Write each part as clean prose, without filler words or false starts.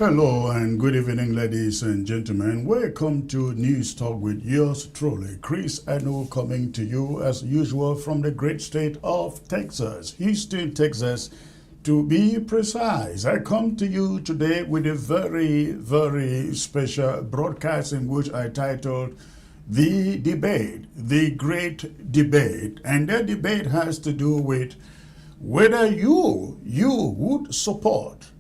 Hello and good evening, ladies and gentlemen. Welcome to News Talk with yours truly, Chris Eno, coming to you as usual from the great state of Texas, Houston, Texas, to be precise. I come to you today with a very special broadcast in which I titled The Debate, The Great Debate. And that debate has to do with whether you would support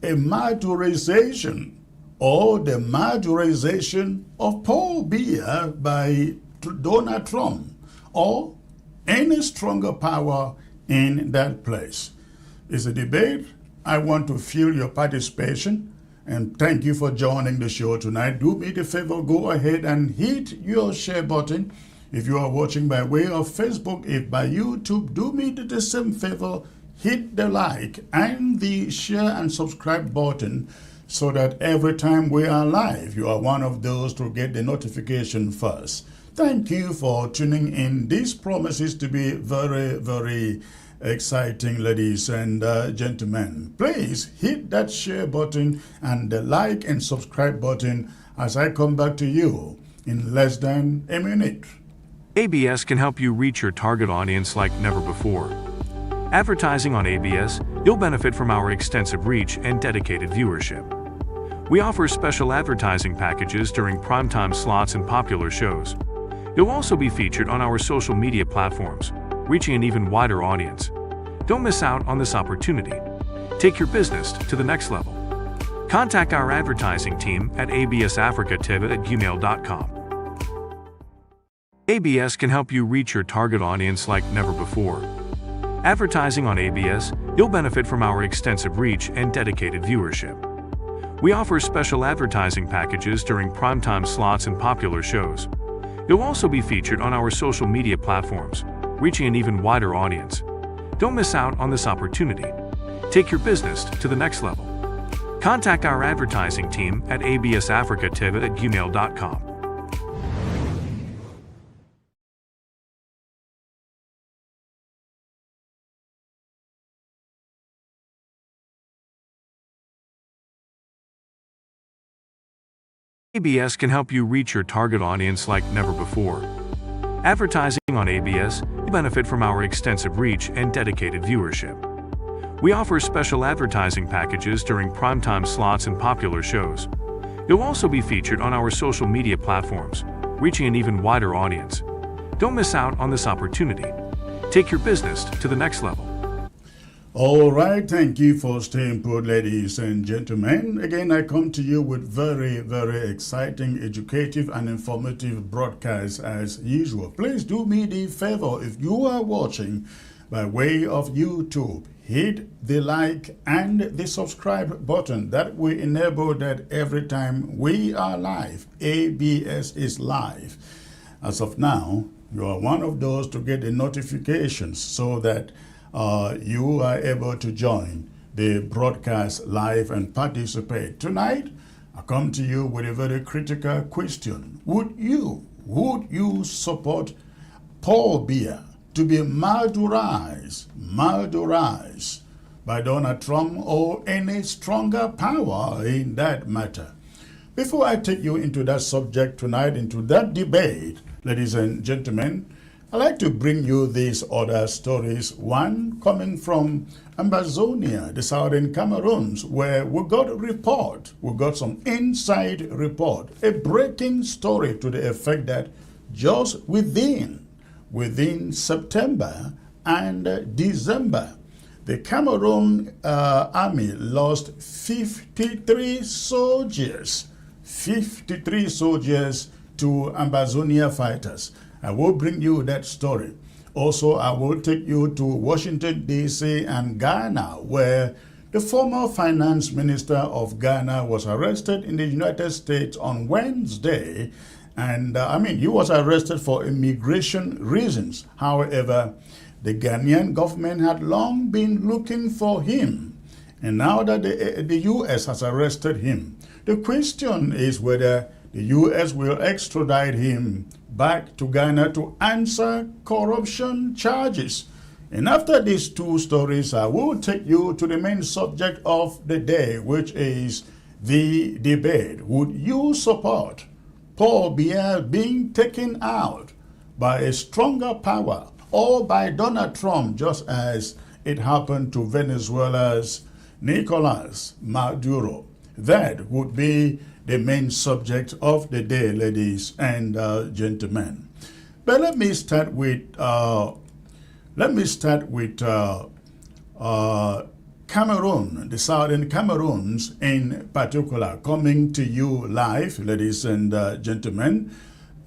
a majorization or the majorization of Paul Biya by Donald Trump or any stronger power in that place. It's a debate. I want to feel your participation and thank you for joining the show tonight. Do me the favor, go ahead and hit your share button. If you are watching by way of Facebook, if by YouTube, do me the same favor, hit the like and the share and subscribe button so that every time we are live, you are one of those to get the notification first. Thank you for tuning in. This promises to be very exciting, ladies and gentlemen. Please hit that share button and the like and subscribe button as I come back to you in less than a minute. ABS can help you reach your target audience like never before. Advertising on ABS, you'll benefit from our extensive reach and dedicated viewership. We offer special advertising packages during primetime slots and popular shows. You'll also be featured on our social media platforms, reaching an even wider audience. Don't miss out on this opportunity. Take your business to the next level. Contact our advertising team at absafricatv@gmail.com. ABS can help you reach your target audience like never before. Advertising on ABS, you'll benefit from our extensive reach and dedicated viewership. We offer special advertising packages during primetime slots and popular shows. You'll also be featured on our social media platforms, reaching an even wider audience. Don't miss out on this opportunity. Take your business to the next level. Contact our advertising team at absafricatv@gmail.com. ABS can help you reach your target audience like never before. Advertising on ABS, you benefit from our extensive reach and dedicated viewership. We offer special advertising packages during primetime slots and popular shows. You'll also be featured on our social media platforms, reaching an even wider audience. Don't miss out on this opportunity. Take your business to the next level. All right, thank you for staying put, ladies and gentlemen. Again, I come to you with very exciting, educative, and informative broadcasts as usual. Please do me the favor, if you are watching by way of YouTube, hit the like and the subscribe button. That will enable that every time we are live, ABS is live. As of now, you are one of those to get the notifications so that you are able to join the broadcast live and participate. Tonight, I come to you with a very critical question. Would you support Paul Biya to be martyrized by Donald Trump or any stronger power in that matter? Before I take you into that subject tonight, into that debate, ladies and gentlemen, I'd like to bring you these other stories. One coming from Amazonia, the southern Cameroons, where we got some inside report, a breaking story to the effect that just within September and December, the Cameroon army lost 53 soldiers to Amazonia fighters. I will bring you that story. Also, I will take you to Washington, D.C. and Ghana, where the former finance minister of Ghana was arrested in the United States on Wednesday. And he was arrested for immigration reasons. However, the Ghanaian government had long been looking for him. And now that the U.S. has arrested him, the question is whether the U.S. will extradite him back to Ghana to answer corruption charges. And after these two stories, I will take you to the main subject of the day, which is the debate. Would you support Paul Biya being taken out by a stronger power or by Donald Trump, just as it happened to Venezuela's Nicolas Maduro? That would be the main subject of the day, ladies and gentlemen. But let me start with Cameroon, the southern Cameroons in particular, coming to you live, ladies and gentlemen.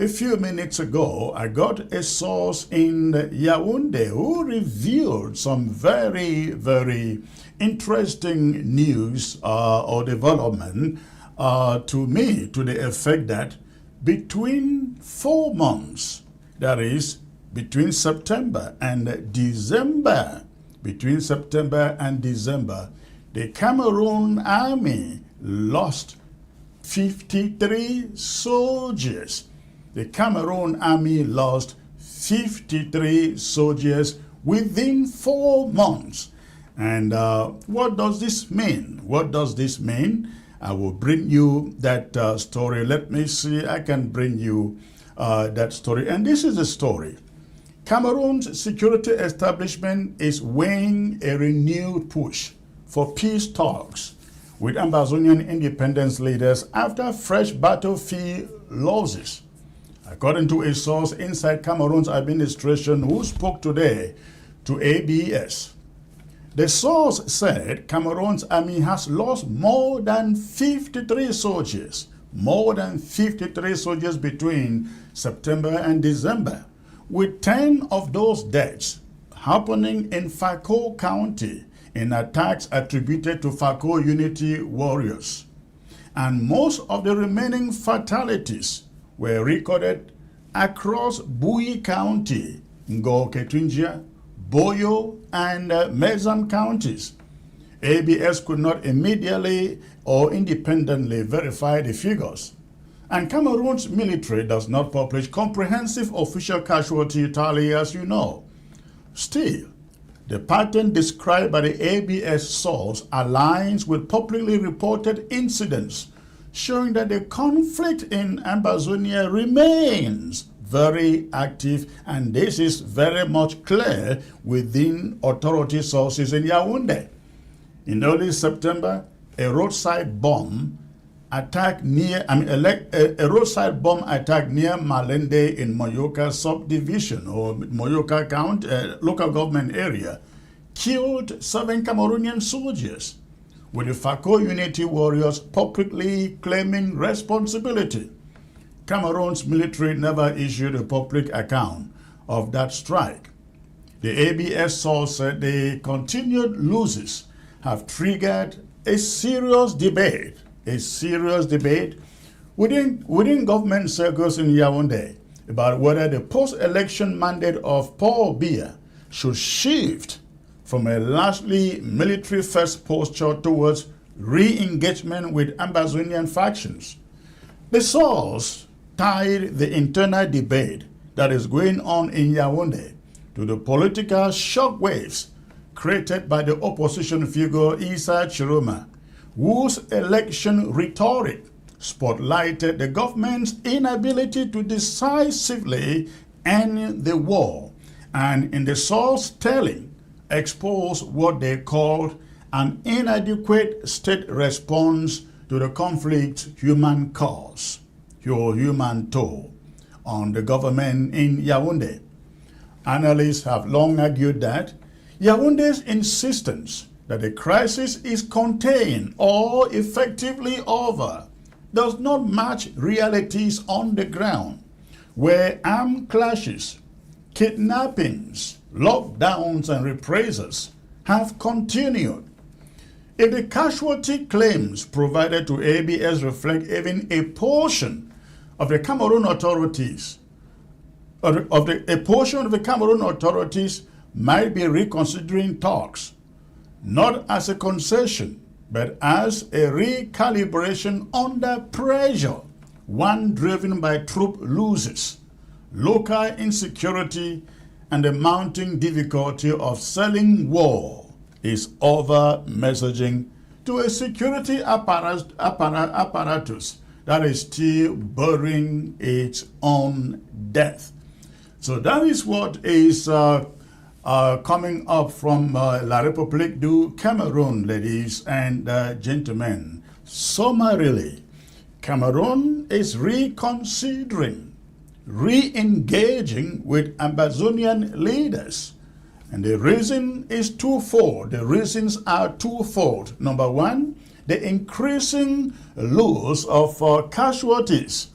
A few minutes ago, I got a source in Yaoundé who revealed some very, very interesting news or development to me, to the effect that between 4 months, that is, between September and December, the Cameroon army lost 53 soldiers. The Cameroon army lost 53 soldiers within 4 months. And what does this mean? What does this mean? I will bring you that story. Let me see, I can bring you that story. And this is the story. Cameroon's security establishment is weighing a renewed push for peace talks with Amazonian independence leaders after fresh battlefield losses. According to a source inside Cameroon's administration who spoke today to ABS, the source said Cameroon's army has lost more than 53 soldiers between September and December, with 10 of those deaths happening in Fako County in attacks attributed to Fako Unity warriors. And most of the remaining fatalities were recorded across Bui County, Ngo-Ketunjia, Boyo, and Mezam counties. ABS could not immediately or independently verify the figures. And Cameroon's military does not publish comprehensive official casualty tally, as you know. Still, the pattern described by the ABS source aligns with publicly reported incidents showing that the conflict in Amazonia remains very active, and this is very much clear within authority sources in Yaoundé. In early September, a roadside bomb attack near Malende in Moyoka subdivision or Moyoka County local government area killed 7 Cameroonian soldiers, with the Fako Unity warriors publicly claiming responsibility. Cameroon's military never issued a public account of that strike. The ABS source said the continued losses have triggered a serious debate within government circles in Yaoundé about whether the post-election mandate of Paul Biya should shift from a largely military-first posture towards re-engagement with Amazonian factions. The source tied the internal debate that is going on in Yaoundé to the political shockwaves created by the opposition figure Issa Chiroma, whose election rhetoric spotlighted the government's inability to decisively end the war, and in the source telling, exposed what they called an inadequate state response to the conflict's human cause, your human toll on the government in Yaoundé. Analysts have long argued that Yaoundé's insistence that the crisis is contained or effectively over does not match realities on the ground, where armed clashes, kidnappings, lockdowns, and reprisals have continued. If the casualty claims provided to ABS reflect even a portion of the Cameroon authorities, might be reconsidering talks, not as a concession, but as a recalibration under pressure, one driven by troop losses, local insecurity, and the mounting difficulty of selling war, is other messaging to a security apparatus that is still burying its own death. So that is what is coming up from La République du Cameroon, ladies and gentlemen. Summarily, Cameroon is reconsidering, re-engaging with Amazonian leaders. And the reason is twofold. The reasons are twofold. Number one, the increasing loss of casualties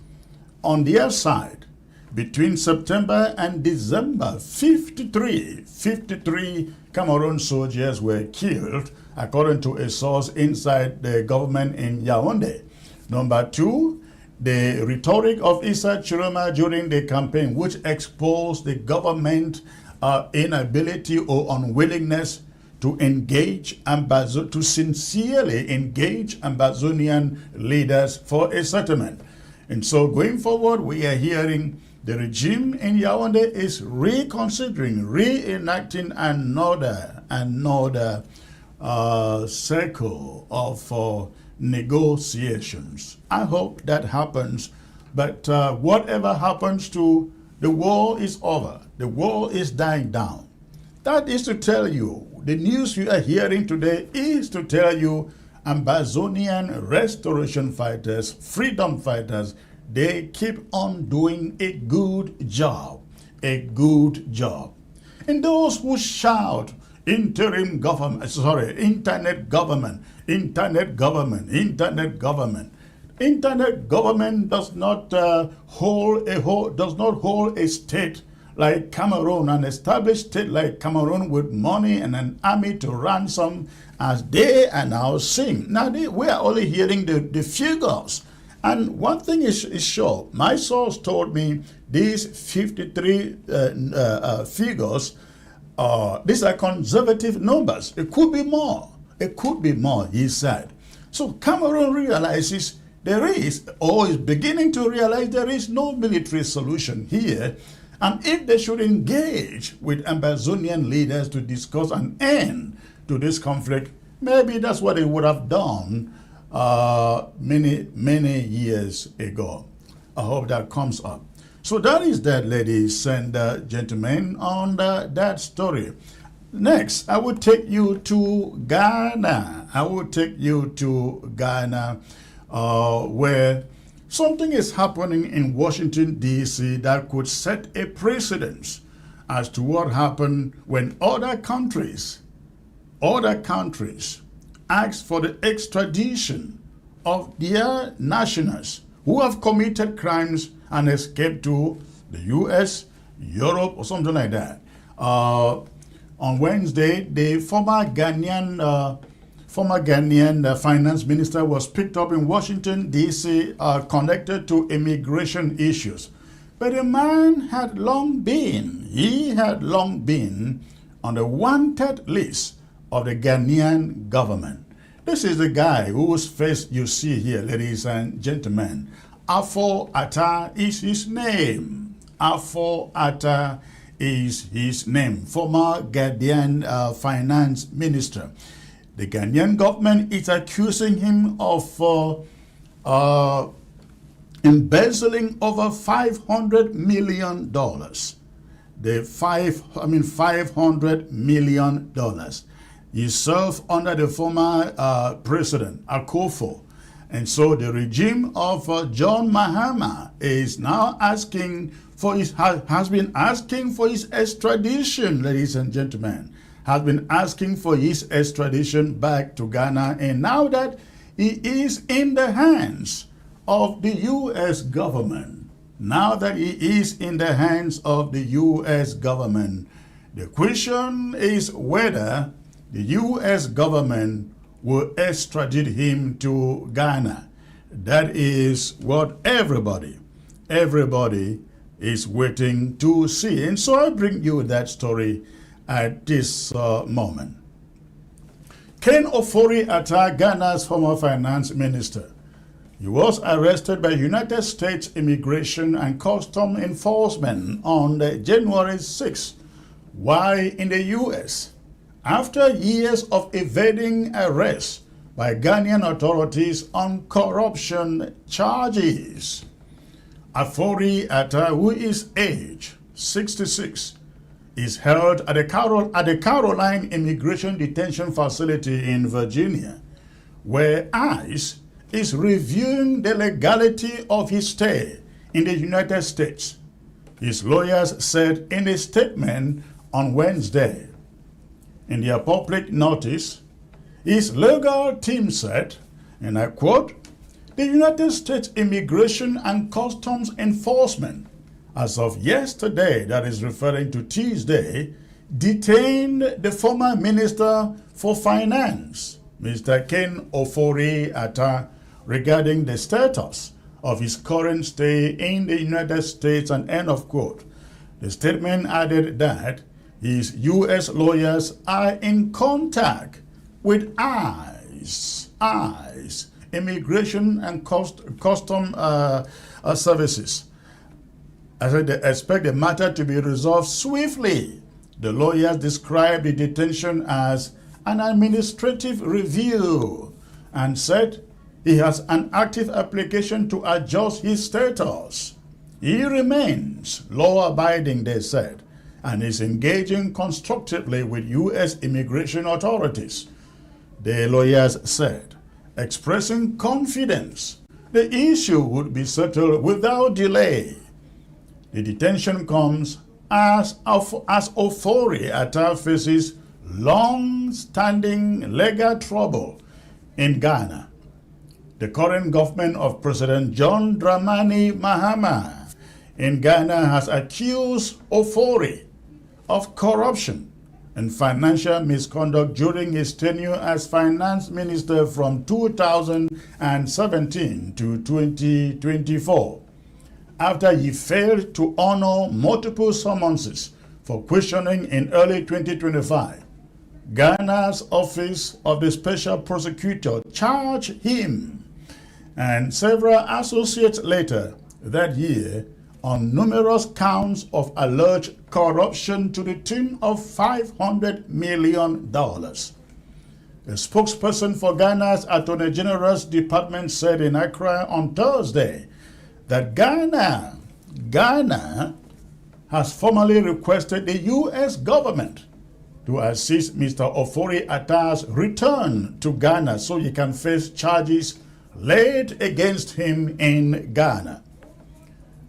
on their side. Between September and December, 53 Cameroon soldiers were killed, according to a source inside the government in Yaoundé. Number two, the rhetoric of Issa Chiroma during the campaign, which exposed the government inability or unwillingness to engage to sincerely engage Amazonian leaders for a settlement. And so going forward, we are hearing the regime in Yaoundé is reconsidering, reenacting another cycle of negotiations. I hope that happens, but whatever happens to the war is over. The war is dying down. That is to tell you, the news you are hearing today is to tell you Amazonian restoration fighters, freedom fighters, they keep on doing a good job, a good job. And those who shout internet government does not hold a state like Cameroon, an established state like Cameroon with money and an army to ransom, as they are now seeing. Now we are only hearing the figures. And one thing is sure, my source told me these 53 figures, these are conservative numbers. It could be more. It could be more, he said. So Cameroon realizes there is, or is beginning to realize there is no military solution here. And if they should engage with Amazonian leaders to discuss an end to this conflict, maybe that's what they would have done many years ago. I hope that comes up. So that is that, ladies and gentlemen, on that story. Next, I will take you to Ghana. Where something is happening in Washington, D.C. that could set a precedent as to what happened when other countries ask for the extradition of their nationals who have committed crimes and escaped to the U.S., Europe, or something like that. On Wednesday, the former Ghanaian finance minister was picked up in Washington, D.C., connected to immigration issues. But the man had long been on the wanted list of the Ghanaian government. This is the guy whose face you see here, ladies and gentlemen. Afo Atta is his name. Afo Atta is his name. Former Ghanaian finance minister. The Ghanaian government is accusing him of embezzling over $500 million. $500 million. He served under the former president, Akufo. And so the regime of John Mahama is now has been asking for his extradition, ladies and gentlemen. Has been asking for his extradition back to Ghana. And now that he is in the hands of the U.S. government, the question is whether the U.S. government will extradite him to Ghana. That is what everybody is waiting to see. And so I bring you that story at this moment. Ken Ofori-Atta, Ghana's former finance minister. He was arrested by United States Immigration and Customs Enforcement on January 6. While in the U.S., after years of evading arrest by Ghanaian authorities on corruption charges. Afori Atta, who is age 66, is held at the Caroline Immigration Detention Facility in Virginia, where ICE is reviewing the legality of his stay in the United States. His lawyers said in a statement on Wednesday. In their public notice, his legal team said, and I quote, "The United States Immigration and Customs Enforcement, as of yesterday," that is referring to Tuesday, detained the former Minister for Finance, Mr. Ken Ofori-Atta, regarding the status of his current stay in the United States, and end of quote. The statement added that his U.S. lawyers are in contact with ICE, Immigration and Custom Services. I said they expect the matter to be resolved swiftly. The lawyers described the detention as an administrative review and said he has an active application to adjust his status. He remains law-abiding, they said, and is engaging constructively with U.S. immigration authorities. The lawyers said, expressing confidence the issue would be settled without delay. The detention comes as Ofori-Atta faces long-standing legal trouble in Ghana. The current government of President John Dramani Mahama in Ghana has accused Ofori of corruption and financial misconduct during his tenure as finance minister from 2017 to 2024, after he failed to honor multiple summonses for questioning in early 2025. Ghana's Office of the Special Prosecutor charged him and several associates later that year on numerous counts of alleged corruption to the tune of $500 million. A spokesperson for Ghana's Attorney General's department said in Accra on Thursday that Ghana has formally requested the U.S. government to assist Mr. Ofori-Atta's return to Ghana so he can face charges laid against him in Ghana.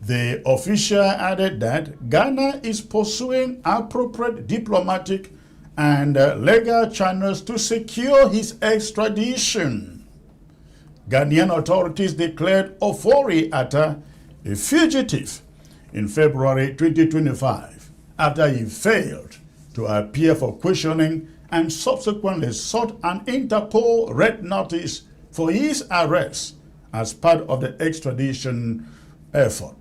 The official added that Ghana is pursuing appropriate diplomatic and legal channels to secure his extradition. Ghanaian authorities declared Ofori-Atta a fugitive in February 2025 after he failed to appear for questioning and subsequently sought an Interpol red notice for his arrest as part of the extradition effort.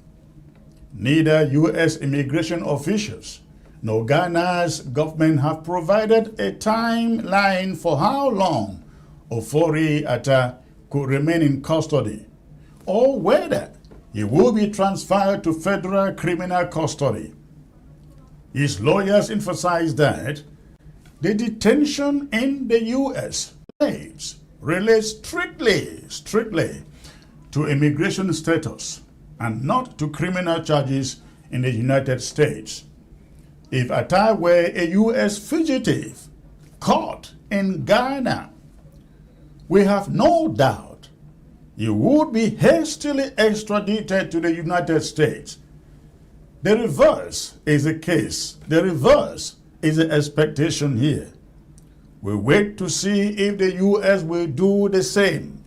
Neither U.S. immigration officials nor Ghana's government have provided a timeline for how long Ofori-Atta could remain in custody or whether he will be transferred to federal criminal custody. His lawyers emphasized that the detention in the U.S. relates strictly to immigration status and not to criminal charges in the United States. If Atta were a U.S. fugitive caught in Ghana, we have no doubt he would be hastily extradited to the United States. The reverse is the case. The reverse is the expectation here. We wait to see if the U.S. will do the same.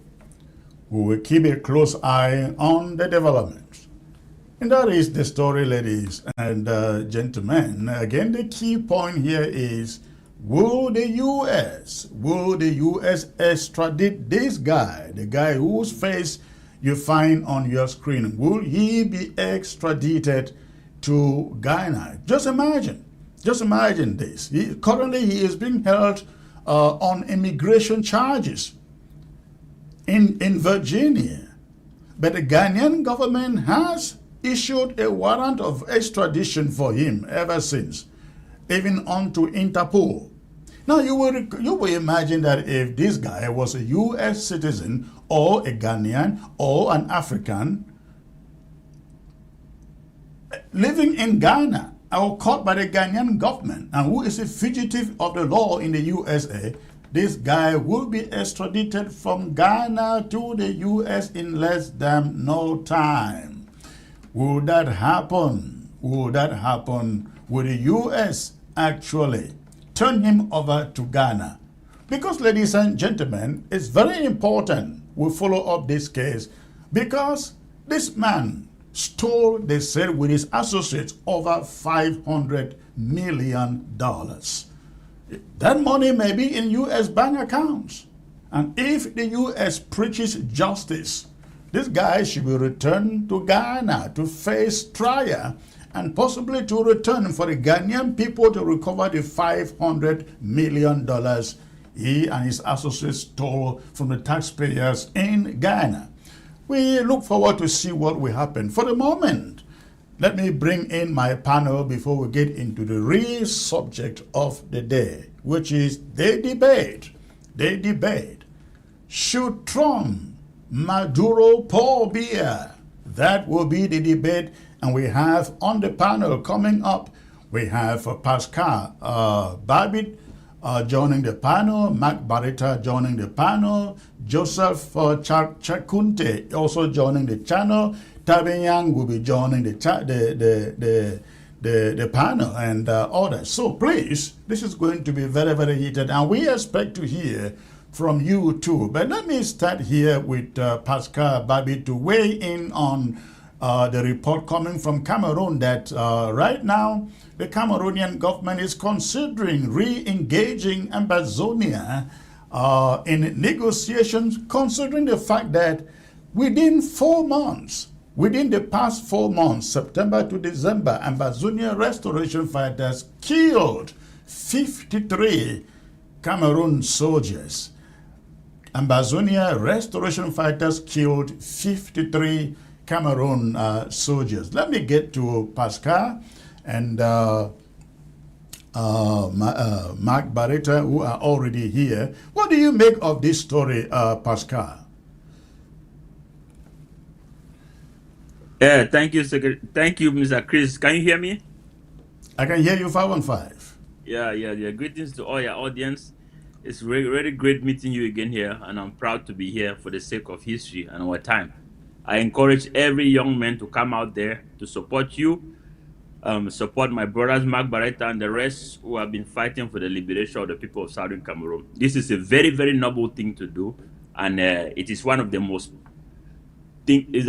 We will keep a close eye on the developments. And that is the story, ladies and gentlemen. Again, the key point here is, will the U.S. extradite this guy, the guy whose face you find on your screen? Will he be extradited to Ghana? Just imagine this. Currently, he is being held on immigration charges in Virginia. But the Ghanaian government has issued a warrant of extradition for him ever since, even onto Interpol. Now you will imagine that if this guy was a U.S. citizen or a Ghanaian or an African living in Ghana or caught by the Ghanaian government and who is a fugitive of the law in the USA, this guy will be extradited from Ghana to the US in less than no time. Would that happen? Would that happen? Would the US actually turn him over to Ghana? Because, ladies and gentlemen, it's very important we follow up this case because this man stole, they said, with his associates over $500 million. That money may be in U.S. bank accounts. And if the U.S. preaches justice, this guy should be returned to Ghana to face trial and possibly to return for the Ghanaian people to recover the $500 million he and his associates stole from the taxpayers in Ghana. We look forward to see what will happen. For the moment, let me bring in my panel before we get into the real subject of the day, which is the debate. The debate. Should Trump, Maduro, Paul Biya? That will be the debate. And we have on the panel coming up, we have Pascal Babbitt joining the panel, Mark Barretta joining the panel, Joseph Chakunte also joining the channel, Tabin Yang will be joining the panel and others. So please, this is going to be very, very heated and we expect to hear from you too. But let me start here with Pascal Babbitt to weigh in on the report coming from Cameroon that right now the Cameroonian government is considering re-engaging Ambazonia in negotiations, considering the fact that within 4 months, within the past 4 months, September to December, Ambazonia restoration fighters killed 53 Cameroon soldiers. Ambazonia restoration fighters killed 53 Cameroon soldiers. Let me get to Pascal and Mark Barretta, who are already here. What do you make of this story, Pascal? Thank you, Thank you, Mr. Chris. Can you hear me? I can hear you 515. Yeah. Greetings to all your audience. It's really great meeting you again here, and I'm proud to be here for the sake of history and our time. I encourage every young man to come out there to support you, support my brothers Mark Barretta and the rest who have been fighting for the liberation of the people of Southern Cameroon. This is a very, very noble thing to do, and it is one of the most it's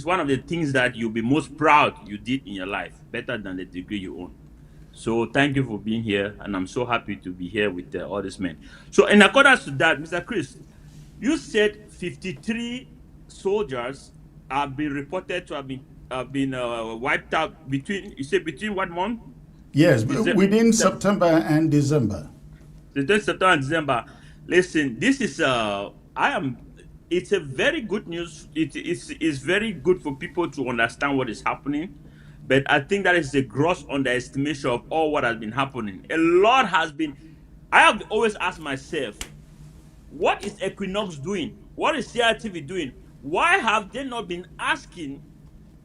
one of the things that you'll be most proud you did in your life, better than the degree you own. So thank you for being here, and I'm so happy to be here with all these men. So in accordance to that, Mr. Chris, you said 53 soldiers have been reported to have been wiped out between what month? Yes, within September and December. Between September and December. Listen, this is it's a very good news. It's very good for people to understand what is happening. But I think that is a gross underestimation of all what has been happening. A lot has been. I have always asked myself, what is Equinox doing? What is CRTV doing? Why have they not been asking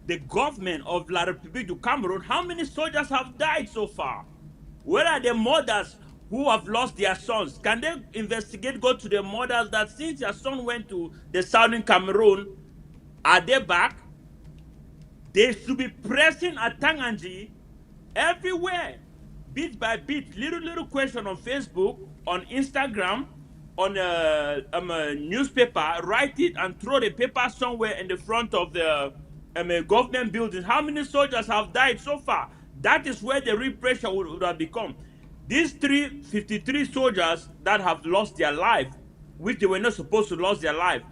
the government of La République du Cameroon how many soldiers have died so far? Where are the mothers who have lost their sons? Can they investigate, go to the mothers that since their son went to the southern Cameroon, are they back? They should be pressing at Tanganji everywhere, bit by bit, little question on Facebook, on Instagram, on a newspaper, write it and throw the paper somewhere in the front of the government building. How many soldiers have died so far? That is where the real pressure would have become. These 53 soldiers that have lost their life, which they were not supposed to lose their life,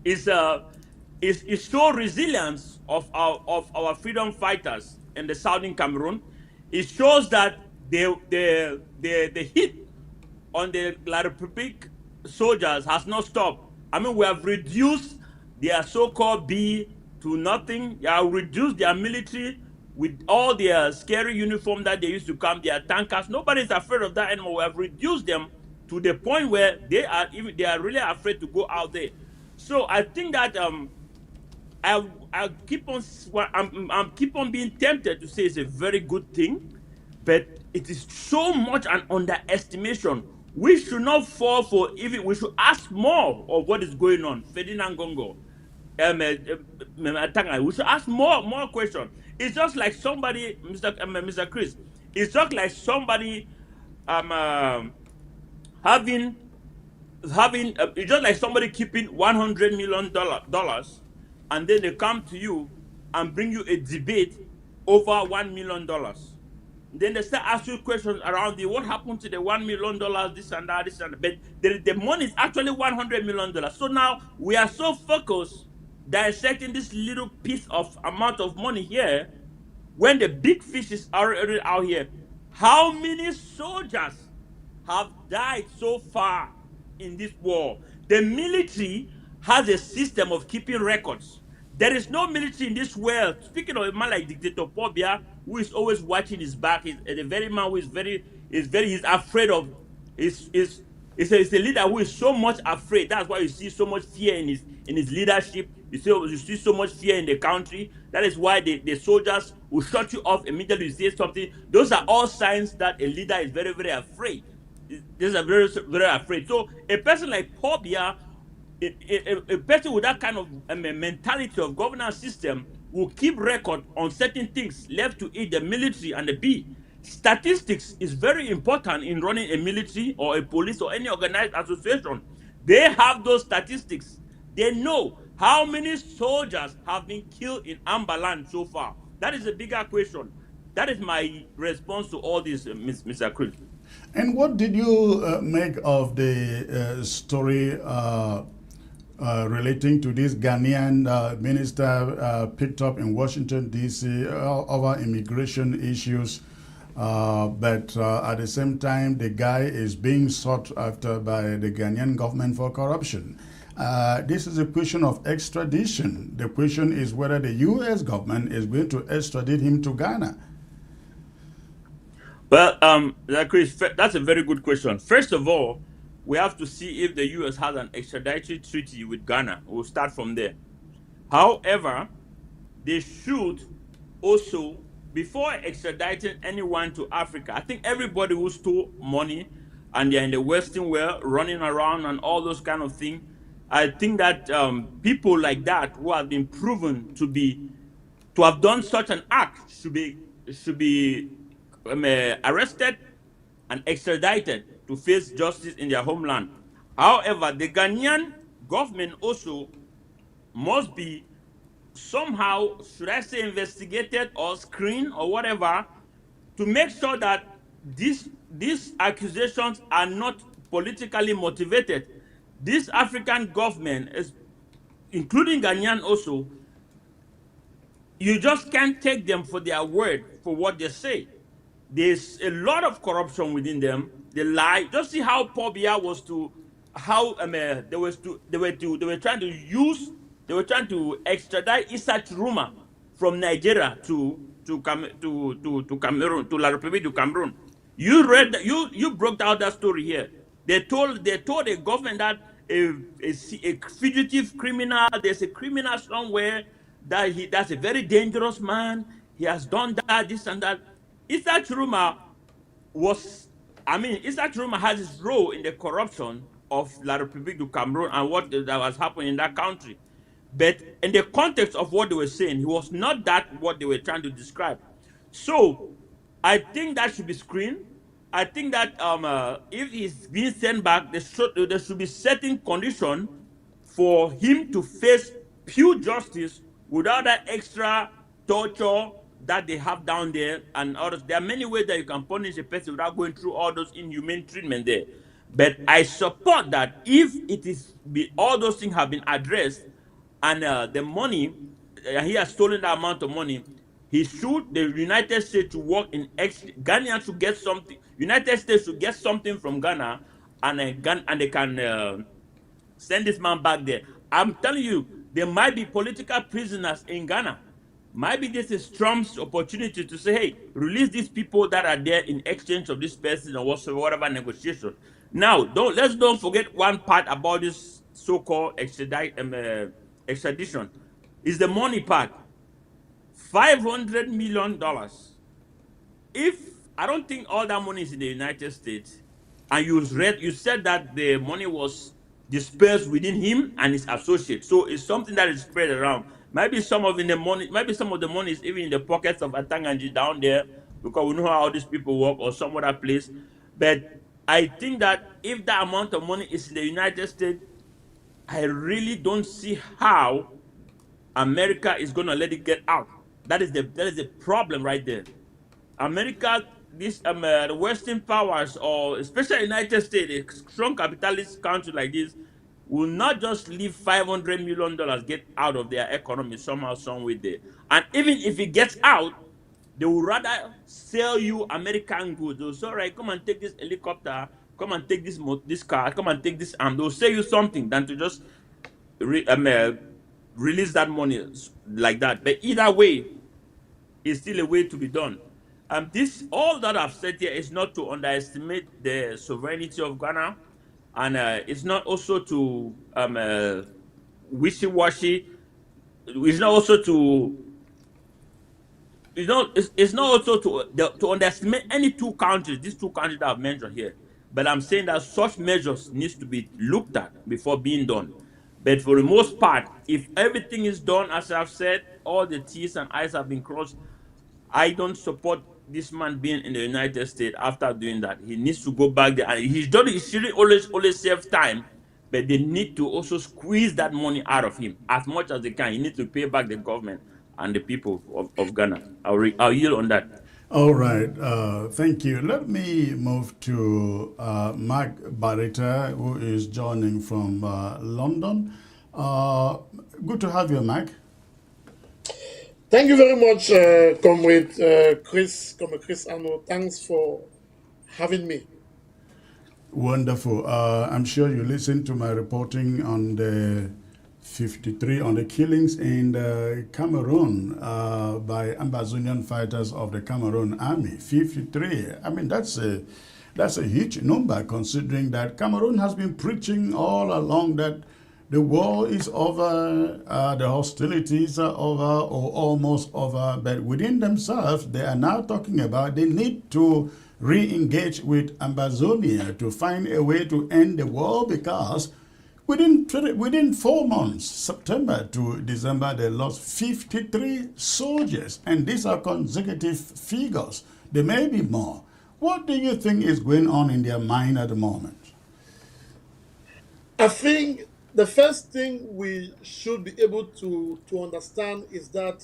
is show resilience of our freedom fighters in the southern Cameroon. It shows that the hit on the La République soldiers has not stopped. I mean, we have reduced their so-called B to nothing. They have reduced their military with all their scary uniform that they used to come, their tankers. Nobody's afraid of that anymore. We have reduced them to the point where they are really afraid to go out there. So I think that I keep on I'm keep on being tempted to say it's a very good thing, but it is so much an underestimation. We should not fall for even. We should ask more of what is going on. Ferdinand Gongo, we should ask more questions. It's just like somebody, Mr. Chris. It's just like somebody um, uh, having it's just like somebody keeping $100 million, and then they come to you and bring you a debate over $1 million. Then they start asking questions around the what happened to the $1 million, this and that, this and that. But the money is actually $100 million. So now we are so focused dissecting this little piece of amount of money here when the big fish is already out here. How many soldiers have died so far in this war? The military has a system of keeping records. There is no military in this world. Speaking of a man like Dictator Pobia, who is always watching his back, he's the very man who he's afraid of. Is a leader who is so much afraid. That's why you see so much fear in his leadership. You see so much fear in the country. That is why the soldiers will shut you off immediately you say something. Those are all signs that a leader is very, very afraid. These are very, very afraid. So a person like Pobia, a person with that kind of mentality of governance system will keep record on certain things left to eat the military and the bee. Statistics is very important in running a military or a police or any organized association. They have those statistics. They know how many soldiers have been killed in Amberland so far. That is a bigger question. That is my response to all this, Mr. Chris. And what did you make of the story relating to this Ghanaian minister picked up in Washington, D.C. Over immigration issues? But at the same time, the guy is being sought after by the Ghanaian government for corruption. This is a question of extradition. The question is whether the U.S. government is going to extradite him to Ghana. Well, Chris, that's a very good question. First of all, we have to see if the U.S. has an extraditory treaty with Ghana. We'll start from there. However, they should also, before extraditing anyone to Africa, I think everybody who stole money and they're in the Western world running around and all those kind of things, I think that people like that who have been proven to have done such an act should be arrested and extradited to face justice in their homeland. However, the Ghanaian government also must be somehow, should I say, investigated or screened or whatever, to make sure that these accusations are not politically motivated. This African government, is, including Ghanaian also, you just can't take them for their word for what they say. There's a lot of corruption within them. They lie. Just see how Pobia was to how they were trying to extradite Issa Chiruma from Nigeria to Cameroon, to La République du Cameroon. You broke out that story here. They told the government that a fugitive criminal, there's a criminal somewhere that's a very dangerous man. He has done that, this and that. Issa Chiruma Issa Chiruma has his role in the corruption of La République du Cameroon and what that was happening in that country. But in the context of what they were saying, he was not that what they were trying to describe. So I think that should be screened. I think that if he's being sent back, there should be certain condition for him to face pure justice without that extra torture that they have down there and others. There are many ways that you can punish a person without going through all those inhumane treatment there. But I support that if all those things have been addressed and the money, he has stolen that amount of money, the United States to work in Ghana to get something. United States to get something from Ghana and they can send this man back there. I'm telling you, there might be political prisoners in Ghana. Maybe this is Trump's opportunity to say, hey, release these people that are there in exchange of this person or whatever negotiation. Now, don't forget one part about this so-called extradition is the money part. $500 million. If I don't think all that money is in the United States, and you said that the money was dispersed within him and his associates, so it's something that is spread around. Maybe some of the money is even in the pockets of Atanganji down there, because we know how these people work, or some other place. But I think that if that amount of money is in the United States, I really don't see how America is going to let it get out. That is the problem right there. America, the Western powers, or especially United States, a strong capitalist country like this, will not just leave $500 million get out of their economy somehow, some way there. And even if it gets out, they will rather sell you American goods. They'll say, all right, come and take this helicopter, come and take this car, come and take this, and they'll sell you something than to just release that money like that. But either way, it's still a way to be done. This all that I've said here is not to underestimate the sovereignty of Ghana, and it's not also to wishy-washy. It's not also to it's not also to underestimate any two countries, these two countries that I've mentioned here. But I'm saying that such measures needs to be looked at before being done. But for the most part, if everything is done as I've said, all the T's and I's have been crossed, I don't support this man being in the United States after doing that. He needs to go back there. And he's done it. He should always save time, but they need to also squeeze that money out of him as much as they can. He needs to pay back the government and the people of Ghana. I'll yield on that. All right, thank you. Let me move to Mark Barita, who is joining from London. Good to have you, Mark. Thank you very much, Comrade Chris Arno. Thanks for having me. Wonderful. I'm sure you listened to my reporting on the 53 on the killings in Cameroon by Ambazonian fighters of the Cameroon army. 53. I mean, that's a huge number, considering that Cameroon has been preaching all along that the war is over, the hostilities are over or almost over, but within themselves, they are now talking about they need to re-engage with Ambazonia to find a way to end the war, because within 4 months, September to December, they lost 53 soldiers, and these are consecutive figures. There may be more. What do you think is going on in their mind at the moment? I think the first thing we should be able to understand is that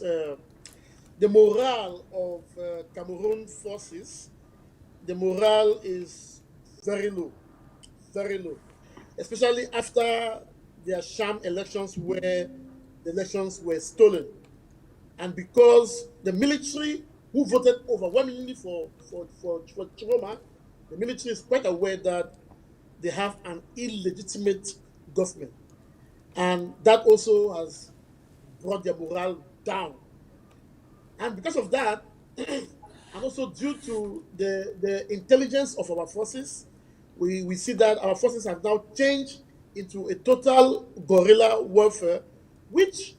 the morale of Cameroon forces, the morale is very low, very low, especially after their sham elections where the elections were stolen. And because the military, who voted overwhelmingly for Chiroma, the military is quite aware that they have an illegitimate government. And that also has brought their morale down. And because of that, and also due to the intelligence of our forces, we see that our forces have now changed into a total guerrilla warfare, which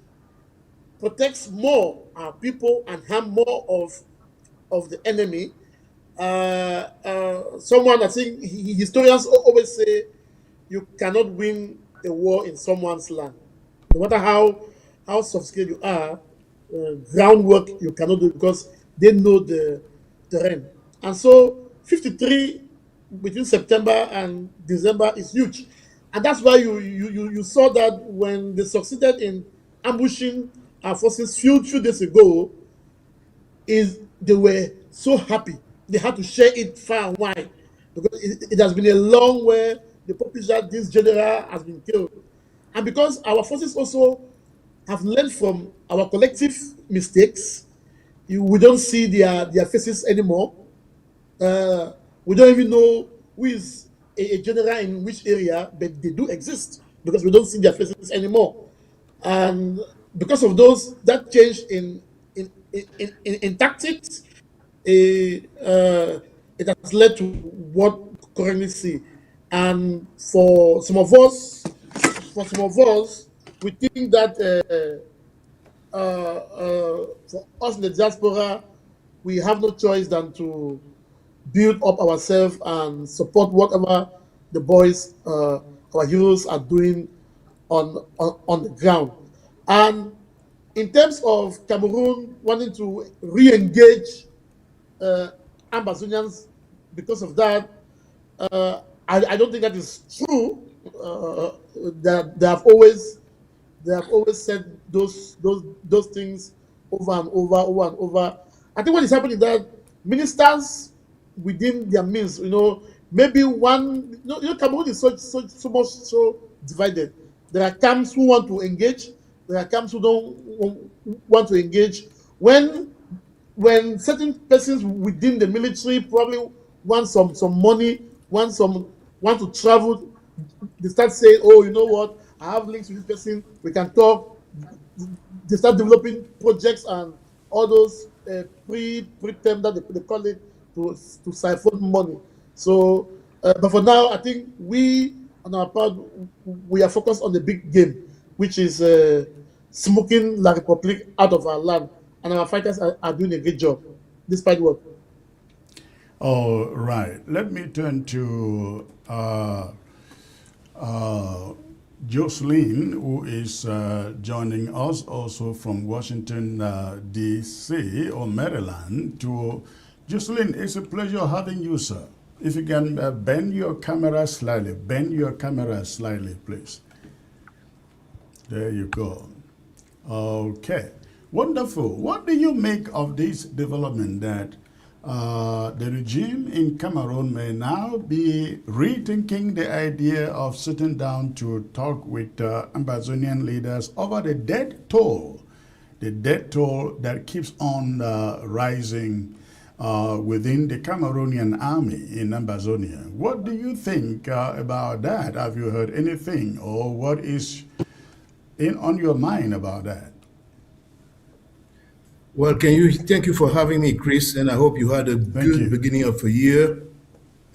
protects more our people and harm more of the enemy. Someone, I think, historians always say, you cannot win a war in someone's land. No matter how sophisticated you are, groundwork you cannot do, because they know the terrain. And so 53 between September and December is huge. And that's why you saw that when they succeeded in ambushing our forces few days ago, they were so happy. They had to share it far and wide, because it has been a long way. The publisher, this general has been killed. And because our forces also have learned from our collective mistakes, we don't see their faces anymore. We don't even know who is a general in which area, but they do exist because we don't see their faces anymore. And because of that change in in tactics, it has led to what we currently see. And for some of us, we think that for us in the diaspora, we have no choice than to build up ourselves and support whatever the boys, our heroes, are doing on the ground. And in terms of Cameroon wanting to re-engage uh, Amazonians because of that, I don't think that is true. That they have always said those things over and over and over. I think what is happening is that ministers within their means, maybe one, Cameroon is so much so divided. There are camps who want to engage. There are camps who don't want to engage. When certain persons within the military probably want some money, want to travel, they start saying, "Oh, you know what? I have links with this person. We can talk." They start developing projects and all those pre-term that they call it to siphon money. So, but for now, I think we on our part we are focused on the big game, which is smoking La Republique out of our land, and our fighters are doing a great job, despite what. All right. Let me turn to Jocelyn, who is joining us also from Washington, D.C. or Maryland. To Jocelyn, it's a pleasure having you, sir. If you can bend your camera slightly, please. There you go. Okay, wonderful. What do you make of this development that the regime in Cameroon may now be rethinking the idea of sitting down to talk with Amazonian leaders over the death toll that keeps on rising within the Cameroonian army in Amazonia? What do you think about that? Have you heard anything, or what is on your mind about that? Well, thank you for having me, Chris, and I hope you had a Thank good you. beginning of a year,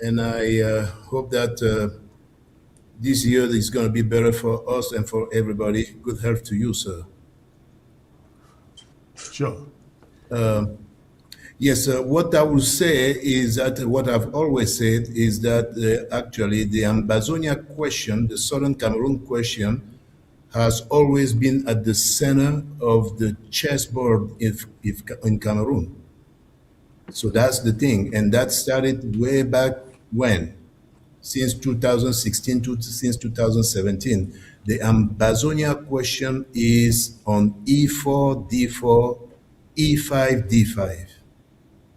and I hope that this year is going to be better for us and for everybody. Good health to you, sir. Sure. Yes, what I will say is that what I've always said is that actually the Ambazonia question, the Southern Cameroon question, has always been at the center of the chessboard if in Cameroon. So that's the thing, and that started way back when, since 2016 to since 2017. The Ambazonia question is on E4, D4, E5, D5.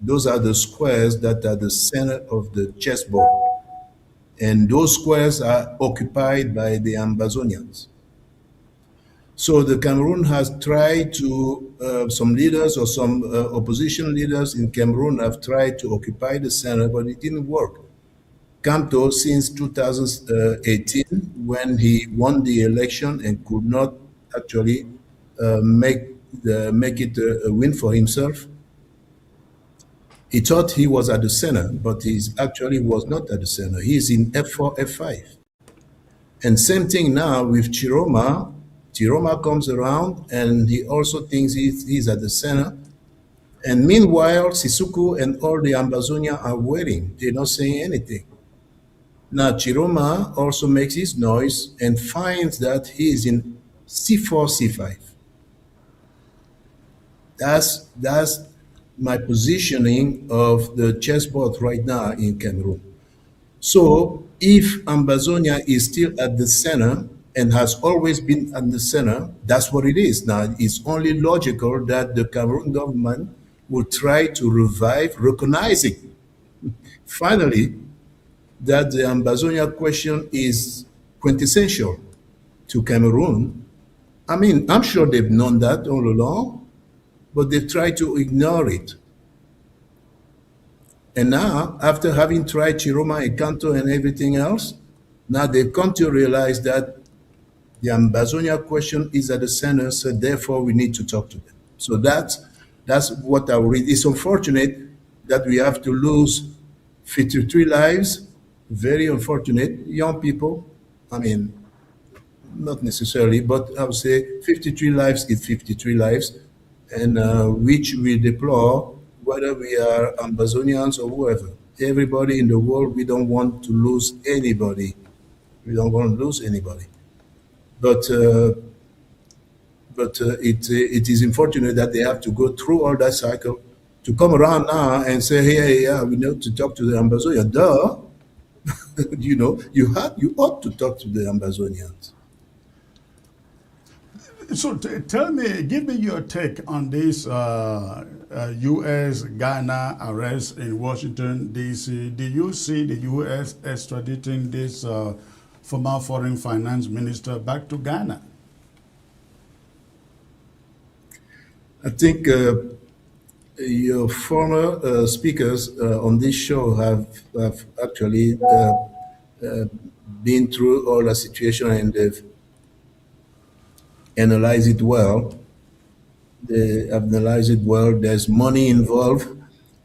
Those are the squares that are the center of the chessboard, and those squares are occupied by the Ambazonians. So the Cameroon has tried to, some leaders or some opposition leaders in Cameroon have tried to occupy the center, but it didn't work. Camto, since 2018, when he won the election and could not actually make it a win for himself, he thought he was at the center, but he actually was not at the center. He's in F4, F5. And same thing now with Chiroma. Chiroma comes around and he also thinks he's at the center. And meanwhile, Sisuku and all the Ambazonia are waiting. They're not saying anything. Now, Chiroma also makes his noise and finds that he is in C4, C5. That's my positioning of the chessboard right now in Cameroon. So if Ambazonia is still at the center and has always been at the center, that's what it is. Now, it's only logical that the Cameroon government will try to revive, recognizing finally that the Ambazonia question is quintessential to Cameroon. I mean, I'm sure they've known that all along, but they've tried to ignore it. And now, after having tried Chiroma and Kanto and everything else, now they've come to realize that the Ambazonia question is at the center, so therefore we need to talk to them. So that's That's what I read. It's unfortunate that we have to lose 53 lives. Very unfortunate. Young people, I mean, not necessarily, but I would say 53 lives is 53 lives, and which we deplore, whether we are Amazonians or whoever. Everybody in the world, we don't want to lose anybody. We don't want to lose anybody. But it is unfortunate that they have to go through all that cycle to come around now and say, hey, yeah, we need to talk to the Amazonian. Duh, you ought to talk to the Amazonians. So tell me, give me your take on this U.S. Ghana arrest in Washington, D.C. Do you see the U.S. extraditing this former foreign finance minister back to Ghana? I think your former speakers on this show have actually been through all the situation, and they've analyzed it well. They have analyzed it well. There's money involved.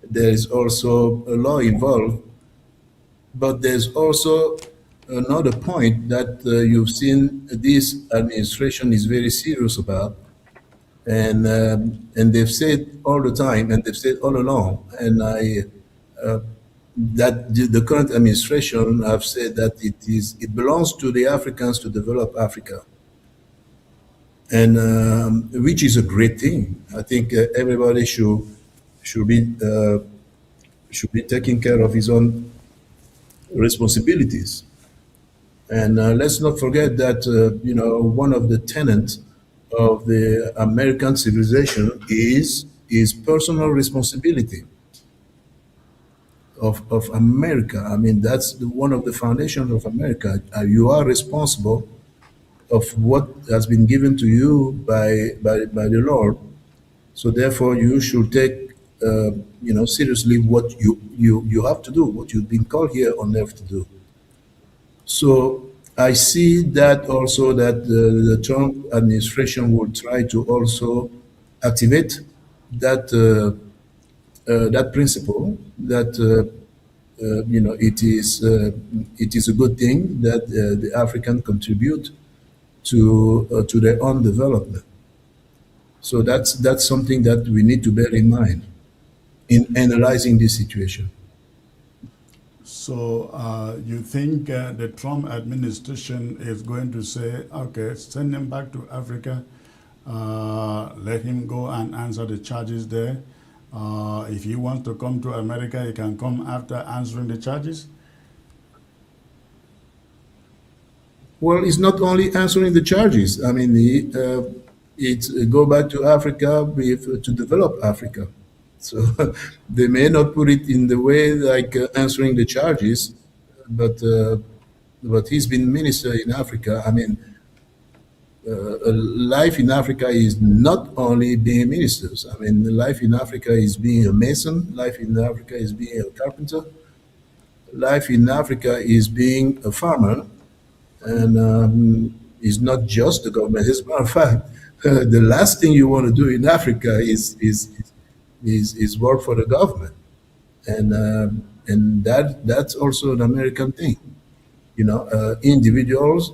There is also a law involved. But there's also another point that you've seen this administration is very serious about, and they've said all the time, and they've said all along, and that the current administration have said that it belongs to the Africans to develop Africa, and which is a great thing. I think everybody should be taking care of his own responsibilities. And let's not forget that one of the tenets of the American civilization is personal responsibility of America. I mean, that's one of the foundations of America. You are responsible of what has been given to you by the Lord. So therefore, you should take seriously what you have to do, what you've been called here on earth to do. So I see that also that the Trump administration will try to also activate that that principle that it is a good thing that the African contribute to their own development. So that's something that we need to bear in mind in analyzing this situation. So you think the Trump administration is going to say, okay, send him back to Africa, let him go and answer the charges there. If he wants to come to America, he can come after answering the charges? Well, it's not only answering the charges. I mean, it's go back to Africa to develop Africa. So they may not put it in the way like answering the charges, but he's been minister in Africa. I mean, life in Africa is not only being ministers. I mean, life in Africa is being a mason. Life in Africa is being a carpenter. Life in Africa is being a farmer, and it's not just the government. As a matter of fact, the last thing you want to do in Africa is work for the government, and that's also an American thing. Individuals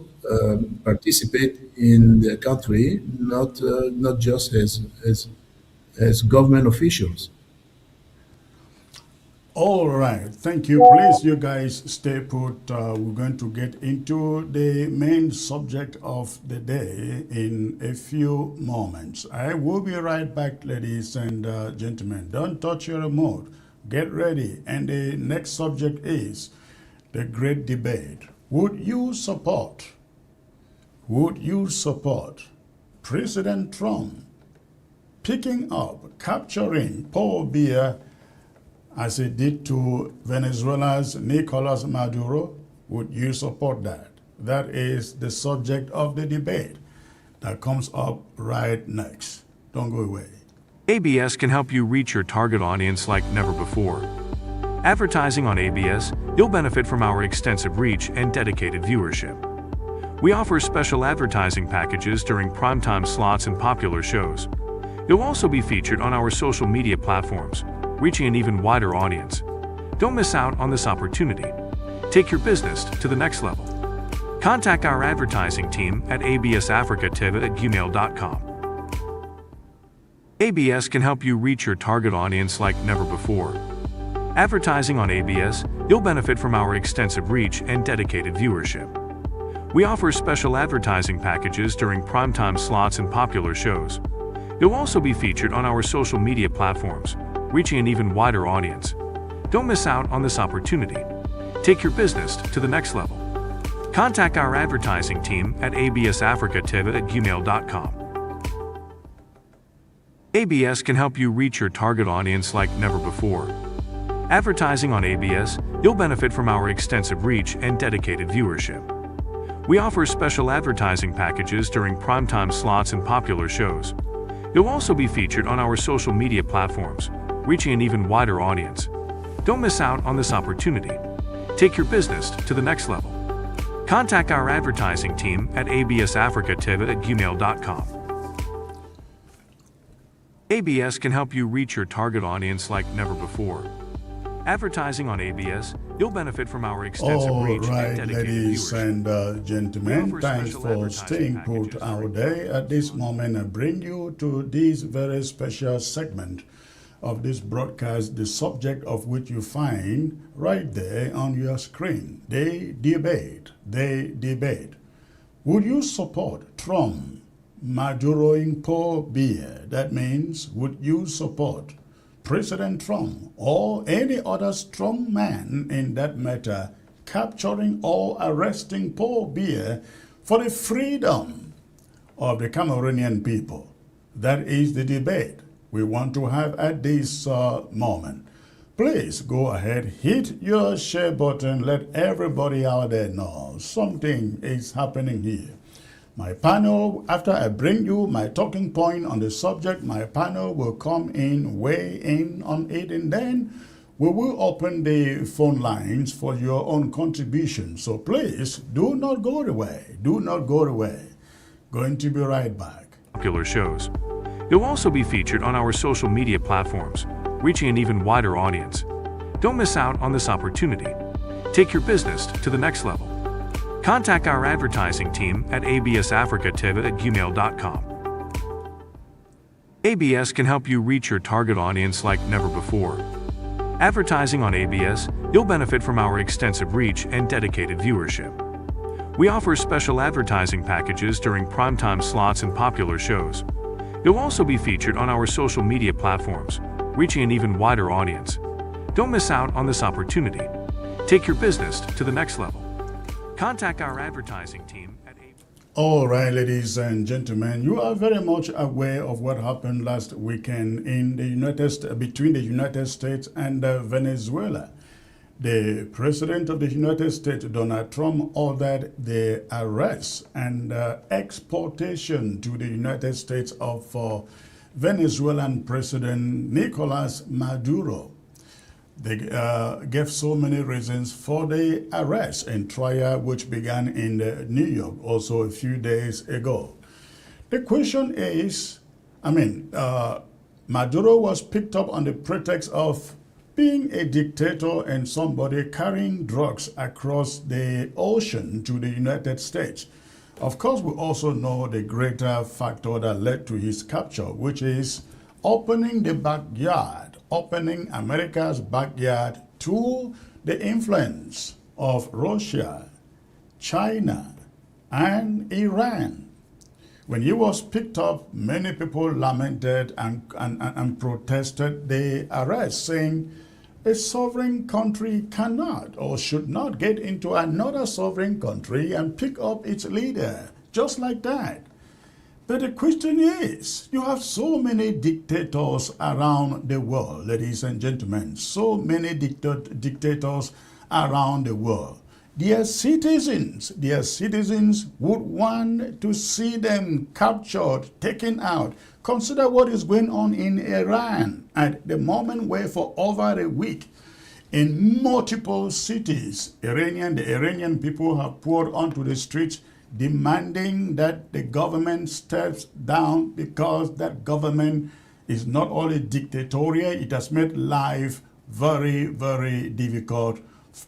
participate in their country, not just as government officials. All right, thank you. Please, you guys, stay put. We're going to get into the main subject of the day in a few moments. I will be right back, ladies and gentlemen. Don't touch your remote. Get ready. And the next subject is the great debate. Would you support President Trump picking up, capturing Paul Biya as he did to Venezuela's Nicolas Maduro? Would you support that? That is the subject of the debate that comes up right next. Don't go away. ABS can help you reach your target audience like never before. Advertising on ABS, you'll benefit from our extensive reach and dedicated viewership. We offer special advertising packages during primetime slots and popular shows. You'll also be featured on our social media platforms, reaching an even wider audience. Don't miss out on this opportunity. Take your business to the next level. Contact our advertising team at absafricatv@gmail.com. ABS can help you reach your target audience like never before. Advertising on ABS, you'll benefit from our extensive reach and dedicated viewership. We offer special advertising packages during primetime slots and popular shows. You'll also be featured on our social media platforms, reaching an even wider audience. Don't miss out on this opportunity. Take your business to the next level. Contact our advertising team at absafricatv@gmail.com. ABS can help you reach your target audience like never before. Advertising on ABS, you'll benefit from our extensive reach and dedicated viewership. We offer special advertising packages during primetime slots and popular shows. You'll also be featured on our social media platforms, reaching an even wider audience. Don't miss out on this opportunity. Take your business to the next level. Contact our advertising team at absafricatv@gmail.com. ABS can help you reach your target audience like never before. Advertising on ABS, you'll benefit from our extensive reach and Right, dedicated ladies viewership. and gentlemen, We offer thanks special for advertising staying put packages out for there. At this moment, I bring you to this very special segment of this broadcast, the subject of which you find right there on your screen. They debate. Would you support Trump Maduroing Paul Beer? That means, would you support President Trump or any other strong man in that matter capturing or arresting Paul Beer for the freedom of the Cameroonian people? That is the debate we want to have at this moment. Please go ahead, hit your share button, let everybody out there know something is happening here. My panel, after I bring you my talking point on the subject, my panel will come in, weigh in on it, and then we will open the phone lines for your own contribution. So please do not go away. Do not go away. Going to be right back. Popular shows. You'll also be featured on our social media platforms, reaching an even wider audience. Don't miss out on this opportunity. Take your business to the next level. Contact our advertising team at absafricatv@gmail.com. ABS can help you reach your target audience like never before. Advertising on ABS, you'll benefit from our extensive reach and dedicated viewership. We offer special advertising packages during primetime slots and popular shows. You'll also be featured on our social media platforms, reaching an even wider audience. Don't miss out on this opportunity. Take your business to the next level. Contact our advertising team at All right, ladies and gentlemen, you are very much aware of what happened last weekend in the between the United States and Venezuela. The President of the United States, Donald Trump, ordered the arrest and exportation to the United States of Venezuelan President Nicolas Maduro. They gave so many reasons for the arrest and trial, which began in New York also a few days ago. The question is, Maduro was picked up on the pretext of being a dictator and somebody carrying drugs across the ocean to the United States. Of course, we also know the greater factor that led to his capture, which is opening the backyard, opening America's backyard to the influence of Russia, China, and Iran. When he was picked up, many people lamented and protested the arrest, saying a sovereign country cannot or should not get into another sovereign country and pick up its leader just like that. But the question is, you have so many dictators around the world, ladies and gentlemen, so many dictators around the world. Their citizens would want to see them captured, taken out. Consider what is going on in Iran at the moment, where for over a week, in multiple cities, the Iranian people have poured onto the streets, demanding that the government steps down because that government is not only dictatorial, it has made life very, very difficult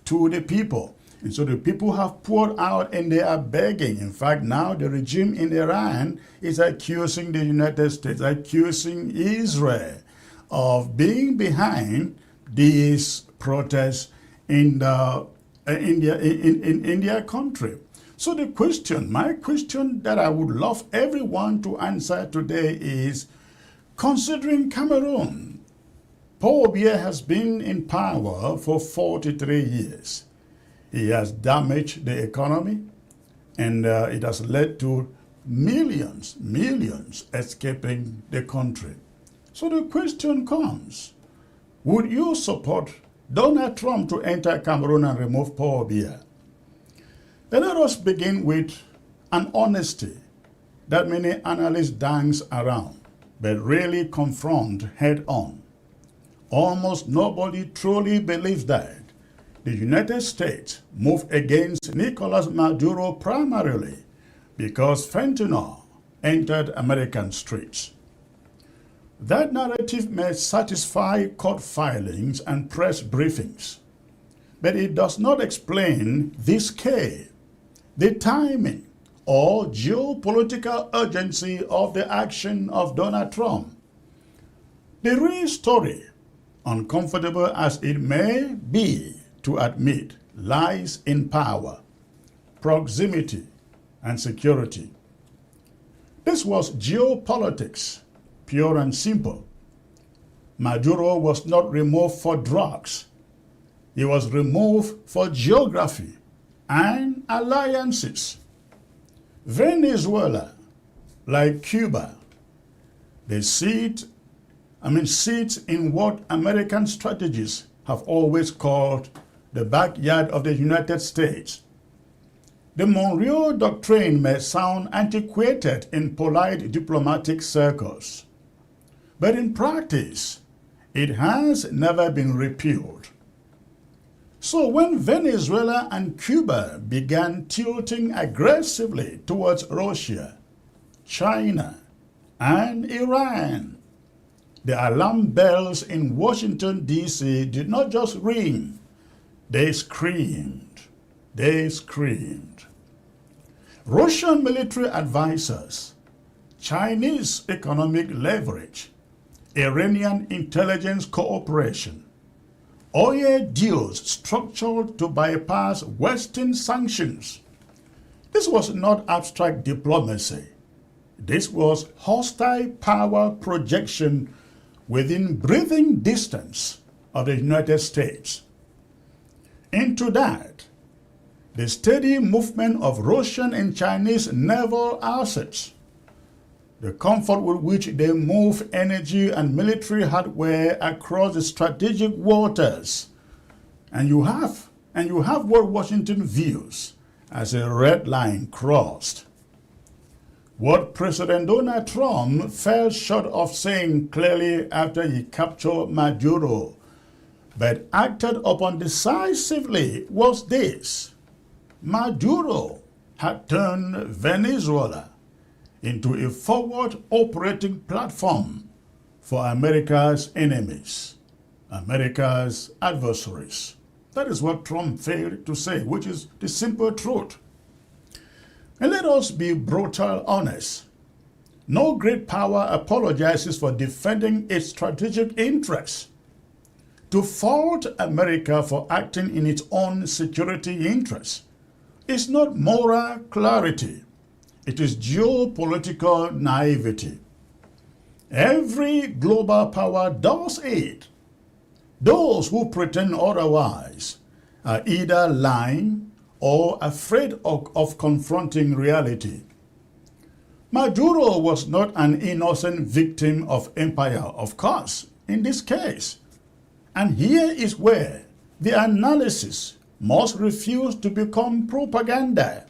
to the people. And so the people have poured out and they are begging. In fact, now the regime in Iran is accusing the United States, accusing Israel of being behind these protests in their country. So the question, my question that I would love everyone to answer today is, considering Cameroon, Paul Biya has been in power for 43 years. He has damaged the economy, and it has led to millions escaping the country. So the question comes, would you support Donald Trump to enter Cameroon and remove Paul Biya? Then let us begin with an honesty that many analysts dance around, but really confront head on. Almost nobody truly believes that the United States moved against Nicolas Maduro primarily because fentanyl entered American streets. That narrative may satisfy court filings and press briefings, but it does not explain the scale, the timing, or geopolitical urgency of the action of Donald Trump. The real story, uncomfortable as it may be to admit, lies in power, proximity, and security. This was geopolitics, pure and simple. Maduro was not removed for drugs. He was removed for geography and alliances. Venezuela, like Cuba, they sit in what American strategists have always called the backyard of the United States. The Monroe Doctrine may sound antiquated in polite diplomatic circles, but in practice, it has never been repealed. So when Venezuela and Cuba began tilting aggressively towards Russia, China, and Iran, the alarm bells in Washington, D.C. did not just ring, they screamed. They screamed. Russian military advisors, Chinese economic leverage, Iranian intelligence cooperation, oil deals structured to bypass Western sanctions. This was not abstract diplomacy. This was hostile power projection within breathing distance of the United States. Into that, the steady movement of Russian and Chinese naval assets, the comfort with which they move energy and military hardware across the strategic waters, and you have what Washington views as a red line crossed. What President Donald Trump fell short of saying clearly after he captured Maduro, but acted upon decisively, was this: Maduro had turned Venezuela into a forward operating platform for America's enemies, America's adversaries. That is what Trump failed to say, which is the simple truth. And let us be brutal honest. No great power apologizes for defending its strategic interests. To fault America for acting in its own security interests is not moral clarity. It is geopolitical naivety. Every global power does it. Those who pretend otherwise are either lying or afraid of confronting reality. Maduro was not an innocent victim of empire, of course, in this case. And here is where the analysis must refuse to become propaganda.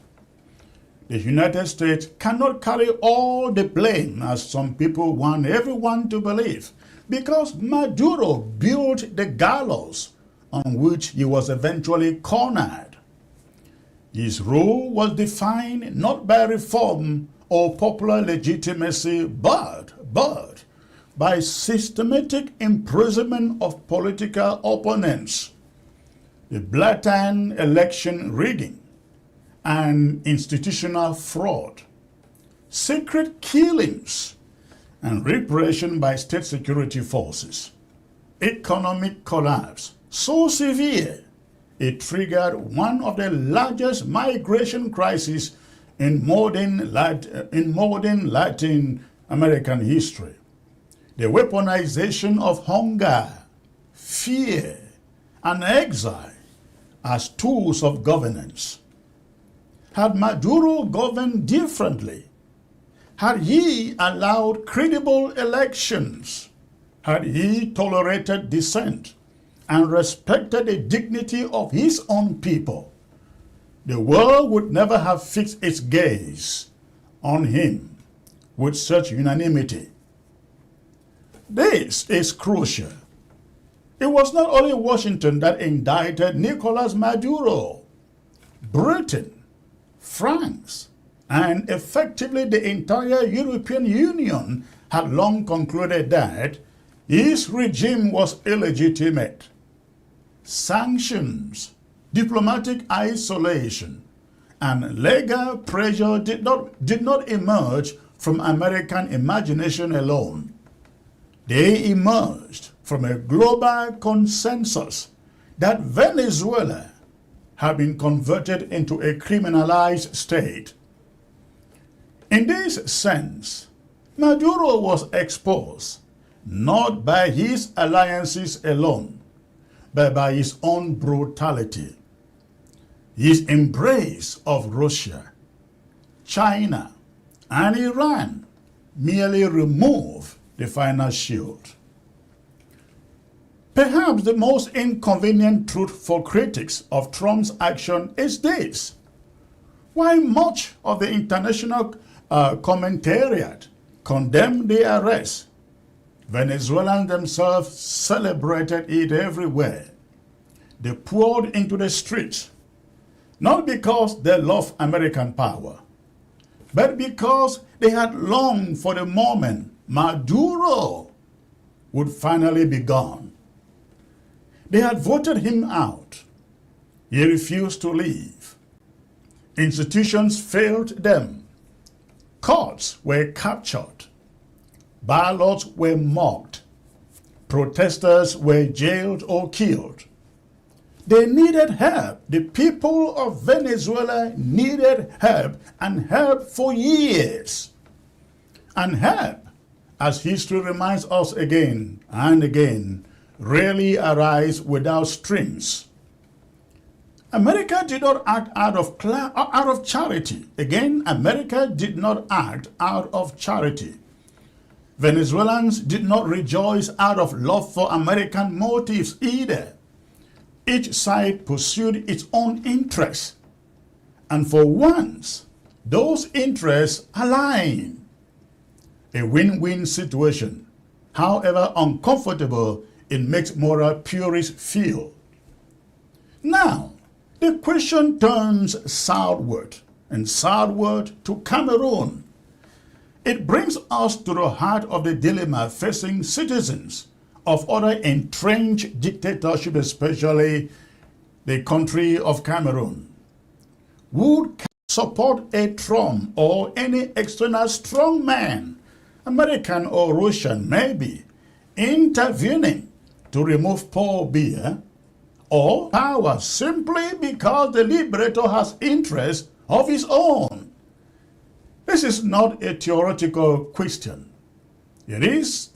The United States cannot carry all the blame, as some people want everyone to believe, because Maduro built the gallows on which he was eventually cornered. His rule was defined not by reform or popular legitimacy, but by systematic imprisonment of political opponents, the blatant election rigging, and institutional fraud, secret killings, and repression by state security forces, economic collapse so severe it triggered one of the largest migration crises in modern Latin American history. The weaponization of hunger, fear, and exile as tools of governance. Had Maduro governed differently? Had he allowed credible elections? Had he tolerated dissent and respected the dignity of his own people? The world would never have fixed its gaze on him with such unanimity. This is crucial. It was not only Washington that indicted Nicolas Maduro. Britain, France, and effectively the entire European Union had long concluded that his regime was illegitimate. Sanctions, diplomatic isolation, and legal pressure did not emerge from American imagination alone. They emerged from a global consensus that Venezuela had been converted into a criminalized state. In this sense, Maduro was exposed not by his alliances alone, but by his own brutality. His embrace of Russia, China, and Iran merely removed the final shield. Perhaps the most inconvenient truth for critics of Trump's action is this: while much of the international commentariat condemned the arrest, Venezuelans themselves celebrated it everywhere. They poured into the streets, not because they loved American power, but because they had longed for the moment Maduro would finally be gone. They had voted him out. He refused to leave. Institutions failed them. Courts were captured. Ballots were mocked. Protesters were jailed or killed. They needed help. The people of Venezuela needed help, and help for years. And help, as history reminds us again and again, rarely arrives without strings. America did not act out of charity. Again, America did not act out of charity. Venezuelans did not rejoice out of love for American motives either. Each side pursued its own interests. And for once, those interests aligned. A win-win situation, however uncomfortable it makes moral purists feel. Now, the question turns southward, and southward to Cameroon. It brings us to the heart of the dilemma facing citizens of other entrenched dictatorships, especially the country of Cameroon. Would support a Trump or any external strongman, American or Russian maybe, intervening to remove Paul Biya, or power simply because the liberator has interests of his own? This is not a theoretical question. It is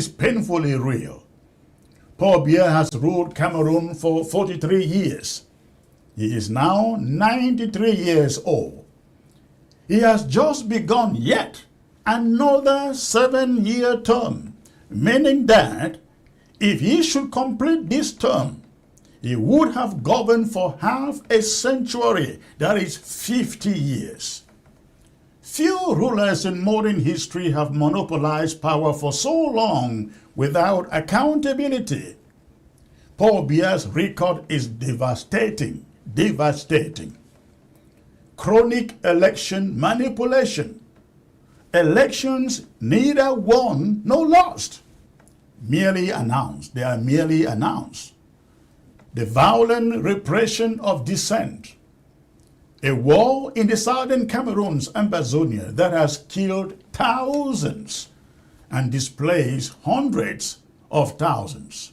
painfully real. Paul Biya has ruled Cameroon for 43 years. He is now 93 years old. He has just begun yet another 7-year term, meaning that if he should complete this term, he would have governed for half a century, that is 50 years. Few rulers in modern history have monopolized power for so long without accountability. Paul Biya's record is devastating. chronic election manipulation. Elections neither won nor lost, merely announced. They are merely announced. The violent repression of dissent. A war in the southern Cameroon's Ambazonia that has killed thousands and displaced hundreds of thousands.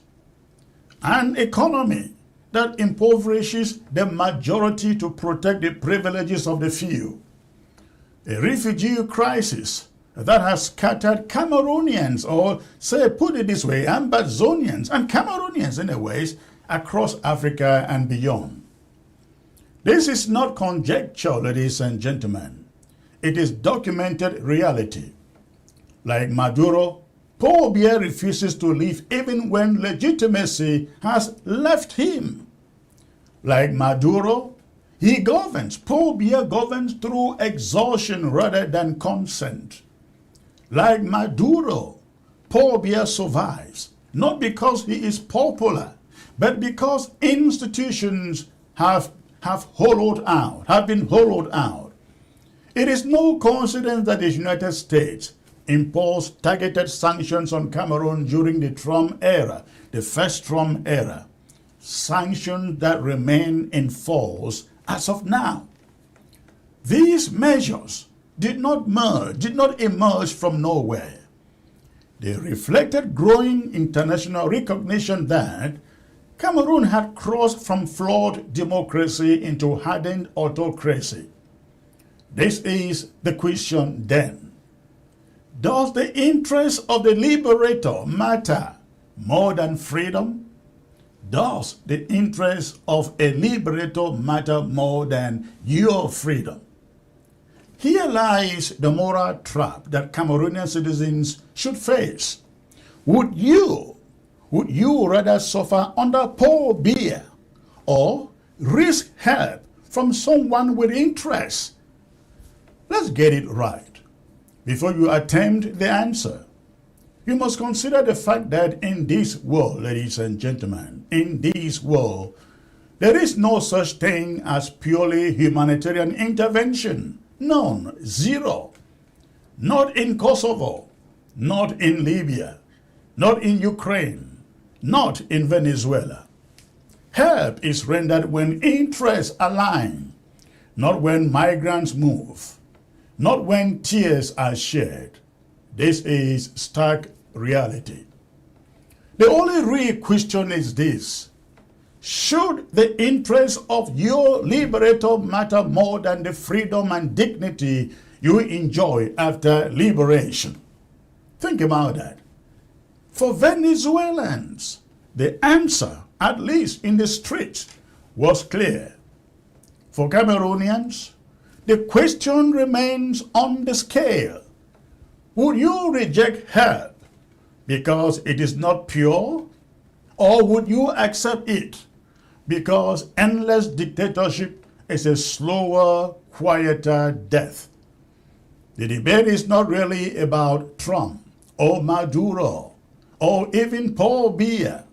An economy that impoverishes the majority to protect the privileges of the few. A refugee crisis that has scattered Cameroonians, or say, put it this way, Ambazonians and Cameroonians in a ways, across Africa and beyond. This is not conjecture, ladies and gentlemen. It is documented reality. Like Maduro, Paul Biya refuses to leave even when legitimacy has left him. Like Maduro, he governs. Paul Biya governs through exhaustion rather than consent. Like Maduro, Paul Biya survives, not because he is popular, but because institutions have been hollowed out. It is no coincidence that the United States imposed targeted sanctions on Cameroon during the Trump era, the first Trump era. Sanctions that remain in force as of now. These measures did not emerge from nowhere. They reflected growing international recognition that Cameroon had crossed from flawed democracy into hardened autocracy. This is the question then. Does the interest of the liberator matter more than freedom? Does the interest of a liberator matter more than your freedom? Here lies the moral trap that Cameroonian citizens should face. Would you rather suffer under Paul Biya or risk help from someone with interest? Let's get it right. Before you attempt the answer, you must consider the fact that in this world, ladies and gentlemen, in this world, there is no such thing as purely humanitarian intervention. None. Zero. Not in Kosovo, not in Libya, not in Ukraine, not in Venezuela. Help is rendered when interests align, not when migrants move, not when tears are shed. This is stark reality. The only real question is this: should the interests of your liberator matter more than the freedom and dignity you enjoy after liberation? Think about that. For Venezuelans, the answer, at least in the streets, was clear. For Cameroonians, the question remains on the scale. Would you reject help because it is not pure? Or would you accept it because endless dictatorship is a slower, quieter death? The debate is not really about Trump or Maduro or even Paul Biya.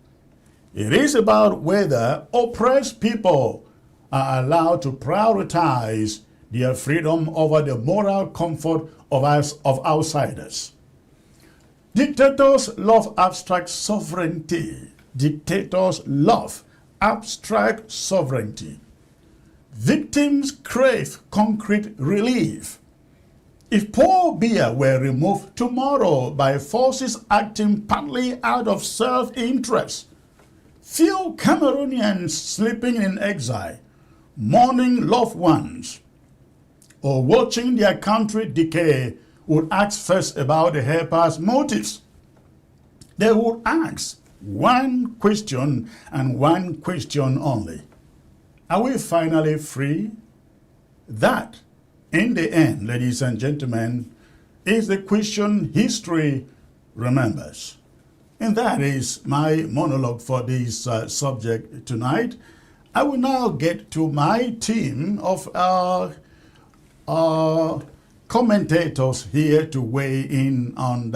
It is about whether oppressed people are allowed to prioritize their freedom over the moral comfort of outsiders. Dictators love abstract sovereignty. Dictators love abstract sovereignty. Victims crave concrete relief. If Paul Biya were removed tomorrow by forces acting partly out of self-interest, few Cameroonians sleeping in exile, mourning loved ones, or watching their country decay would ask first about the helpers' motives. They would ask one question and one question only: are we finally free? That, in the end, ladies and gentlemen, is the question history remembers. And that is my monologue for this subject tonight. I will now get to my team of commentators here to weigh in on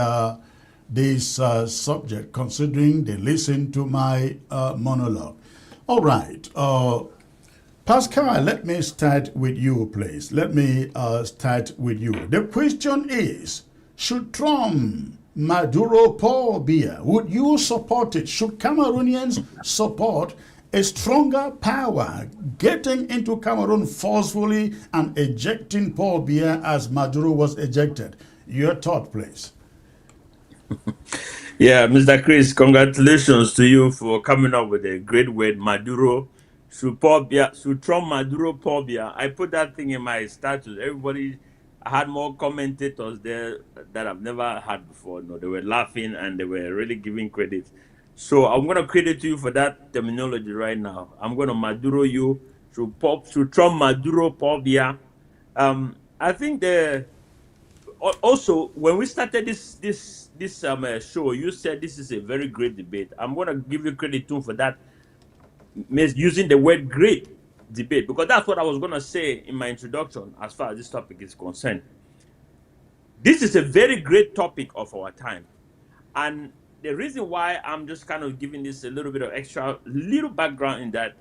this subject, considering they listen to my monologue. All right. Pascal, let me start with you, please. Let me start with you. The question is, should Trump, Maduro, Paul Biya, would you support it? Should Cameroonians support a stronger power getting into Cameroon forcefully and ejecting Paul Biya as Maduro was ejected? Your thought, please. Yeah, Mr. Chris, congratulations to you for coming up with a great word, Maduro. Should Trump Maduro Pobia. I put that thing in my status. Everybody, I had more commentators there that I've never had before. No, they were laughing and they were really giving credit. So I'm gonna credit you for that terminology right now. I'm gonna Maduro you. Should Trump Maduro Pobia. I think also when we started this show, you said this is a very great debate. I'm going to give you credit too for that, using the word great debate, because that's what I was going to say in my introduction as far as this topic is concerned. This is a very great topic of our time, and the reason why I'm just kind of giving this a little bit of extra little background in that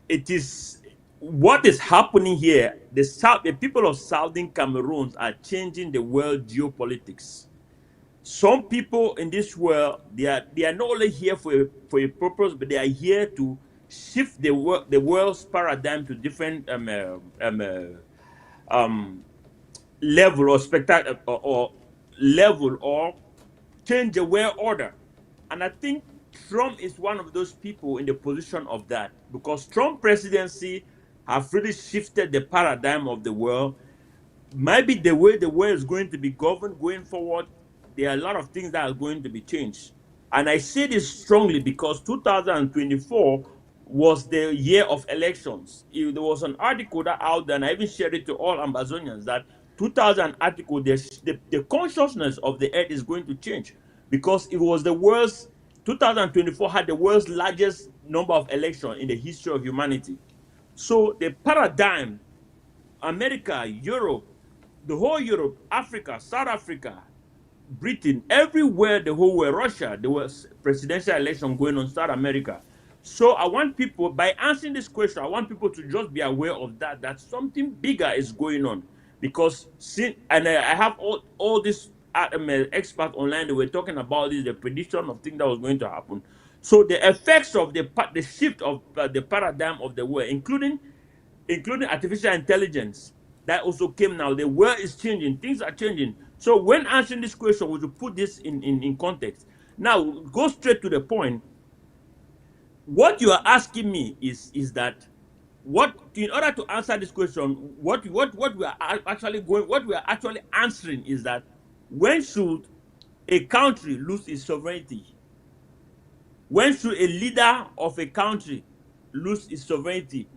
it is what is happening here. The people of Southern Cameroon are changing the world geopolitics. Some people in this world, they are not only here for a purpose, but they are here to shift the world's paradigm to different level or spectacle or level, or change the world order. And I think Trump is one of those people in the position of that, because Trump presidency have really shifted the paradigm of the world. Maybe the way the world is going to be governed going forward, there are a lot of things that are going to be changed. And I say this strongly because 2024 was the year of elections. There was an article that out there, and I even shared it to all Amazonians, that 2000 article, the consciousness of the earth is going to change, because it was the world's 2024 had the world's largest number of elections in the history of humanity. So the paradigm, America, Europe, the whole Europe, Africa, South Africa, Britain, everywhere, the whole world, Russia, there was presidential election going on, South America. So I want people, by answering this question, I want people to just be aware of that something bigger is going on. Because, and I have all these experts online, they were talking about this, the prediction of things that was going to happen. So the effects of the shift of the paradigm of the world, including artificial intelligence, that also came now. The world is changing, things are changing. So when answering this question, we should put this in context. Now, go straight to the point. What you are asking me is that in order to answer this question, what we are actually answering is that when should a country lose its sovereignty? When should a leader of a country lose its sovereignty?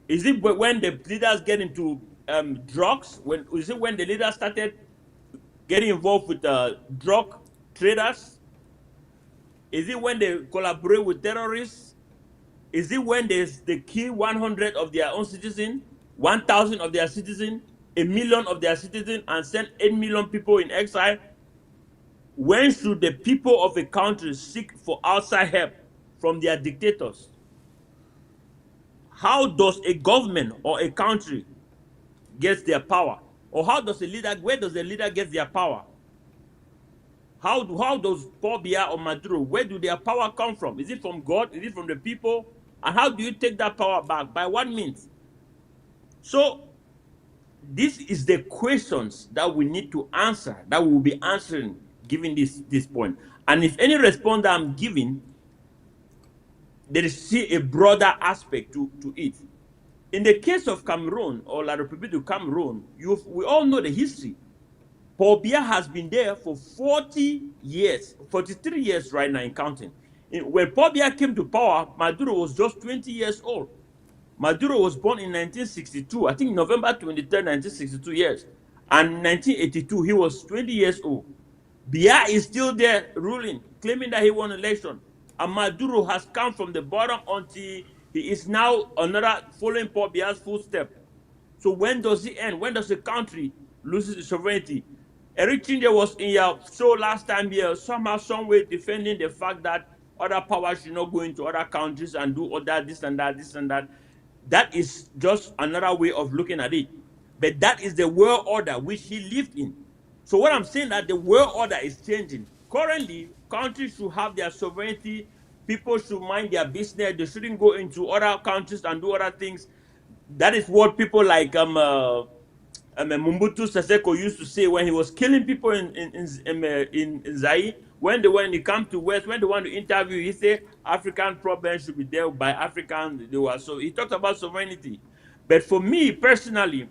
Is it when the leaders get into drugs? Is it when the leaders started getting involved with drug traders? Is it when they collaborate with terrorists? Is it when they kill 100 of their own citizens, 1,000 of their citizens, 1,000,000 of their citizens, and send 8 million people in exile? When should the people of a country seek for outside help from their dictators? How does a government or a country get their power? Or where does the leader get their power? How does Paul Biya or Maduro, where do their power come from? Is it from God? Is it from the people? And how do you take that power back? By what means? So this is the questions that we need to answer, that we will be answering given this point. And if any response that I'm giving, there is still a broader aspect to it. In the case of Cameroon, or La République du Cameroon, we all know the history. Paul Biya has been there for 40 years, 43 years right now in counting. When Paul Biya came to power, Maduro was just 20 years old. Maduro was born in 1962, I think November 23rd, 1962 years. And in 1982, he was 20 years old. Biya is still there ruling, claiming that he won election. And Maduro has come from the bottom until he is now following Paul Biya's footsteps. So when does it end? When does the country lose its sovereignty? Eric Chinde was in your show last time here, somehow, some way defending the fact that other powers should not go into other countries and do other this and that, this and that. That is just another way of looking at it. But that is the world order which he lived in. So what I'm saying that the world order is changing. Currently, countries should have their sovereignty. People should mind their business. They shouldn't go into other countries and do other things. That is what people like Mobutu Seseko used to say when he was killing people in Zaire. When he come to West, when they want to interview, he said African problems should be dealt by African. So he talked about sovereignty. But for me personally,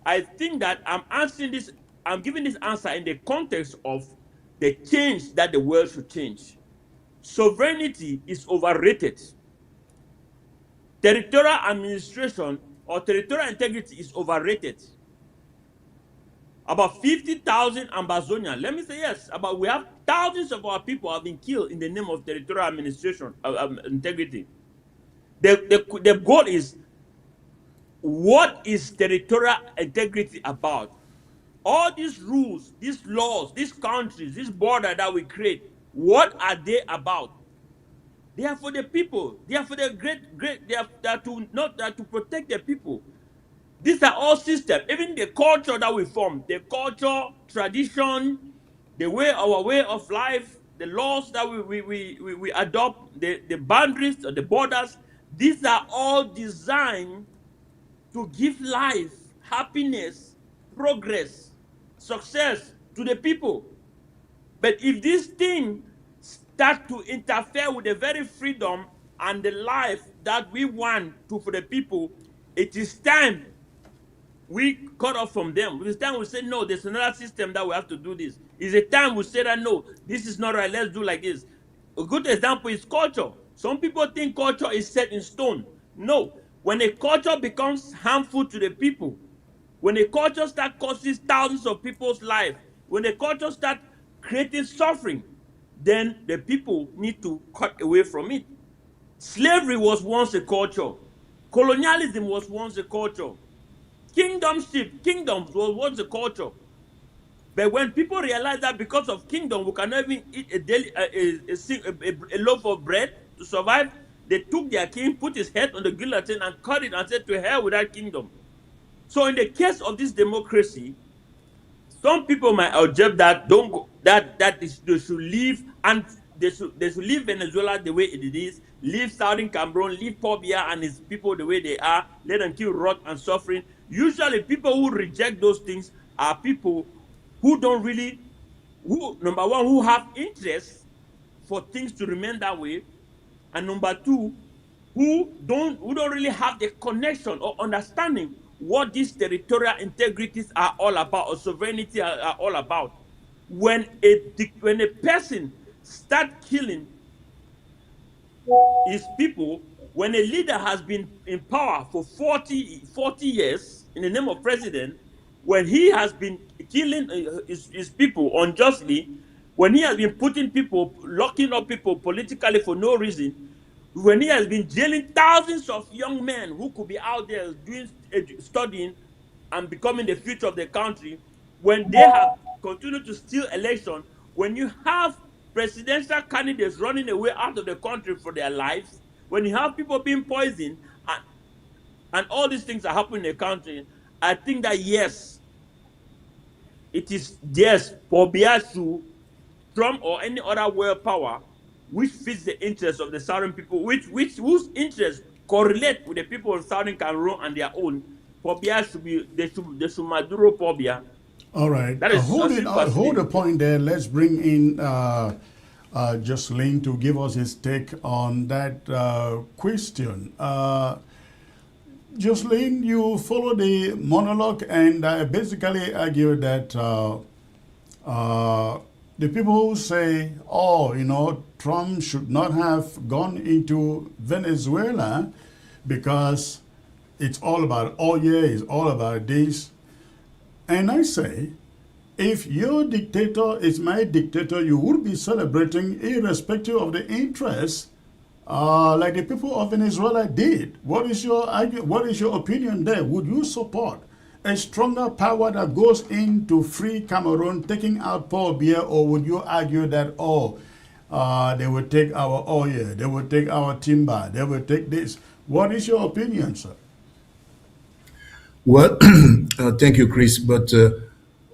I think that I'm giving this answer in the context of the change that the world should change. Sovereignty is overrated. Territorial administration or territorial integrity is overrated. About 50,000 Ambazonians. Let me say yes. We have thousands of our people have been killed in the name of territorial administration, integrity. The goal is, what is territorial integrity about? All these rules, these laws, these countries, this border that we create, what are they about? They are for the people. They are for the great. They are to protect the people. These are all systems. Even the culture that we form, the culture, tradition, our way of life, the laws that we adopt, the boundaries or the borders, these are all designed to give life, happiness, progress, success to the people. But if this thing start to interfere with the very freedom and the life that we want for the people, it is time we cut off from them. It's time we say, no, there's another system that we have to do this. It's a time we say that, no, this is not right, let's do like this. A good example is culture. Some people think culture is set in stone. No. When a culture becomes harmful to the people, when a culture starts costing thousands of people's lives, when a culture starts creating suffering, then the people need to cut away from it. Slavery was once a culture. Colonialism was once a culture. Kingdoms was once a culture. But when people realize that because of kingdom, we cannot even eat a loaf of bread to survive, they took their king, put his head on the guillotine and cut it and said, to hell with that kingdom. So in the case of this democracy, some people might object that they should leave, and they should leave Venezuela the way it is, leave Southern Cameroon, leave Paul Biya and his people the way they are, let them kill, rot, and suffering. Usually, people who reject those things are people who don't really, number one, who have interest for things to remain that way, and number two, who don't really have the connection or understanding what these territorial integrities are all about, or sovereignty are all about. When a person starts killing his people, when a leader has been in power for 40 years in the name of president, when he has been killing his people unjustly, when he has been locking up people politically for no reason, when he has been jailing thousands of young men who could be out there studying and becoming the future of the country, when they have continued to steal election, when you have presidential candidates running away out of the country for their lives, when you have people being poisoned, and all these things are happening in the country, I think that yes, it is for Biasu, Trump, or any other world power which fits the interests of the southern people, whose interests correlate with the people of Southern Cameroon and their own. Pobia should be they should Maduro Pobia. All right. That is Hold the point there. Let's bring in Jocelyn to give us his take on that question. Jocelyn, you follow the monologue and basically argue that the people who say, Trump should not have gone into Venezuela because it's all about oil, it's all about this. And I say, if your dictator is my dictator, you would be celebrating irrespective of the interests, like the people of Venezuela did. What is your opinion there? Would you support a stronger power that goes into free Cameroon, taking out Paul Biya, or would you argue that, They will take our oil, they will take our timber, they will take this. What is your opinion, sir? Well, thank you, Chris. But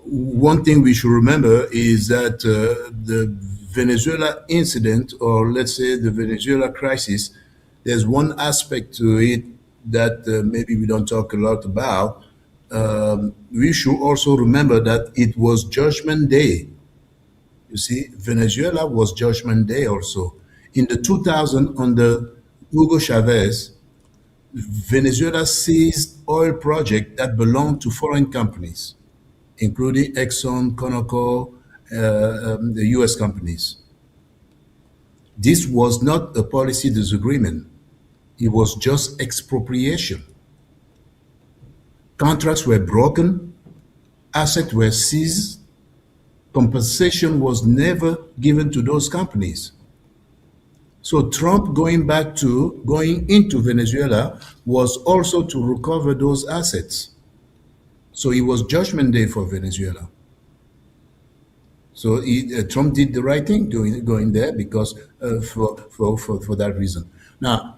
one thing we should remember is that the Venezuela incident, or let's say the Venezuela crisis, there's one aspect to it that maybe we don't talk a lot about. We should also remember that it was Judgment Day. You see, Venezuela was Judgment Day also. In the 2000, under Hugo Chavez, Venezuela seized oil projects that belonged to foreign companies, including Exxon, Conoco, the US companies. This was not a policy disagreement. It was just expropriation. Contracts were broken, assets were seized, compensation was never given to those companies. So Trump going into Venezuela was also to recover those assets. So it was Judgment Day for Venezuela. So Trump did the right thing going there because for that reason. Now,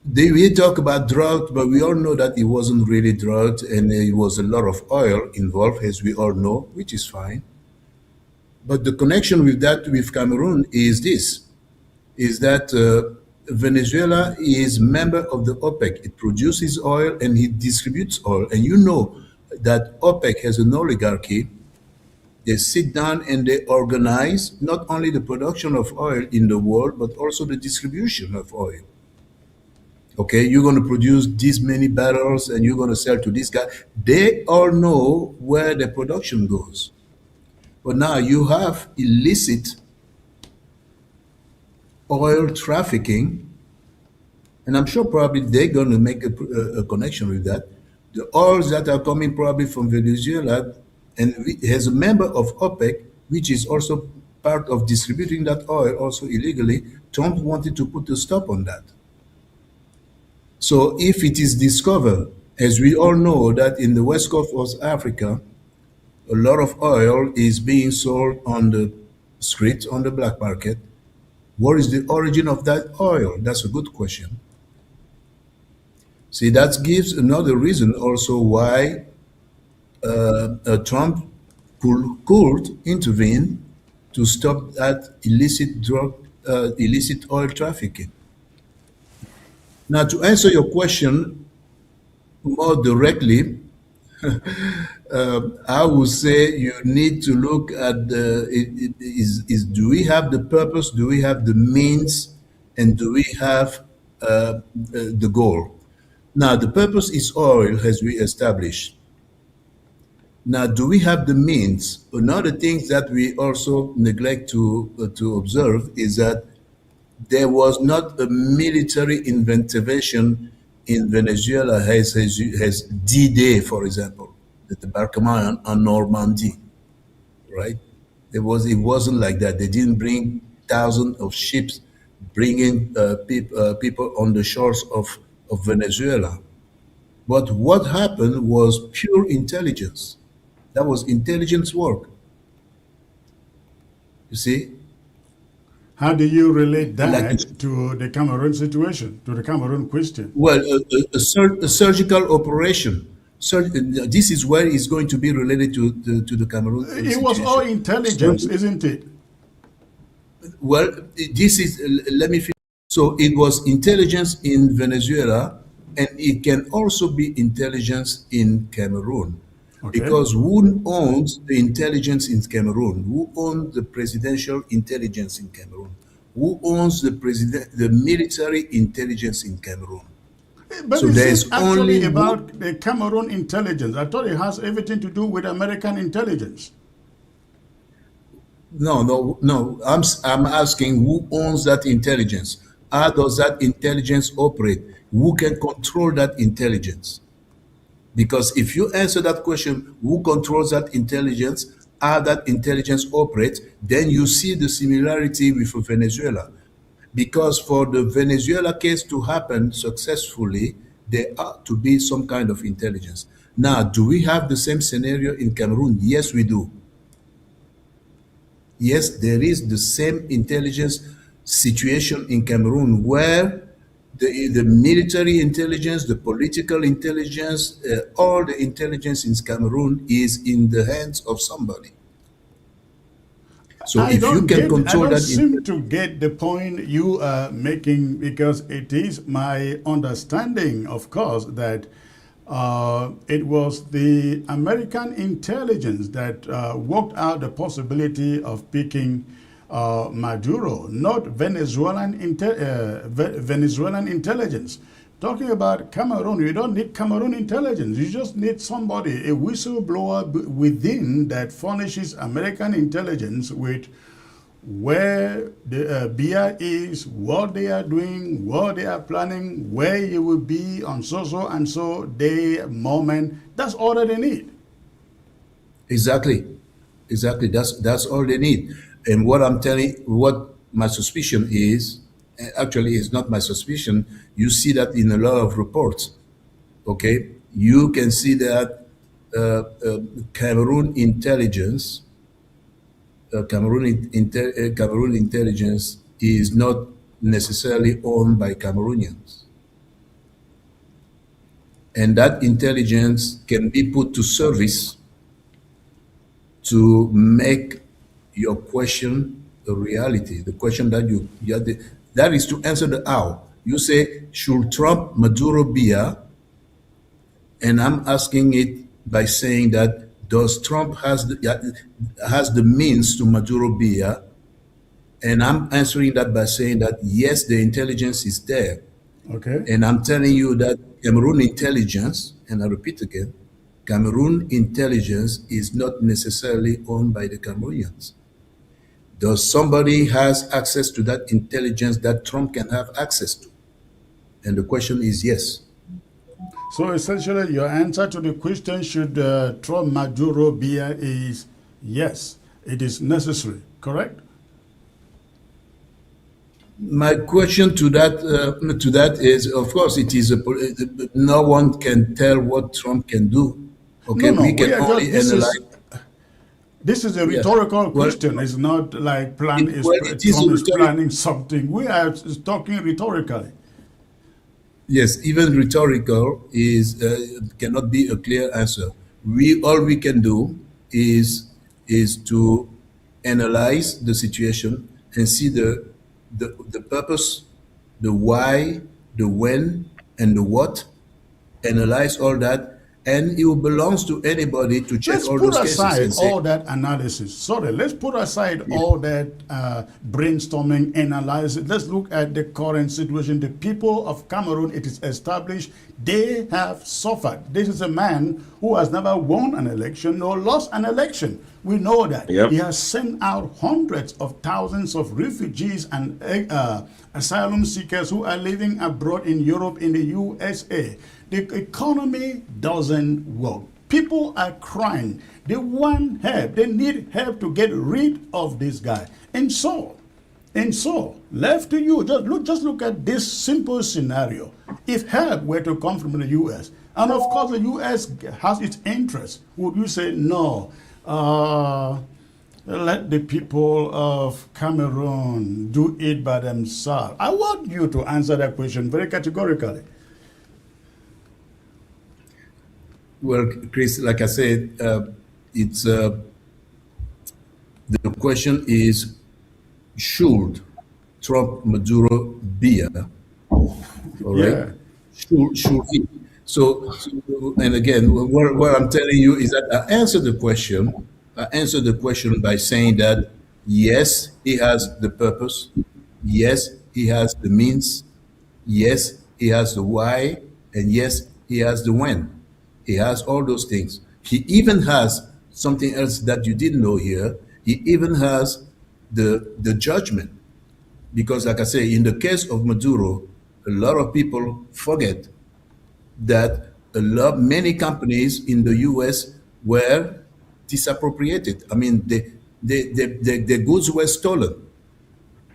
we talk about drought, but we all know that it wasn't really drought, and there was a lot of oil involved, as we all know, which is fine. But the connection with that, with Cameroon, is this: is that Venezuela is member of the OPEC. It produces oil and it distributes oil, and you know that OPEC has an oligarchy. They sit down and they organize not only the production of oil in the world, but also the distribution of oil. Okay, you're going to produce this many barrels and you're going to sell to this guy. They all know where the production goes. But now you have illicit oil trafficking, and I'm sure probably they're going to make a connection with that. The oils that are coming probably from Venezuela, and as a member of OPEC, which is also part of distributing that oil also illegally, Trump wanted to put a stop on that. So if it is discovered, as we all know, that in the west coast of Africa, a lot of oil is being sold on the street, on the black market, what is the origin of that oil? That's a good question. See, that gives another reason also why Trump could intervene to stop that illicit oil trafficking. Now, to answer your question more directly, I would say you need to look at do we have the purpose, do we have the means, and do we have the goal? Now, the purpose is oil, as we established. Now, do we have the means? Another thing that we also neglect to observe is that there was not a military intervention in Venezuela as D-Day, for example, the debarquement on Normandy, right? It wasn't like that. They didn't bring thousands of ships bringing people on the shores of Venezuela. But what happened was pure intelligence. That was intelligence work. You see? How do you relate that Like to the Cameroon situation, to the Cameroon question? Well, a surgical operation. This is where it's going to be related to the Cameroon It was all situation. intelligence, isn't it? Well, this is, let me finish. So it was intelligence in Venezuela, and it can also be intelligence in Cameroon. Okay. Because who owns the intelligence in Cameroon? Who owns the presidential intelligence in Cameroon? Who owns the military intelligence in Cameroon? But So this there is is actually only about the Cameroon intelligence. I thought it has everything to do with American intelligence. no. I'm asking who owns that intelligence? How does that intelligence operate? Who can control that intelligence? Because if you answer that question, who controls that intelligence, how that intelligence operates, then you see the similarity with Venezuela. Because for the Venezuela case to happen successfully, there ought to be some kind of intelligence. Now, do we have the same scenario in Cameroon? Yes, we do. yes, there is the same intelligence situation in Cameroon where the military intelligence, the political intelligence, all the intelligence in Cameroon is in the hands of somebody. So if you can I control don't that, seem to get the point you are making, because it is my understanding, of course, that it was the American intelligence that worked out the possibility of picking Maduro, not Venezuelan intelligence. Talking about Cameroon, you don't need Cameroon intelligence. You just need somebody, a whistleblower within, that furnishes American intelligence with where the beer is, what they are doing, what they are planning, where you will be on so and so day, moment. That's all that they need. exactly, exactly. That's all they need. And what my suspicion is, actually, is not my suspicion. You see that in a lot of reports. Okay, you can see that Cameroon intelligence, Cameroon intelligence is not necessarily owned by Cameroonians, and that intelligence can be put to service to make your question a reality. The question that that is to answer the how. You say, should Trump Maduro be a? And I'm asking it by saying that does Trump has the means to Maduro be a? And I'm answering that by saying that yes, the intelligence is there. Okay. And I'm telling you that Cameroon intelligence, and I repeat again, Cameroon intelligence is not necessarily owned by the Cameroonians. Does somebody has access to that intelligence that Trump can have access to? And the question is yes. So essentially, your answer to the question, should Trump Maduro be a, is yes, it is necessary, correct? My question to that is, of course, it is no one can tell what Trump can do. No, Okay, no, we we can are only just, analyze. this is a Yeah. rhetorical Well, question. It's not like it is a Trump is rhetoric. planning something. We are talking rhetorically. Yes, even rhetorical is cannot be a clear answer. We all we can do is to analyze the situation and see the purpose, the why, the when, and the what. Analyze all that, and it belongs to anybody to check Let's all put those cases aside and say, all that analysis. Sorry, let's put aside yeah, all that brainstorming, analysis. Let's look at the current situation. The people of Cameroon, it is established, they have suffered. This is a man who has never won an election nor lost an election. We know that. He Yep. has sent out hundreds of thousands of refugees and asylum seekers who are living abroad in Europe, in the USA. The economy doesn't work. People are crying. They want help. They need help to get rid of this guy. And so, left to you, just look at this simple scenario. If help were to come from the U.S., and of course the U.S. has its interest, would you say no? Let the people of Cameroon do it by themselves. I want you to answer that question very categorically. well, Chris, like I said, it's the question is should Trump Maduro be a? All right. Yeah. Should he? And again, what I'm telling you is that I answered the question. I answered the question by saying that yes, he has the purpose. Yes, he has the means. Yes, he has the why. And yes, he has the when. He has all those things. He even has something else that you didn't know here. He even has the judgment. Because, like I say, in the case of Maduro, a lot of people forget that many companies in the U.S. were disappropriated. I mean, the goods were stolen.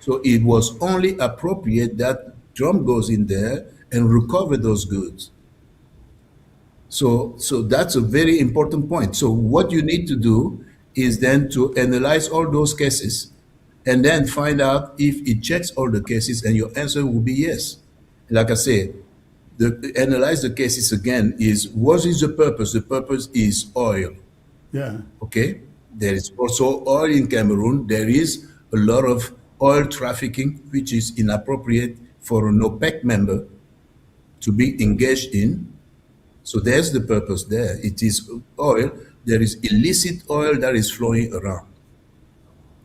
So it was only appropriate that Trump goes in there and recover those goods. So that's a very important point. So what you need to do is then to analyze all those cases and then find out if it checks all the cases, and your answer will be yes. Like I said, analyze the cases again is what is the purpose? The purpose is oil. Yeah. Okay? There is also oil in Cameroon. There is a lot of oil trafficking, which is inappropriate for an OPEC member to be engaged in. So there's the purpose there. It is oil. There is illicit oil that is flowing around.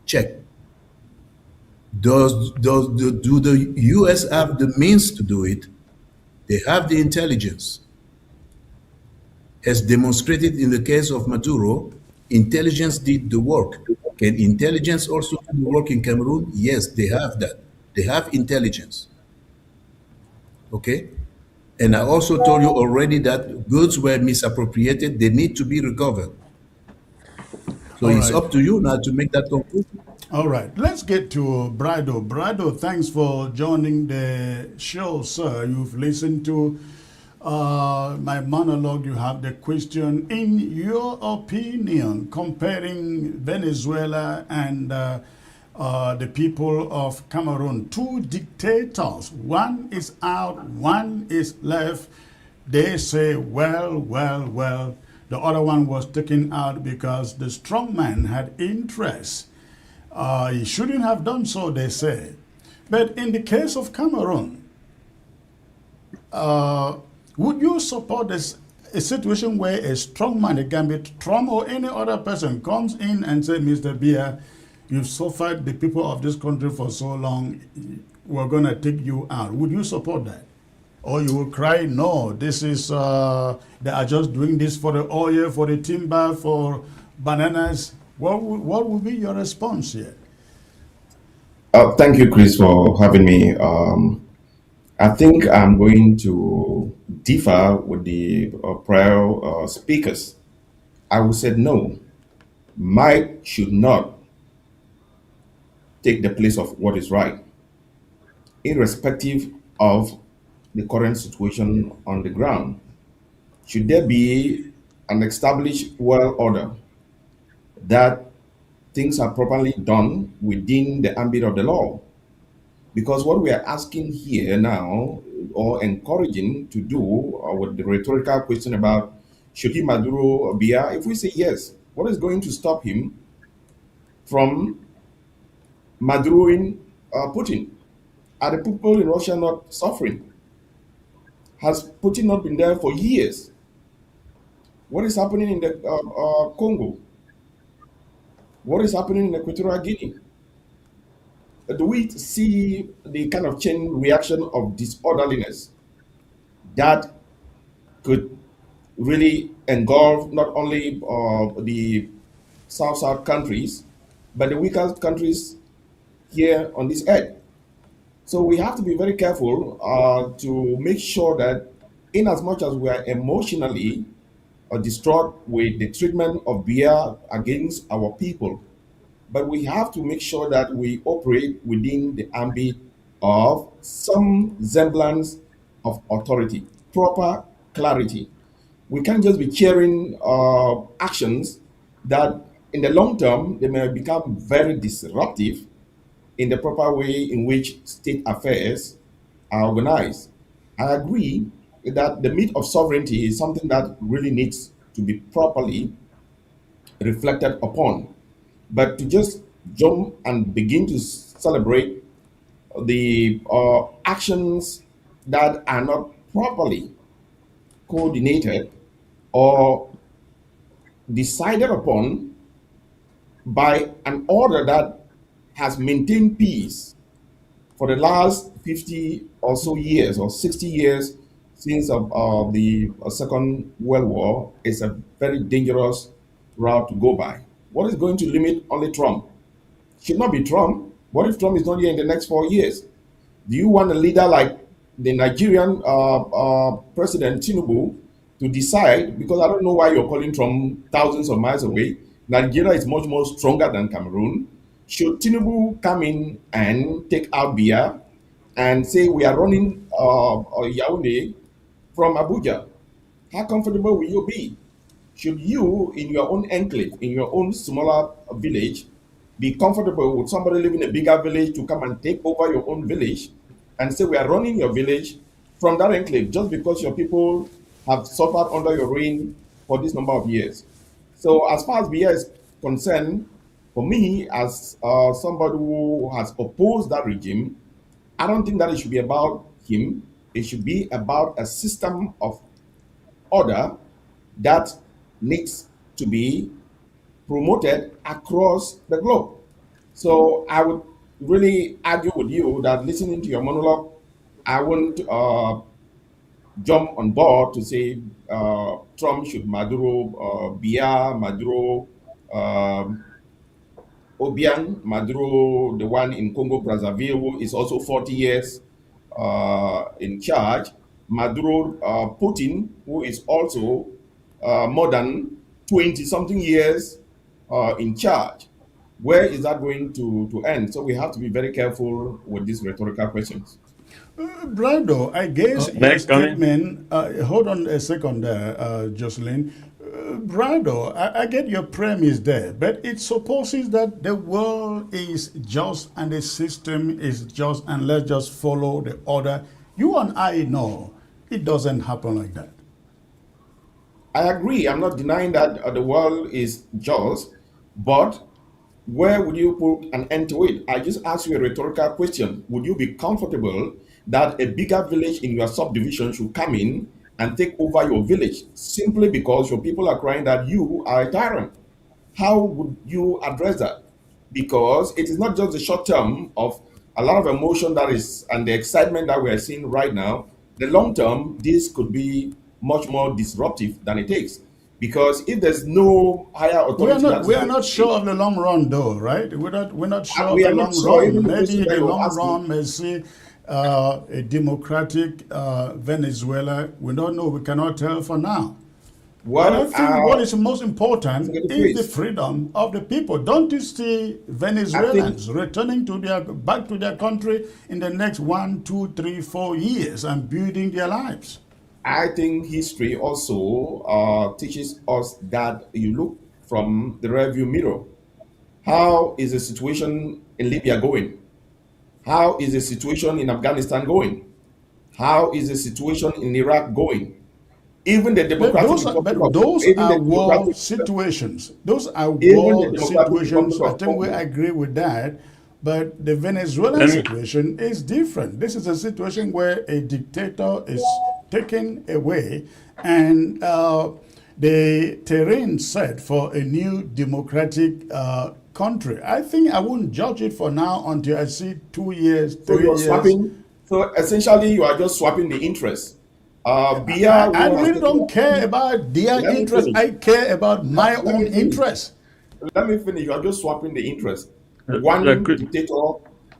Check. Do the US have the means to do it? They have the intelligence. As demonstrated in the case of Maduro, intelligence did the work. Can intelligence also do the work in Cameroon? Yes, they have that. They have intelligence. Okay? And I also told you already that goods were misappropriated, they need to be recovered. So All it's right. up to you now to make that conclusion. All right. Let's get to Brado. Brado, thanks for joining the show, sir. You've listened to my monologue. You have the question. In your opinion, comparing Venezuela and the people of Cameroon, two dictators, one is out, one is left. They say, well, well, well, the other one was taken out because the strong man had interest. He shouldn't have done so, they say. But in the case of Cameroon, would you support this a situation where a strong man, it can be Trump or any other person, comes in and says, Mr. Bia, you've suffered the people of this country for so long, we're going to take you out. Would you support that? Or you will cry, no, this is, they are just doing this for the oil, for the timber, for bananas. What would be your response here? Thank you, Chris, for having me. I think I'm going to differ with the prior speakers. I would say no. Might should not take the place of what is right, irrespective of the current situation on the ground. Should there be an established world order that things are properly done within the ambit of the law? Because what we are asking here now, or encouraging to do, with the rhetorical question about should he Maduro Bia, if we say yes, what is going to stop him from Maduroing Putin? Are the people in Russia not suffering? Has Putin not been there for years? What is happening in the Congo? What is happening in Equatorial Guinea? Do we see the kind of chain reaction of disorderliness that could really engulf not only the South-South countries, but the weaker countries here on this earth? So we have to be very careful to make sure that in as much as we are emotionally distraught with the treatment of beer against our people, but we have to make sure that we operate within the ambit of some semblance of authority, proper clarity. We can't just be cheering actions that in the long term, they may become very disruptive in the proper way in which state affairs are organized. I agree that the myth of sovereignty is something that really needs to be properly reflected upon. But to just jump and begin to celebrate the actions that are not properly coordinated or decided upon by an order that has maintained peace for the last 50 or so years or 60 years since the Second World War is a very dangerous route to go by. What is going to limit only Trump? Should not be Trump. What if Trump is not here in the next 4 years? Do you want a leader like the Nigerian President Tinubu to decide? Because I don't know why you're calling Trump thousands of miles away. Nigeria is much more stronger than Cameroon. Should Tinubu come in and take out Bia and say we are running Yaoundé from Abuja? How comfortable will you be? Should you, in your own enclave, in your own smaller village, be comfortable with somebody living in a bigger village to come and take over your own village and say, we are running your village from that enclave just because your people have suffered under your reign for this number of years? So, as far as BIA is concerned, for me, as somebody who has opposed that regime, I don't think that it should be about him. It should be about a system of order that needs to be promoted across the globe. So I would really argue with you that listening to your monologue, I won't jump on board to say Trump should Maduro, Bia, Maduro, um Obiang, Maduro, the one in Congo Brazzaville, who is also 40 years in charge, Maduro, Putin, who is also more than 20 something years in charge. Where is that going to end? So we have to be very careful with these rhetorical questions. Brando, I guess your Next comment. statement, hold on a second there, Jocelyn. Brando, I get your premise there, but it supposes that the world is just and the system is just, and let's just follow the order. You and I know it doesn't happen like that. I agree. I'm not denying that the world is just, but where would you put an end to it? I just asked you a rhetorical question. Would you be comfortable that a bigger village in your subdivision should come in and take over your village simply because your people are crying that you are a tyrant? How would you address that? Because it is not just the short term of a lot of emotion that is and the excitement that we are seeing right now. The long term, this could be much more disruptive than it takes. Because if there's no higher authority that is We are going not to sure of the long run though, right? We're not sure of we the are not long sure, even run. the question Maybe that the you're long asking. run may see a democratic Venezuela. We don't know. We cannot tell for now. But I Well, think what is most it's a important good is the place. freedom of the people. Don't you see I think Venezuelans returning to their back to their country in the next 1, 2, 3, 4 years and building their lives? I think history also teaches us that you look from the rearview mirror. How is the situation in Libya going? How is the situation in Afghanistan going? How is the situation in Iraq going? Even the Democratic Republic But of those even are the war Democratic situations. Those are even the war Democratic Republic situations. I of think we Congo. agree with that. But the Venezuelan Let me situation is different. This is a situation where a dictator is taken away and the terrain set for a new democratic country. I think I wouldn't judge it for now until I see 2 years, So three you're years. swapping. So essentially, you are just swapping the interest. Bia, I who has really taken. don't care about their Let me interest. finish. I care about my Let own me finish. interest. Let me finish. You are just swapping the interest. good.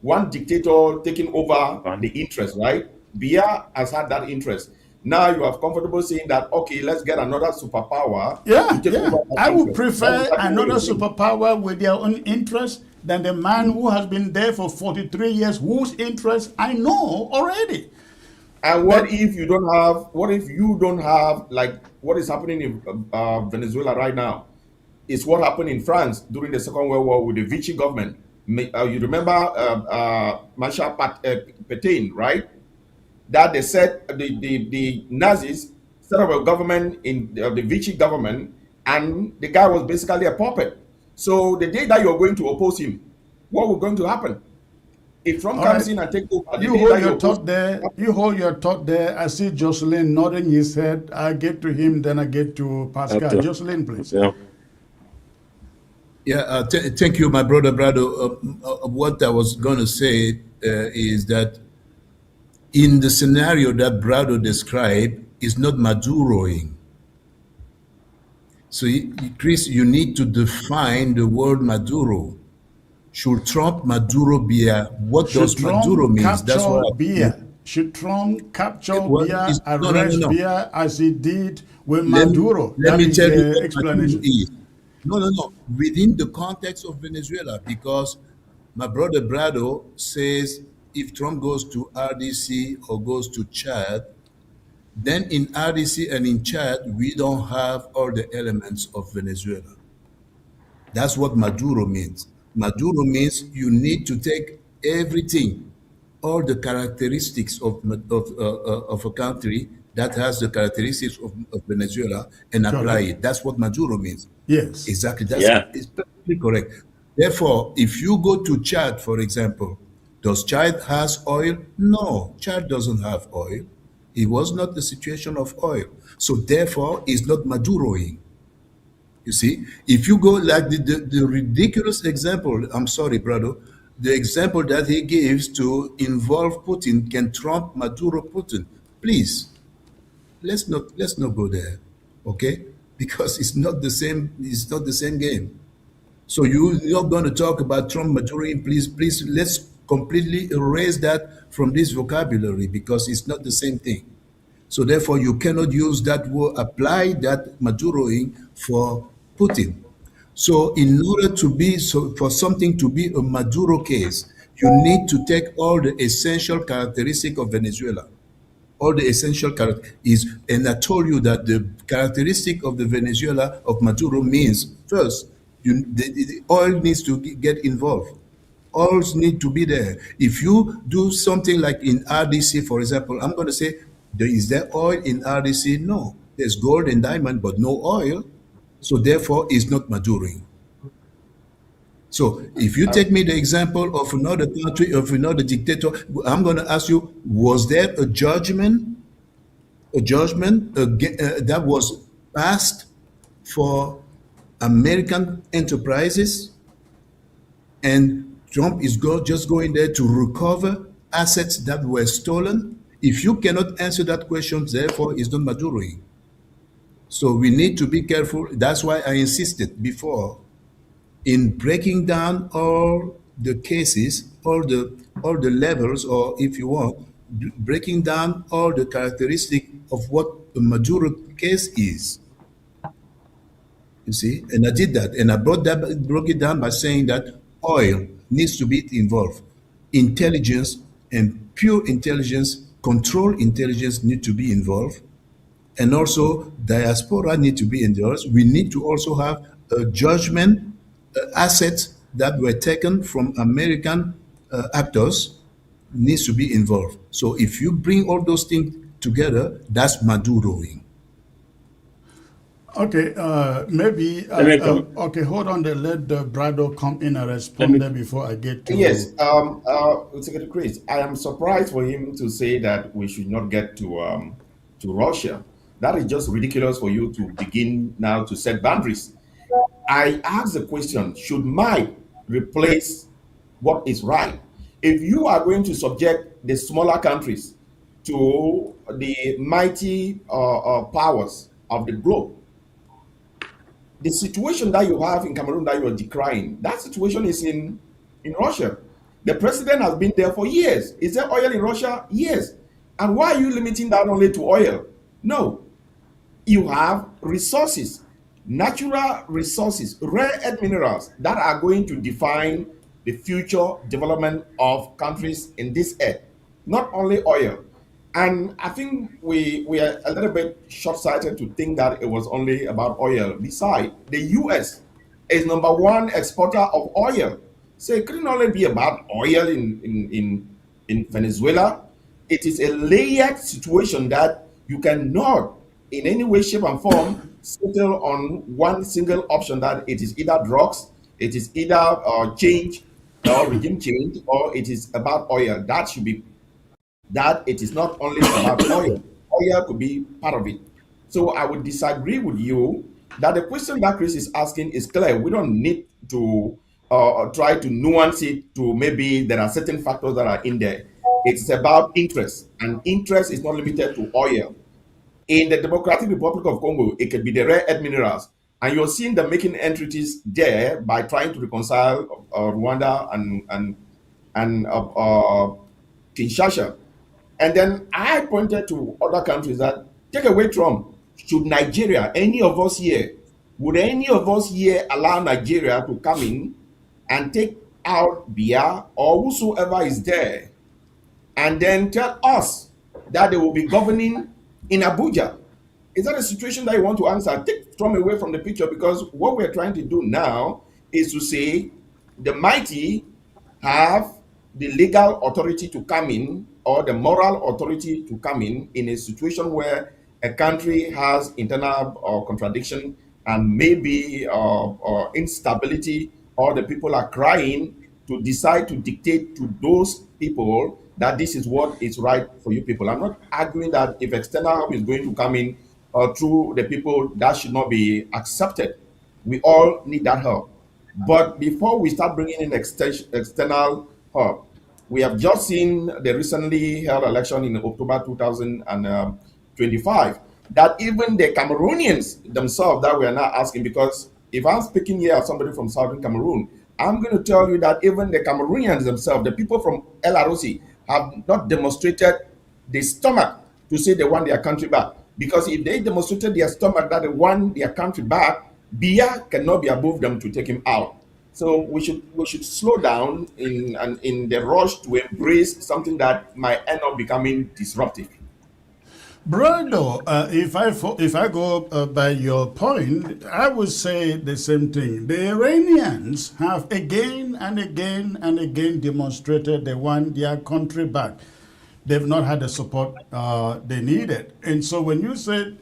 One dictator taking over the interest, right? Bia has had that interest. Now you are comfortable saying that okay, let's get another superpower to Yeah, take over yeah. that I would interest. That's prefer exactly what another you're saying. superpower with their own interest than the man who has been there for 43 years, whose interest I know already. And what But if you don't have? What if you don't have like what is happening in Venezuela right now? Is what happened in France during the Second World War with the Vichy government. You remember Marshal Pétain, right? That they said the Nazis set up a government in the Vichy government, and the guy was basically a puppet. So the day that you're going to oppose him, what will going to happen? If Trump all comes right, in and take over, the you day hold that you your oppose thought there. You hold your thought there. I see Jocelyn nodding his head. I get to him, then I get to Pascal. Okay. Jocelyn, please. Yeah. Yeah, thank you, my brother, Brado. What I was going to say is that in the scenario that Brado described, is not Maduroing. So, Chris, you need to define the word Maduro. Should Trump Maduro be a, what Should does Maduro Trump means? That's capture what I, Bia? Should Trump capture well, Bia, no, no, no, arrest no. Bia as he did with Let me Maduro? let That me is tell you the what Maduro explanation. is. No, no, no. Within the context of Venezuela, because my brother Brado says if Trump goes to RDC or goes to Chad, Then in RDC and in Chad, we don't have all the elements of Venezuela. That's what Maduro means. Maduro means you need to take everything, all the characteristics of a country that has the characteristics of Venezuela and apply Correct. it. That's what Maduro means. Yes. Exactly. That's Yeah. it's perfectly correct. Therefore, if you go to Chad, for example, does Chad has oil? No, Chad doesn't have oil. It was not the situation of oil. So therefore, it's not Maduroing. You see, if you go like the ridiculous example, I'm sorry, brother, the example that he gives to involve Putin, can Trump Maduro Putin? Please, let's not go there, okay? Because it's not the same. It's not the same game. So you're not going to talk about Trump Maduro. Please, let's completely erase that from this vocabulary because it's not the same thing. So therefore, you cannot use that word, apply that Maduroing for Putin. So in order to be so for something to be a Maduro case, you need to take all the essential characteristic of Venezuela. All the essential character is, and I told you that the characteristic of the Venezuela of Maduro means first, the oil needs to get involved. Oils need to be there. If you do something like in RDC, for example, I'm going to say, is there oil in RDC? No. There's gold and diamond, but no oil. So therefore, it's not maturing. So if you take me the example of another country, of another dictator, I'm going to ask you, was there a judgment that was passed for American enterprises, and Trump is just going there to recover assets that were stolen? If you cannot answer that question, therefore, it's not maturing. So we need to be careful. That's why I insisted before in breaking down all the cases, all the levels, or if you want, breaking down all the characteristic of what a Maduro case is. You see, and I did that, and I broke it down by saying that oil needs to be involved, intelligence and pure intelligence, control intelligence need to be involved, and also diaspora need to be endorsed. We need to also have a judgment assets that were taken from American actors needs to be involved. So if you bring all those things together, that's Maduroing. Okay, maybe, Let me come. okay, hold on there. Let the Brado come in and Let respond me. there before I get Yes, to. Secretary Chris, I am surprised for him to say that we should not get to Russia. That is just ridiculous for you to begin now to set boundaries. I ask the question: should might replace what is right? If you are going to subject the smaller countries to the mighty powers of the globe, the situation that you have in Cameroon that you are decrying, that situation is in Russia. The president has been there for years. Is there oil in Russia? Yes. And why are you limiting that only to oil? No. You have resources, natural resources, rare earth minerals that are going to define the future development of countries in this earth, not only oil. And I think we are a little bit short-sighted to think that it was only about oil. Besides, the US is number one exporter of oil. So it couldn't only be about oil in Venezuela. It is a layered situation that you cannot in any way, shape, and form settle on one single option, that it is either drugs, it is either change or regime change, or it is about oil. That should be that it is not only about oil. Oil could be part of it. So I would disagree with you that the question that Chris is asking is clear. We don't need to try to nuance it to maybe there are certain factors that are in there. It's about interest, and interest is not limited to oil. In the Democratic Republic of Congo, it could be the rare earth minerals. And you're seeing them making entries there by trying to reconcile Rwanda and Kinshasa. And then I pointed to other countries that take away Trump. Should Nigeria, would any of us here allow Nigeria to come in and take out Bia or whosoever is there and then tell us that they will be governing in Abuja. Is that a situation that you want to answer? Take Trump away from the picture, because what we're trying to do now is to say the mighty have the legal authority to come in, or the moral authority to come in a situation where a country has internal or contradiction and maybe or instability, or the people are crying, to decide to dictate to those people that this is what is right for you people. I'm not arguing that if external help is going to come in through the people, that should not be accepted. We all need that help. But before we start bringing in external help, we have just seen the recently held election in October 2025, that even the Cameroonians themselves that we are now asking, because if I'm speaking here as somebody from southern Cameroon, I'm going to tell you that even the Cameroonians themselves, the people from LROC, have not demonstrated the stomach to say they want their country back. Because if they demonstrated their stomach that they want their country back, Biya cannot be above them to take him out. So we should slow down in the rush to embrace something that might end up becoming disruptive. Brando, if I go by your point, I would say the same thing. The Iranians have again and again and again demonstrated they want their country back. They've not had the support they needed, and so when you say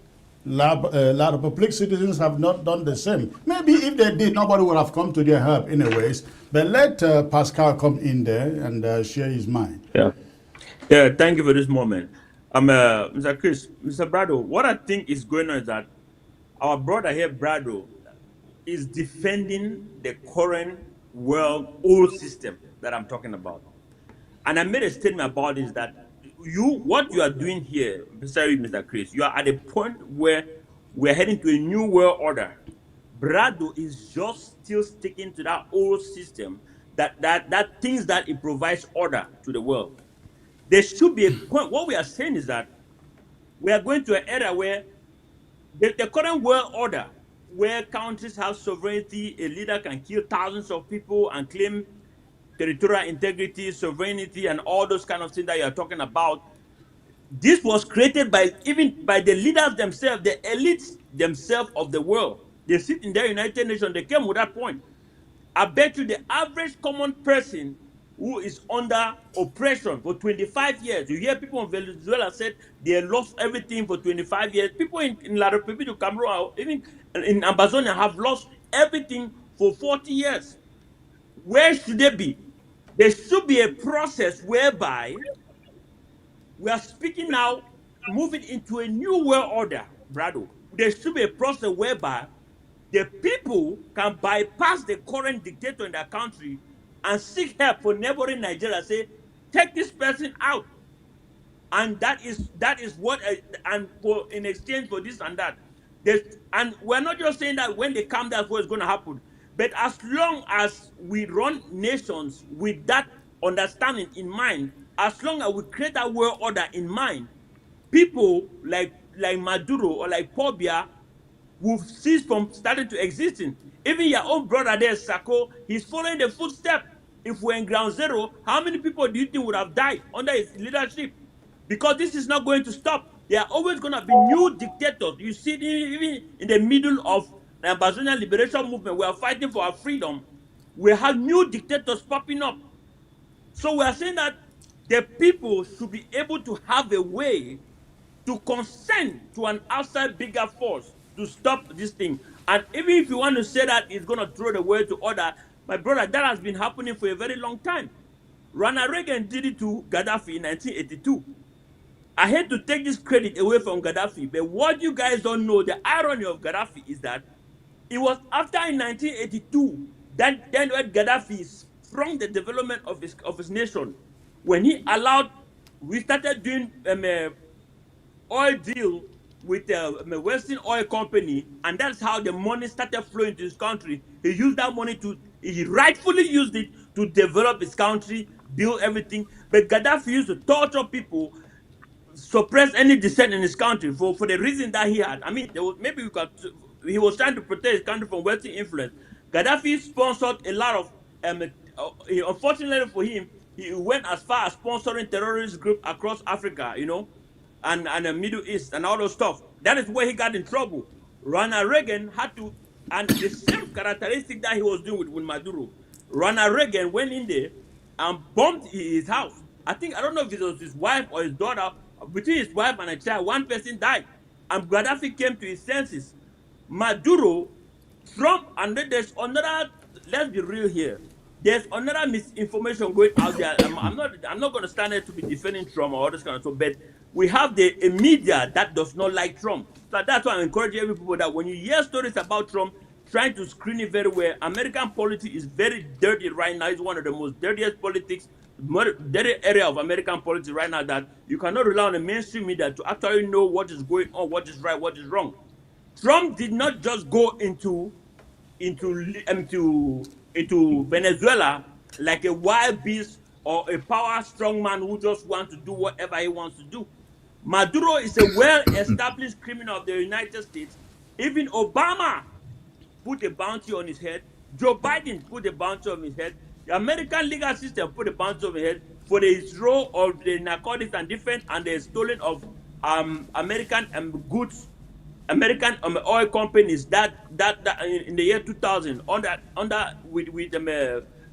a lot of public citizens have not done the same, maybe if they did, nobody would have come to their help anyways. But let Pascal come in there and share his mind. Yeah. Yeah, thank you for this moment. Mr. Chris, Mr. Brado, what I think is going on is that our brother here, Brado, is defending the current world old system that I'm talking about. And I made a statement about this, that what you are doing here, sorry, Mr. Chris, you are at a point where we're heading to a new world order. Brado is just still sticking to that old system, that things that it provides order to the world. There should be a point. What we are saying is that we are going to an era where the current world order, where countries have sovereignty, a leader can kill thousands of people and claim territorial integrity, sovereignty, and all those kind of things that you are talking about. This was created by even by the leaders themselves, the elites themselves of the world. They sit in their United Nations. They came with that point. I bet you the average common person who is under oppression for 25 years. You hear people in Venezuela said they lost everything for 25 years. People in La Republic of Cameroon, even in Amazonia, have lost everything for 40 years. Where should they be? There should be a process whereby we are speaking now, moving into a new world order, Brado. There should be a process whereby the people can bypass the current dictator in their country and seek help for neighboring Nigeria. Say, take this person out, and that is what, and for in exchange for this and that. There's, and we're not just saying that when they come, that's what's going to happen. But as long as we run nations with that understanding in mind, as long as we create that world order in mind, people like Maduro or like Pobia will cease from starting to existing. Even your own brother there, Sako, he's following the footsteps. If we're in ground zero, how many people do you think would have died under his leadership? Because this is not going to stop. There are always going to be new dictators. You see, even in the middle of the Amazonian liberation movement, we are fighting for our freedom. We have new dictators popping up. So we are saying that the people should be able to have a way to consent to an outside bigger force to stop this thing. And even if you want to say that it's going to throw the world to order, my brother, that has been happening for a very long time. Ronald Reagan did it to Gaddafi in 1982. I hate to take this credit away from Gaddafi, but what you guys don't know, the irony of Gaddafi is that it was after in 1982 that then when Gaddafi sprung the development of his nation, when he allowed, we started doing oil deal with a Western oil company, and that's how the money started flowing to his country. He used that money he rightfully used it to develop his country, build everything. But Gaddafi used to torture people, suppress any dissent in his country for the reason that he had. I mean, maybe he was trying to protect his country from Western influence. Gaddafi sponsored a lot of, unfortunately for him, he went as far as sponsoring terrorist groups across Africa, and the Middle East and all those stuff. That is where he got in trouble. Ronald Reagan had to, and the same characteristic that he was doing with Maduro. Ronald Reagan went in there and bombed his house. I don't know if it was his wife or his daughter. Between his wife and a child, one person died, and Gaddafi came to his senses. Maduro, Trump, and then there's another. Let's be real here. There's another misinformation going out there. I'm not going to stand there to be defending Trump or all this kind of stuff, but we have a media that does not like Trump. So that's why I encourage every people that when you hear stories about Trump, trying to screen it very well. American politics is very dirty right now. It's one of the most dirtiest politics, dirty area of American politics right now, that you cannot rely on the mainstream media to actually know what is going on, what is right, what is wrong. Trump did not just go into Venezuela like a wild beast or a power strong man who just wants to do whatever he wants to do. Maduro is a well-established criminal of the United States. Even Obama put a bounty on his head. Joe Biden put a bounty on his head. The American legal system put a bounty on his head for his role of the narcotics and different and the stolen of American goods, American oil companies that in the year 2000 under with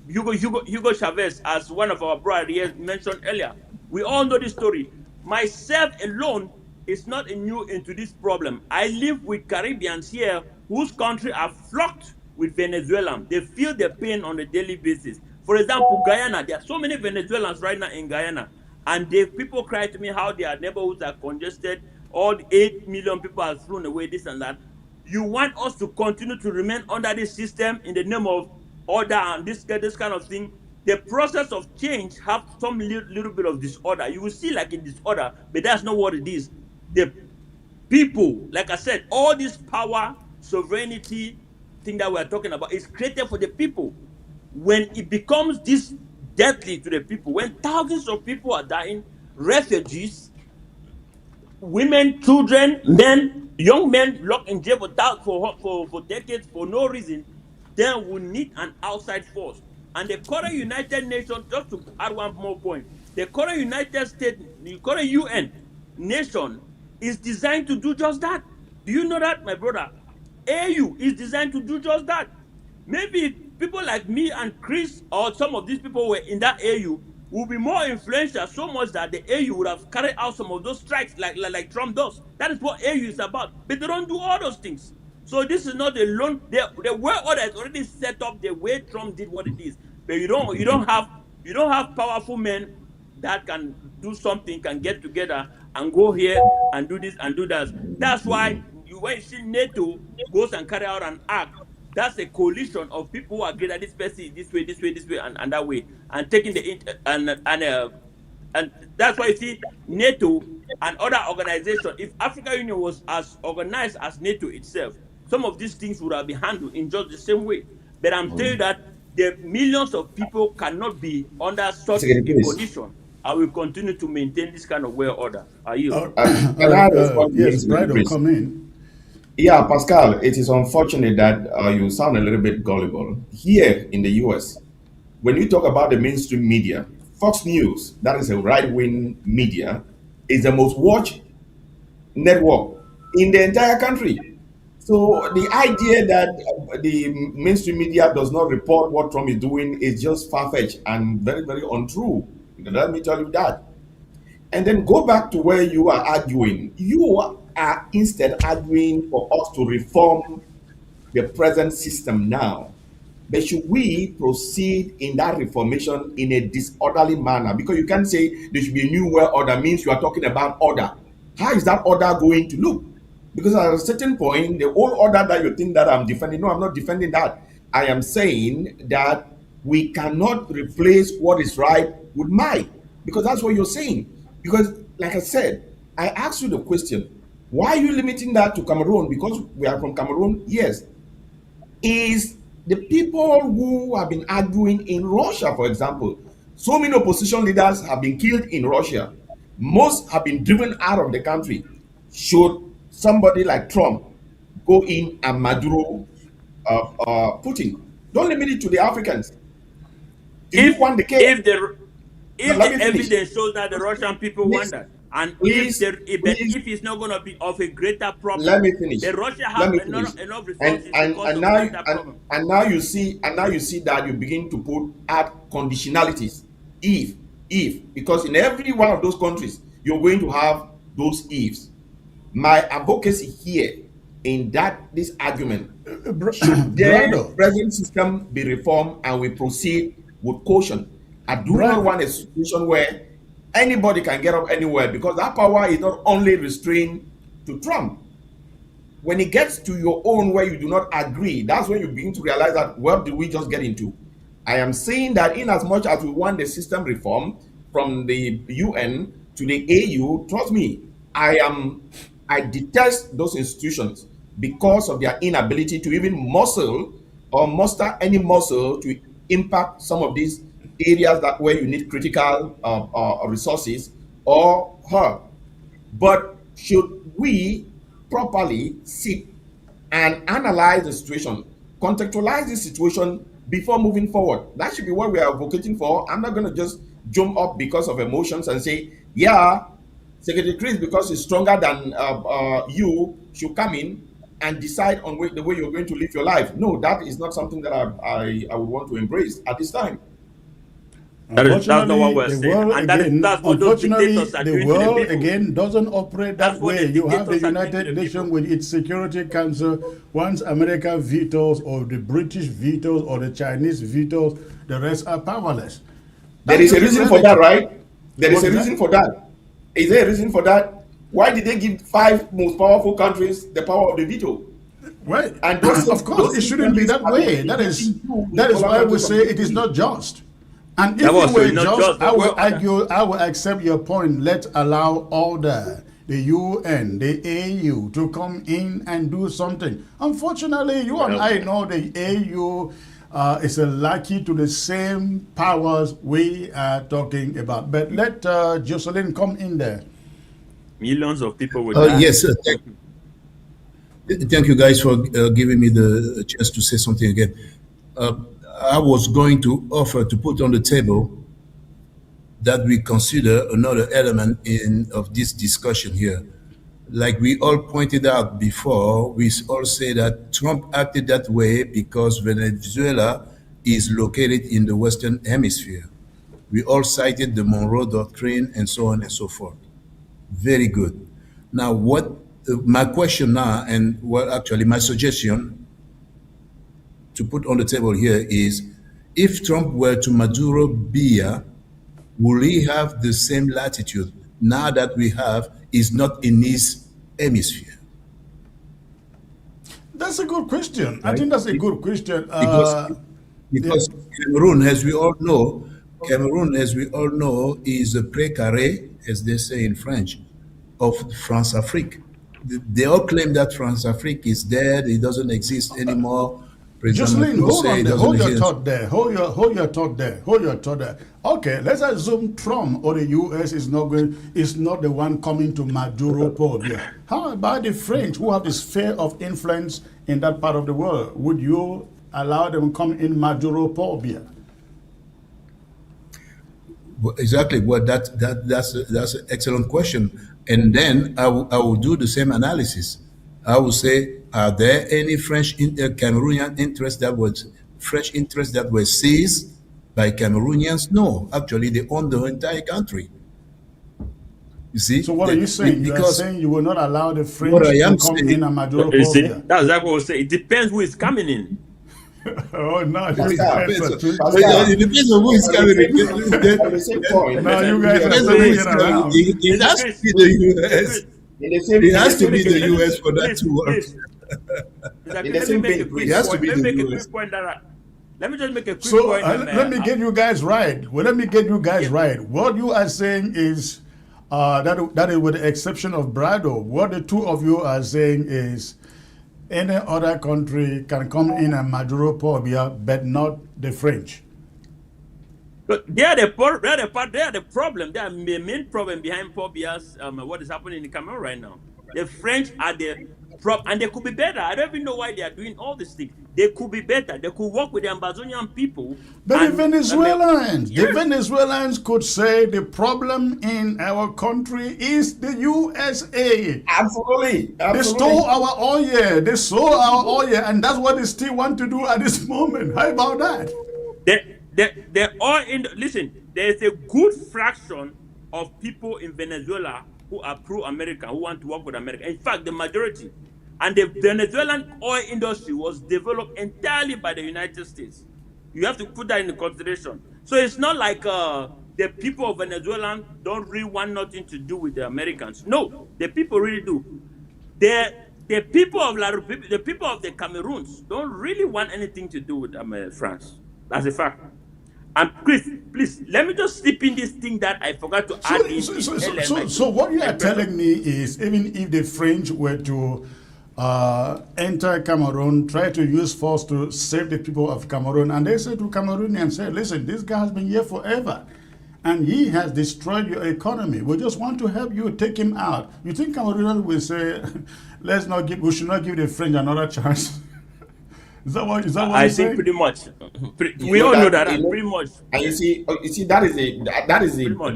Hugo Chavez, as one of our brothers mentioned earlier. We all know this story. Myself alone is not new into this problem. I live with Caribbeans here whose country are flocked with Venezuelans. They feel the pain on a daily basis. For example, Guyana, there are so many Venezuelans right now in Guyana, and people cry to me how their neighborhoods are congested. All 8 million people are thrown away, this and that. You want us to continue to remain under this system in the name of order and this kind of thing? The process of change have some little bit of disorder. You will see like a disorder, but that's not what it is. The people, like I said, all this power, sovereignty thing that we're talking about is created for the people. When it becomes this deadly to the people, when thousands of people are dying, refugees, women, children, men, young men locked in jail for decades for no reason, then we need an outside force. And the current United Nations, just to add one more point, the current United States, the current UN nation is designed to do just that. Do you know that, my brother? AU is designed to do just that. Maybe people like me and Chris or some of these people were in that AU will be more influential, so much that the AU would have carried out some of those strikes like Trump does. That is what AU is about. But they don't do all those things. So this is not a lone. The world order is already set up the way Trump did what it is. But you don't have powerful men that can do something, can get together and go here and do this and do that. That's why when you see NATO goes and carry out an act, that's a coalition of people who agree that this person is this way, this way, this way, and that way, and taking and that's why you see NATO and other organizations. If African Union was as organized as NATO itself, some of these things would have been handled in just the same way. But I'm telling you that the millions of people cannot be under such a condition. I will continue to maintain this kind of world order. Are you? Can I respond to yes, this, Brad will please? come in. Yeah, Pascal, it is unfortunate that you sound a little bit gullible. Here in the US, when you talk about the mainstream media, Fox News, that is a right wing media, is the most watched network in the entire country. So the idea that the mainstream media does not report what Trump is doing is just far fetched and very, very untrue. Let me tell you that. And then go back to where you are arguing. You are instead arguing for us to reform the present system now. But should we proceed in that reformation in a disorderly manner? Because you can't say there should be a new world order, means you are talking about order. How is that order going to look? Because at a certain point, the old order that you think that I'm defending, no, I'm not defending that. I am saying that we cannot replace what is right with might, because that's what you're saying. Because, like I said, I asked you the question, why are you limiting that to Cameroon? Because we are from Cameroon? Yes. Is the people who have been arguing in Russia, for example, so many opposition leaders have been killed in Russia. Most have been driven out of the country. Should somebody like Trump go in and Maduro Putin? Don't limit it to the Africans. Do you want the case? If the Let me finish. evidence shows that the Russian people want Listen, that. And Please, please, if it's not going to be of a greater let problem, me finish. then Russia Let have me finish. enough And resources to and cause and a now greater problem. now you see that you begin to add conditionalities. If because in every one of those countries you're going to have those ifs. My advocacy here in this argument, should the Brother, present system be reformed and we proceed with caution. I do not brother, want a situation where anybody can get up anywhere, because that power is not only restrained to Trump. When it gets to your own where you do not agree, that's when you begin to realize that, what did we just get into? I am saying that in as much as we want the system reform from the UN to the AU, trust me, I detest those institutions because of their inability to even muscle or muster any muscle to impact some of these areas that where you need critical resources or her. But should we properly sit and analyze the situation, contextualize the situation before moving forward? That should be what we are advocating for. I'm not going to just jump up because of emotions and say, yeah, Secretary Chris, because he's stronger than you, should come in and decide on the way you're going to live your life. No, that is not something that I would want to embrace at this time. That's not what unfortunately, we're the saying, world and again, that's what those unfortunately, dictators are the doing to the world people. again doesn't operate That's that what way. the You have the dictators are doing to United the Nations people. with its Security Council. Once America vetoes, or the British vetoes, or the Chinese vetoes, the rest are powerless. There That's is a just the reason for that, reality. right? There is What a is reason that? for that. Is there a reason for that? Why did they give five most powerful countries the power of the veto? Well, And those of same, course, those it same shouldn't be countries that have been way. preventing you, That the is other why we countries, say from it is voting. not just. And That if it was so were it's not just, just the world order. I will accept your point. Let's allow order, the UN, the AU to come in and do something. Unfortunately, you and I know the AU is a lucky to the same powers we are talking about. But let Jocelyn come in there. Millions of people will die. Yes, thank you guys for giving me the chance to say something again. Uh, I was going to offer to put on the table that we consider another element of this discussion here. Like we all pointed out before, we all say that Trump acted that way because Venezuela is located in the Western Hemisphere. We all cited the Monroe Doctrine and so on and so forth. Very good. Now, what my question now, and well, actually, my suggestion to put on the table here is, if Trump were to Maduro Bia, will he have the same latitude now that we have is not in his hemisphere, That's a good question. I right? think that's a good question. Because Yeah. because Cameroon, as we all know, Cameroon, as we all know, is a précaré, as they say in French, of France Afrique. They all claim that France Afrique is dead; it doesn't exist anymore. President Jocelyn, Macron hold say on it there. doesn't Hold your exist. thought there. Hold your thought there. Hold your thought there. Okay, let's assume Trump or the US is not the one coming to Maduro Pobia. How about the French who have the sphere of influence in that part of the world? Would you allow them come in Maduro Pobia? Exactly. Well, that's an excellent question. And then I will do the same analysis. I will say, are there any Cameroonian interests French interests that were seized by Cameroonians? No, actually, they own the entire country. You So see, what are you saying? You are because saying you will not allow the what I French to am come in saying, a Maduro You see, Pobia? that's exactly what we say. It depends who is coming in. Oh no, it Pascal, depends on Pascal, it depends on who is on coming. on the same point, No, you let guys me are Depends address on still who playing is coming. around. It has to Chris, be the Chris, US. in It the has same to be make the let me vein, US for that please, to work. please, Mr. in Chris, the let me same make a vein, It quick Chris. has to point. be Let me the make a US. quick point that let me just make a quick So point. let me get you guys right. Well, let me get you guys Yeah, right. What you are saying is that is with the exception of Brado. What the two of you are saying is any other country can come in and Maduro Pobia, but not the French. but they are the problem. They are the main problem behind Pobia's what is happening in Cameroon right now. The French are the And they could be better. I don't even know why they are doing all these things. They could be better. They could work with the Amazonian people. But And the yes, Venezuelans could say the problem in our country is the USA. Absolutely, They stole absolutely. our oil. They sold our oil, and that's what they still want to do at this moment. How about that? they're all in. Listen, there's a good fraction of people in Venezuela who are pro-American, who want to work with America. In fact, the majority. And the Venezuelan oil industry was developed entirely by the United States. You have to put that into consideration. So it's not like the people of Venezuela don't really want nothing to do with the Americans. No, the people really do. The people of the people of the Cameroons don't really want anything to do with France. That's a fact. And Chris, please let me just slip in this thing that I forgot to add So, in so, this so, so, earlier in so, so what you my are question. telling me is, even if the French were to enter Cameroon, try to use force to save the people of Cameroon, and they say to Cameroonians, say, listen, this guy has been here forever, and he has destroyed your economy. We just want to help you take him out. You think Cameroonians will say, we should not give the French another chance? Is that what I you're think saying? pretty much. You We know all know that, that. Pretty much. and you see that is Pretty much.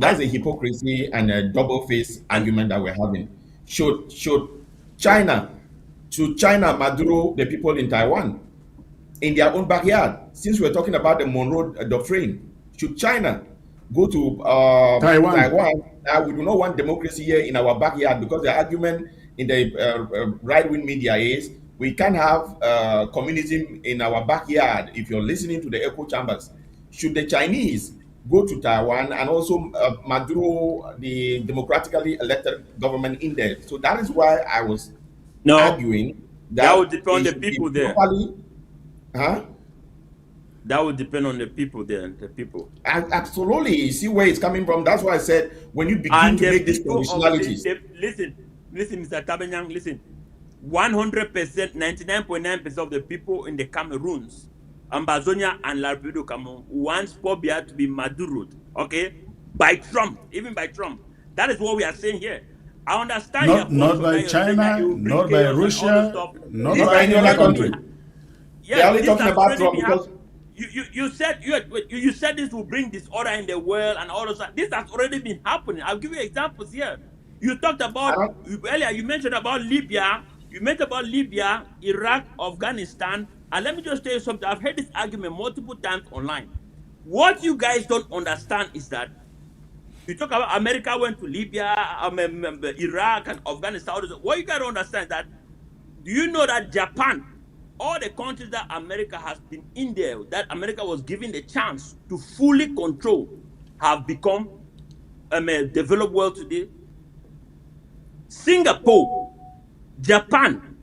that's And a hypocrisy and a double face and argument that we're having. Should China China Maduro the people in Taiwan in their own backyard? Since we're talking about the Monroe Doctrine, should China go to Taiwan. Taiwan? We do not want democracy here in our backyard, because the argument in the right-wing media is we can't have communism in our backyard. If you're listening to the echo chambers, should the Chinese go to Taiwan and also Maduro the democratically elected government in there? So that is why I was no, arguing that would that depend on it the should be people there. properly, huh? That would depend on the people there, the people. Absolutely. You see where it's coming from. That's why I said when you begin And to the make these people of conditionalities, listen, Mr. Tabanyang, listen. 100%, 99.9% of the people in the Cameroons, Ambazonia and Larpedo Cameroon wants Pobia to be Maduroed, okay? By Trump, even by Trump. That is what we are saying here. I understand your Not position by that you're saying that it China, will bring not by chaos and all those Russia, stuff. not This not by by has any any other already other been, country. country. They're yes, only this talking has about already Trump been because happening. You said you said this will bring disorder in the world and all of that. This has already been happening. I'll give you examples here. You talked I about don't, earlier. You mentioned about Libya. You mentioned about Libya, Iraq, Afghanistan. And let me just tell you something. I've heard this argument multiple times online. What you guys don't understand is that you talk about America went to Libya, Iraq, and Afghanistan. What you got to understand that, do you know that Japan, all the countries that America has been in there, that America was given the chance to fully control, have become a developed world today? Singapore, Japan,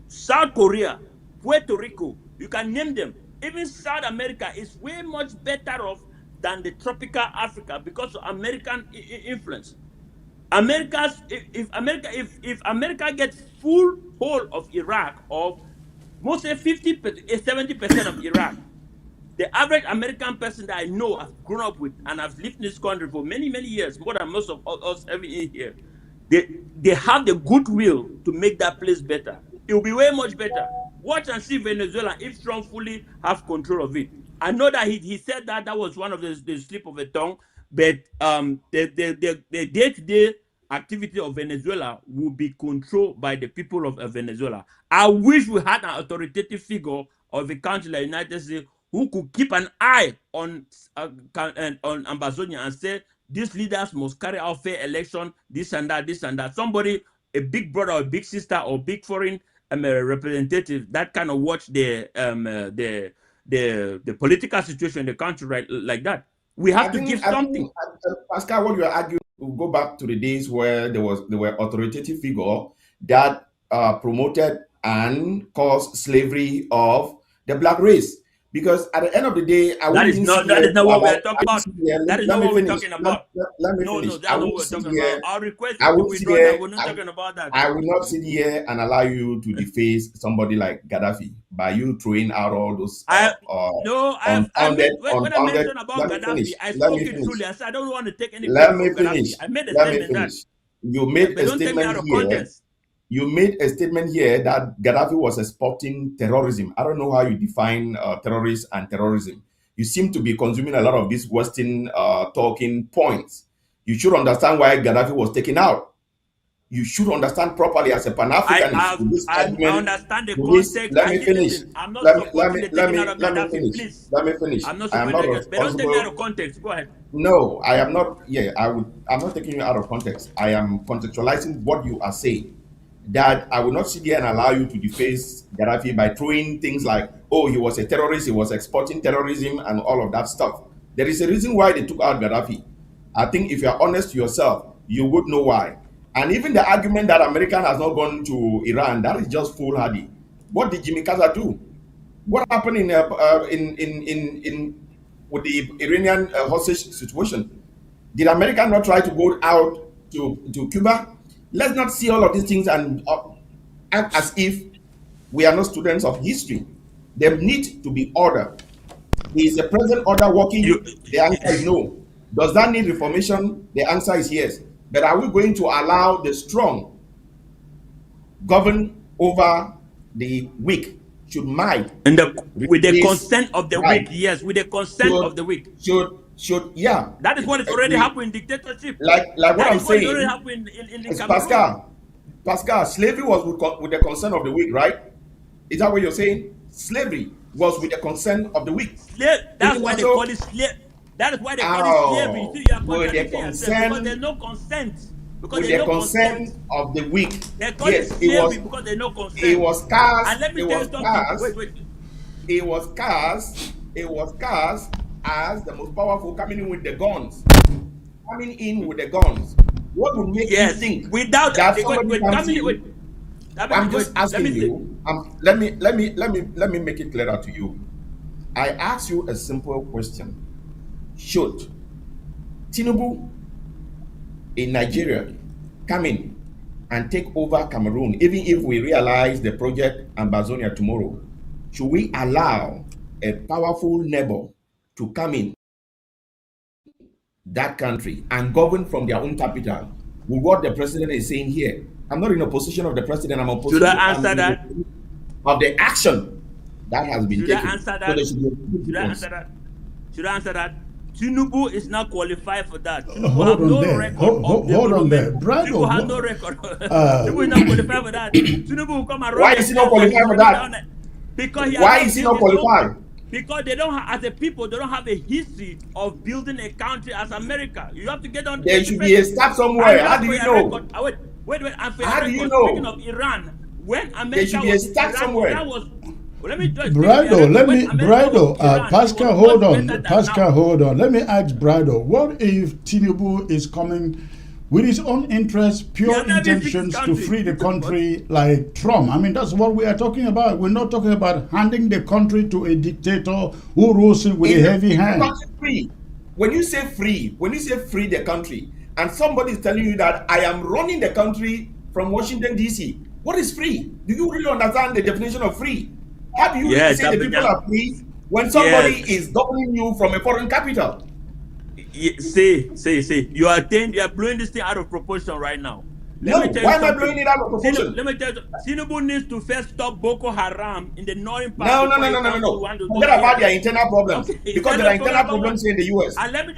South Korea, Puerto Rico, you can name them. Even South America is way much better off than the tropical Africa because of American influence. If America gets full hold of Iraq, or mostly 50 70% of Iraq, the average American person that I know, I've grown up with, and I've lived in this country for many, many years, more than most of us ever in here, they have the goodwill to make that place better. It will be way much better. Watch and see Venezuela if Trump fully have control of it. I know that he said that was one of the slip of the tongue, but the day-to-day activity of Venezuela will be controlled by the people of Venezuela. I wish we had an authoritative figure of a country like the United States who could keep an eye on Amazonia and say these leaders must carry out fair election, this and that, this and that. Somebody, a big brother or big sister or big foreign representative that kind of watch the political situation in the country, right, like that. We have to give something. Pascal, what you are arguing will go back to the days where there were authoritative figure that promoted and caused slavery of the black race. Because at the end of the day, That is not what we are talking about. That is let not me what we're finish. talking about. Let me No, finish. that's not what we're talking about. Our request I is to will sit withdraw that. here. We're not talking about that. I will not sit here and allow you to deface somebody like Gaddafi by you throwing out all those When I unfounded. mentioned about Let me Gaddafi, finish. I Let spoke me it finish. truly. I said I don't want to take any Let blame me from Gaddafi. finish. I made a Let me statement that, finish. You made but a don't take me out statement of here. context. You made a statement here that Gaddafi was exporting terrorism. I don't know how you define terrorists and terrorism. You seem to be consuming a lot of these Western talking points. You should understand why Gaddafi was taken out. You should understand properly as a Pan-Africanist with this I argument. understand the with this, context. let me finish. Listen, I'm not Let me supporting the taking out of Gaddafi, finish. please. Let me finish. I'm not I am supporting not it, but don't take it out of responsible. context. Go ahead. No, I am not. Yeah, I'm not taking you out of context. I am contextualizing what you are saying. That I will not sit here and allow you to deface Gaddafi by throwing things like, oh, he was a terrorist, he was exporting terrorism, and all of that stuff. There is a reason why they took out Gaddafi. I think if you are honest to yourself, you would know why. And even the argument that American has not gone to Iran, that is just foolhardy. What did Jimmy Carter do? What happened in with the Iranian hostage situation? Did America not try to go out to Cuba? Let's not see all of these things and act as if we are not students of history. There need to be order. Is the present order working? The answer is no. Does that need reformation? The answer is yes. But are we going to allow the strong govern over the weak? Should might With the replace consent of the right? weak, yes, with the consent of the weak. Should yeah. That is what is already happening in dictatorship. Like what That I'm is what is saying. already happening in Cameroon. Pascal, slavery was with the consent of the weak, right? Is that what you're saying? Slavery was with the consent of the weak. That's why they also? call it slave. That is why they call it slavery. You see, you are with the contradicting yourself consent, because there's no consent. Because with there's the no consent consent. of the weak. They call it Yes, slavery because there's no consent. it was cast. And let me It tell was you something. cast. Wait. It was cast as the most powerful coming in with the guns. What would make you think without that wait, somebody comes coming in? wait. I'm just asking you. Let me make it clearer to you. I ask you a simple question: should Tinubu in Nigeria come in and take over Cameroon, even if we realize the project Ambazonia tomorrow? Should we allow a powerful neighbor to come in that country and govern from their own capital with what the president is saying here? I'm not in opposition of the president. I'm opposing. Should I answer that? Of the action that has been taken. I answer that? So there should answer that? Should I answer that? Tinubu is not qualified for that. Tinubu Hold have on no there. record Hold on there. Tinubu has no record. Tinubu is not qualified for that. Tinubu will come and Why is he not qualified for that? Because why is he not qualified? Because they don't have, as a people, they don't have a history of building a country as America. You have to get on. There should be a start somewhere. How do you know? Wait. And for how do you know? Speaking know? of Iran, when America there should be a start somewhere. Iran was. Well, let me just Pascal, hold on. Pascal, hold on. Let me ask Brado, what if Tinubu is coming with his own interests, pure intentions to free the country like Trump? I mean, that's what we are talking about. We're not talking about handing the country to a dictator who rules it with a heavy hand. Free. When you say free the country, and somebody is telling you that I am running the country from Washington, D.C., what is free? Do you really understand the definition of free? How do you really say the people are free when somebody is governing you from a foreign capital? Say. You are blowing this thing out of proportion right now. Why am I blowing it out of proportion? Let me tell you, Tinubu needs to first stop Boko Haram in the northern part. No. Forget about their internal problems. Okay, because there are internal problems here in the US. And let me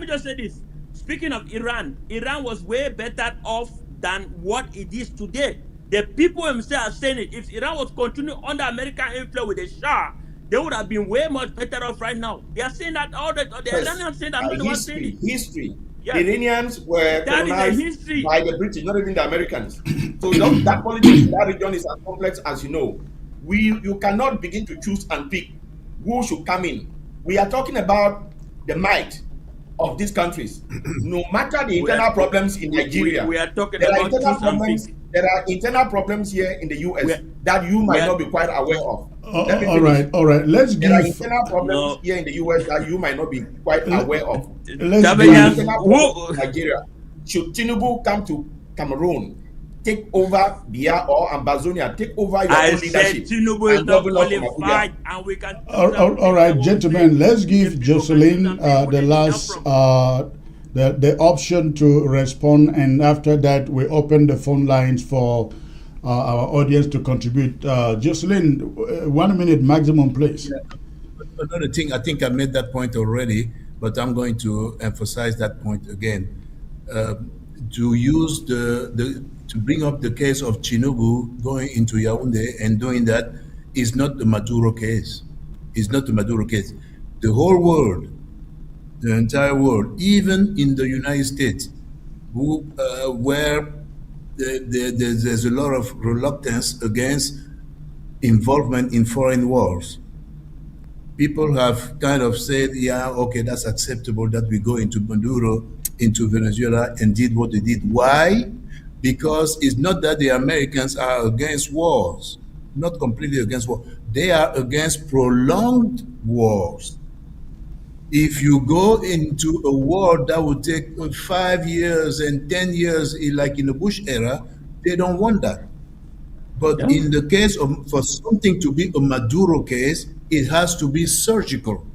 just say this. Speaking of Iran was way better off than what it is today. The people themselves are saying it. If Iran was continuing under American influence with the Shah, they would have been way much better off right now. They are saying that all the Iranians saying that. History. Yes. The Iranians were colonized by the British, not even the Americans. So that politics in that region is as complex as you know. You cannot begin to choose and pick who should come in. We are talking about the might of these countries. No matter the internal problems in Nigeria, we are talking about there are internal problems here in the US that you might not be quite aware of. All right. Let's give. There are internal problems here in the US that you might not be quite aware of. Nigeria. Should Tinubu come to Cameroon, take over Bia or Ambazonia, take over your own leadership? Tinubu is not qualified, and we can. All right, gentlemen. Let's give Jocelyn the last. The option to respond, and after that we open the phone lines for our audience to contribute. Jocelyn, 1 minute maximum, please. Another thing, I think I made that point already, but I'm going to emphasize that point again. To use to bring up the case of Chinugu going into Yaoundé and doing that is not the Maduro case. It's not the Maduro case. The whole world, the entire world, even in the United States, where there's a lot of reluctance against involvement in foreign wars. People have kind of said, yeah, okay, that's acceptable that we go into Maduro, into Venezuela, and did what they did. Why? Because it's not that the Americans are against wars, not completely against war. They are against prolonged wars. If you go into a war that would take 5 years and 10 years, like in the Bush era, they don't want that. But in the case of, for something to be a Maduro case, it has to be surgical.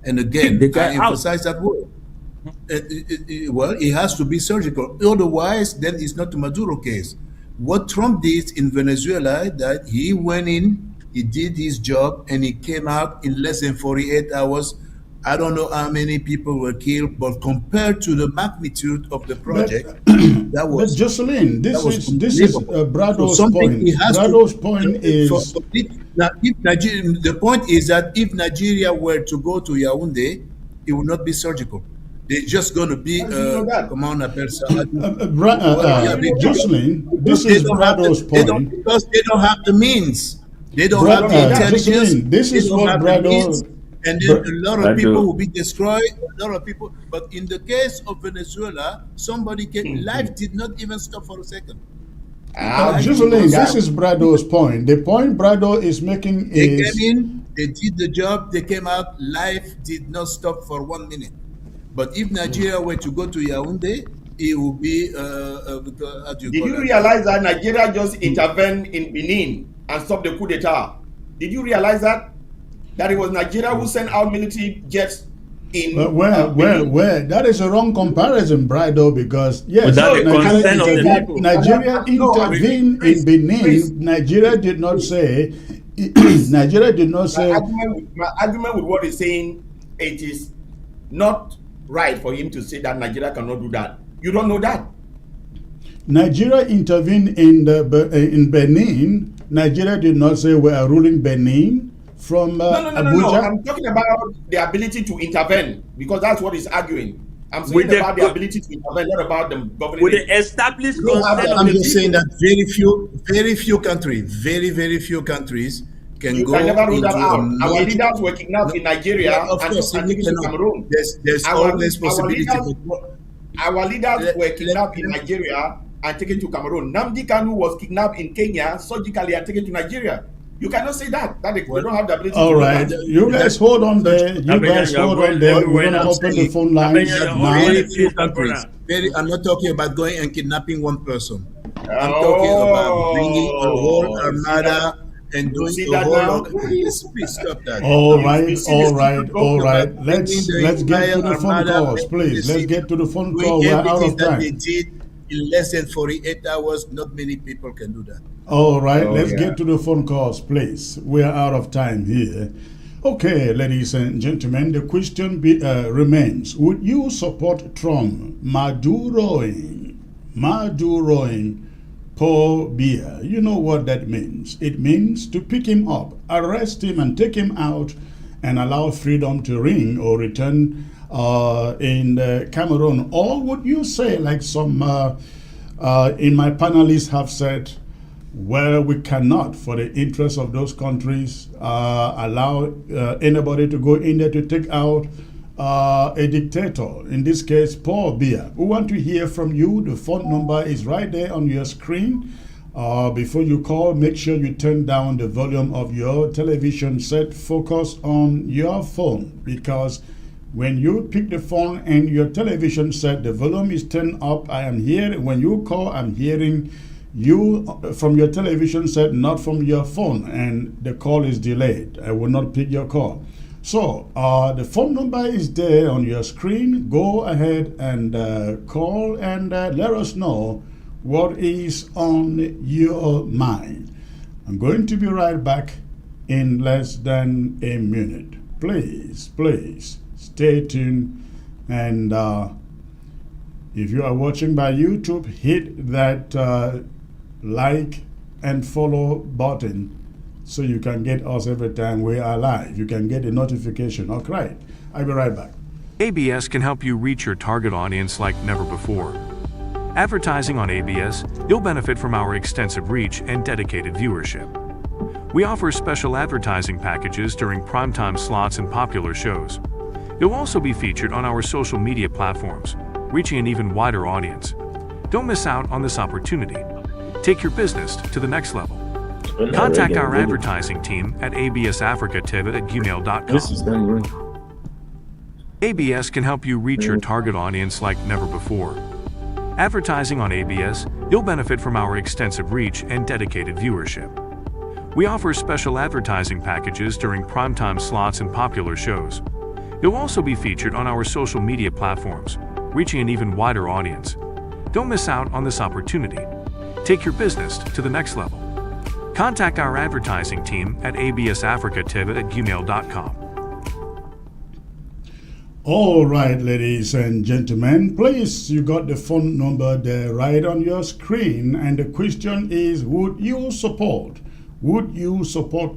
And again, I emphasize that word. Well, it has to be surgical. Otherwise, then it's not a Maduro case. What Trump did in Venezuela, that he went in, he did his job, and he came out in less than 48 hours. I don't know how many people were killed, but compared to the magnitude of the project, that was. But Jocelyn, this is Brado's so point. Brado's point is. Now, if Nigeria, the point is that if Nigeria were to go to Yaoundé, it would not be surgical. They're just going to be command appels. Jocelyn, this is Brado's point. Because they don't have the means. They don't have the intelligence. Jocelyn, this is what Brado. And then a lot of people will be destroyed. A lot of people. But in the case of Venezuela, somebody came. Life did not even stop for a second. Jocelyn, this is Brado's point. The point Brado is making they is. They came in, they did the job, they came out. Life did not stop for 1 minute. But if Nigeria were to go to Yaoundé, it would be. Did you realize that Nigeria just intervened in Benin and stopped the coup d'etat? Did you realize that? That it was Nigeria who sent out military jets in. Where? That is a wrong comparison, Brado, because yes, Nigeria intervened in Benin. Nigeria did not say. Nigeria did not say. My argument with what he's saying, it is not right for him to say that Nigeria cannot do that. You don't know that. Nigeria intervened in Benin. Nigeria did not say we are ruling Benin from Abuja. No. I'm talking about the ability to intervene, because that's what he's arguing. I'm saying about the ability to intervene, not about the government. With the established consent of I'm the just saying people. that very few countries, very few countries can go never rule into that out. Our leaders were kidnapped in Nigeria of course, and taken to Cameroon. There's always possibility. Our leaders were kidnapped in Nigeria and taken to Cameroon. Nnamdi Kanu was kidnapped in Kenya, surgically and taken to Nigeria. You cannot say that. They don't have the ability all to right. do that. You guys hold on there. We're going to open the phone lines now. Very few countries. I'm not talking about going and kidnapping one person. I'm talking about bringing a whole armada and doing a whole lot. Please stop that. All right. Let's get to the phone calls, please. Let's get to the phone call. We're out of time. They did in less than 48 hours. Not many people can do that. All right, let's get to the phone calls, please. We are out of time here. Okay, ladies and gentlemen, the question remains: would you support Trump Maduroing Paul Biya? You know what that means. It means to pick him up, arrest him, and take him out, and allow freedom to ring or return in Cameroon. Or would you say, like some in my panelists have said, well, we cannot, for the interest of those countries, allow anybody to go in there to take out a dictator, in this case, Paul Biya. We want to hear from you. The phone number is right there on your screen. Before you call, make sure you turn down the volume of your television set. Focus on your phone, because when you pick the phone and your television set, the volume is turned up. I am hearing, when you call, I'm hearing you from your television set, not from your phone, and the call is delayed. I will not pick your call. So the phone number is there on your screen. Go ahead and call and let us know what is on your mind. I'm going to be right back in less than a minute. Please, please stay tuned. And if you are watching by YouTube, hit that like and follow button so you can get us every time we are live. You can get a notification. All right. I'll be right back. ABS can help you reach your target audience like never before. Advertising on ABS, you'll benefit from our extensive reach and dedicated viewership. We offer special advertising packages during primetime slots and popular shows. You'll also be featured on our social media platforms, reaching an even wider audience. Don't miss out on this opportunity. Take your business to the next level. Contact our advertising team at absafricativ@gmail.com. This is done right. ABS can help you reach your target audience like never before. Advertising on ABS, you'll benefit from our extensive reach and dedicated viewership. We offer special advertising packages during primetime slots and popular shows. You'll also be featured on our social media platforms, reaching an even wider audience. Don't miss out on this opportunity. Take your business to the next level. Contact our advertising team at absafricativ@gmail.com. All right, ladies and gentlemen, please, you got the phone number there right on your screen. And the question is, would you support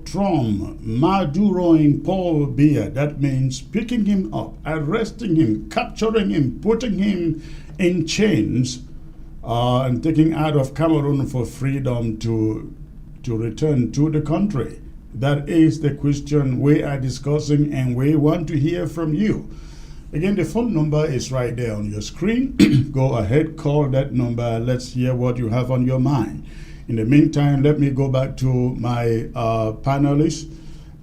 Trump, Maduroing Paul Biya? That means picking him up, arresting him, capturing him, putting him in chains, and taking out of Cameroon for freedom to return to the country. That is the question we are discussing, and we want to hear from you. Again, the phone number is right there on your screen. Go ahead, call that number. Let's hear what you have on your mind. In the meantime, let me go back to my panelists.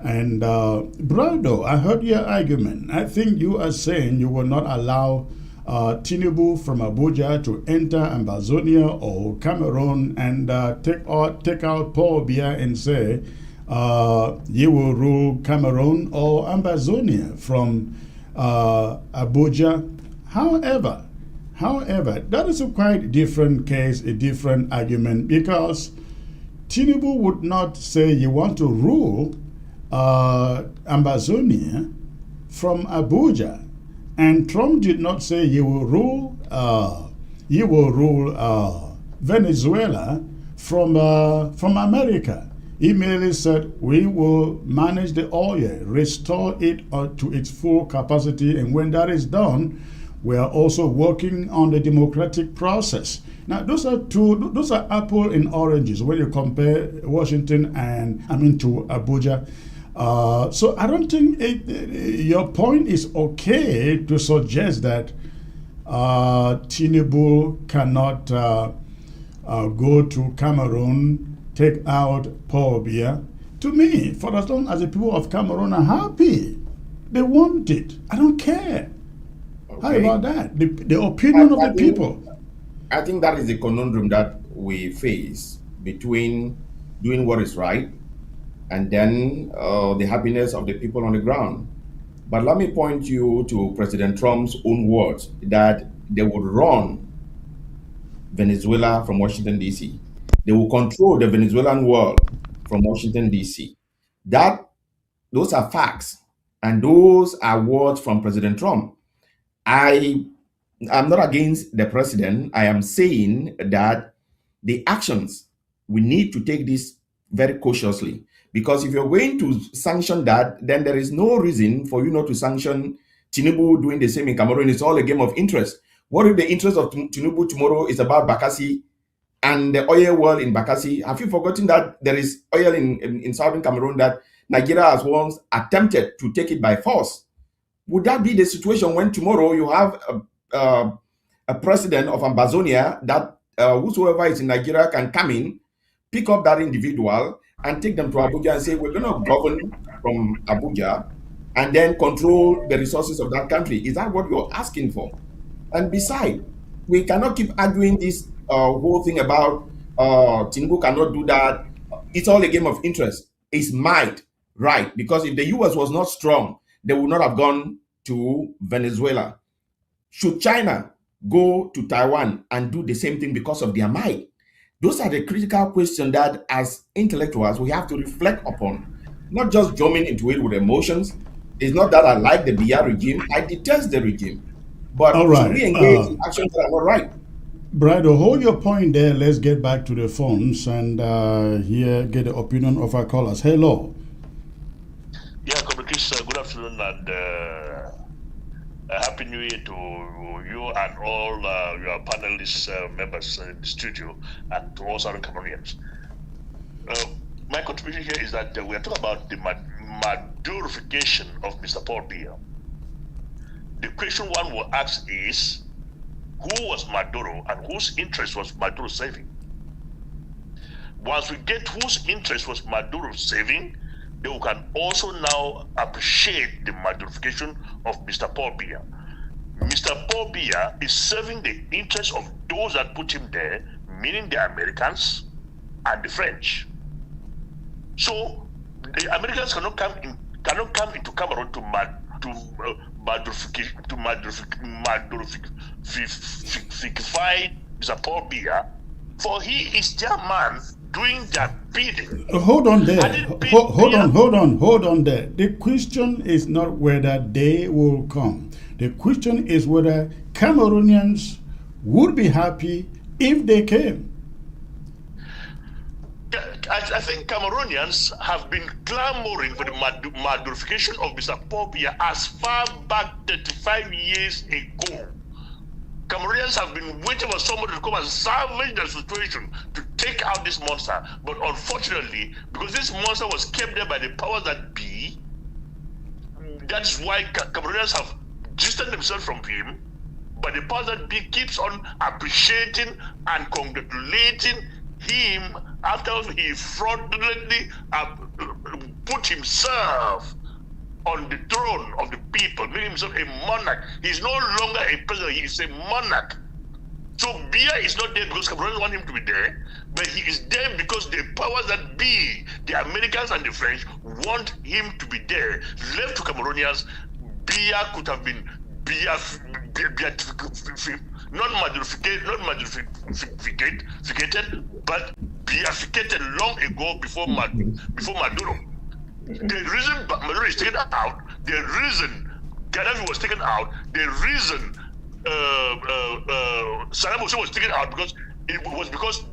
And Brado, I heard your argument. I think you are saying you will not allow Tinubu from Abuja to enter Ambazonia or Cameroon and take out Paul Biya and say he will rule Cameroon or Ambazonia from Abuja. However, that is a quite different case, a different argument, because Tinubu would not say you want to rule Ambazonia from Abuja, and Trump did not say you will rule Venezuela from America. He merely said we will manage the oil, restore it to its full capacity, and when that is done, we are also working on the democratic process. Now, those are apple and oranges when you compare Washington to Abuja. So I don't think your point is okay to suggest that Tinubu cannot go to Cameroon, take out Paul Biya. To me, for as long as the people of Cameroon are happy, they want it. I don't care. Okay. How about that? The opinion of the people. I think that is the conundrum that we face between doing what is right and then the happiness of the people on the ground. But let me point you to President Trump's own words that they would run Venezuela from Washington, D.C. They will control the Venezuelan world from Washington, D.C. Those are facts, and those are words from President Trump. I'm not against the president. I am saying that the actions, we need to take this very cautiously, because if you're going to sanction that, then there is no reason for you not to sanction Tinubu doing the same in Cameroon. It's all a game of interest. What if the interest of Tinubu tomorrow is about Bakassi and the oil well in Bakassi? Have you forgotten that there is oil in southern Cameroon that Nigeria has once attempted to take it by force? Would that be the situation when tomorrow you have a president of Ambazonia that whosoever is in Nigeria can come in, pick up that individual and take them to Abuja and say, we're going to govern from Abuja and then control the resources of that country? Is that what you're asking for? And besides, we cannot keep arguing this whole thing about Tinubu cannot do that. It's all a game of interest. It's might, right? Because if the US was not strong, they would not have gone to Venezuela. Should China go to Taiwan and do the same thing because of their might? Those are the critical questions that, as intellectuals, we have to reflect upon, not just jumping into it with emotions. It's not that I like the BR regime, I detest the regime. All But should right. we engage in actions that are not right? Brado, hold your point there. Let's get back to the phones and get the opinion of our callers. Hello. Yeah, Comrade, good afternoon and Happy New Year to you and all your panelists, members in the studio, and to all Southern Cameroonians. My contribution here is that we are talking about the Madurification of Mr. Paul Biya. The question one will ask is, who was Maduro and whose interest was Maduro saving? Once we get whose interest was Maduro saving, then we can also now appreciate the Madurification of Mr. Paul Biya. Mr. Paul Biya is serving the interests of those that put him there, meaning the Americans and the French. So the Americans cannot come into Cameroon to Madurify Mr. Paul Biya, for he is their man doing their bidding. Hold on there. Hold on there. The question is not whether they will come. The question is whether Cameroonians would be happy if they came. I think Cameroonians have been clamoring for the Madurification of Mr. Paul Biya as far back 35 years ago. Cameroonians have been waiting for somebody to come and salvage the situation to take out this monster. But unfortunately, because this monster was kept there by the powers that be, that's why Cameroonians have distanced themselves from him. But the powers that be keeps on appreciating and congratulating him after he fraudulently put himself on the throne of the people, making himself a monarch. He's no longer a president, he is a monarch. So Biya is not there because Cameroonians want him to be there, but he is there because the powers that be, the Americans and the French, want him to be there. Left to Cameroonians, Biya could have been not modified, but beatificated long ago before Maduro. The reason Maduro is taken out, the reason Gaddafi was taken out, the reason Saddam Hussein was taken out because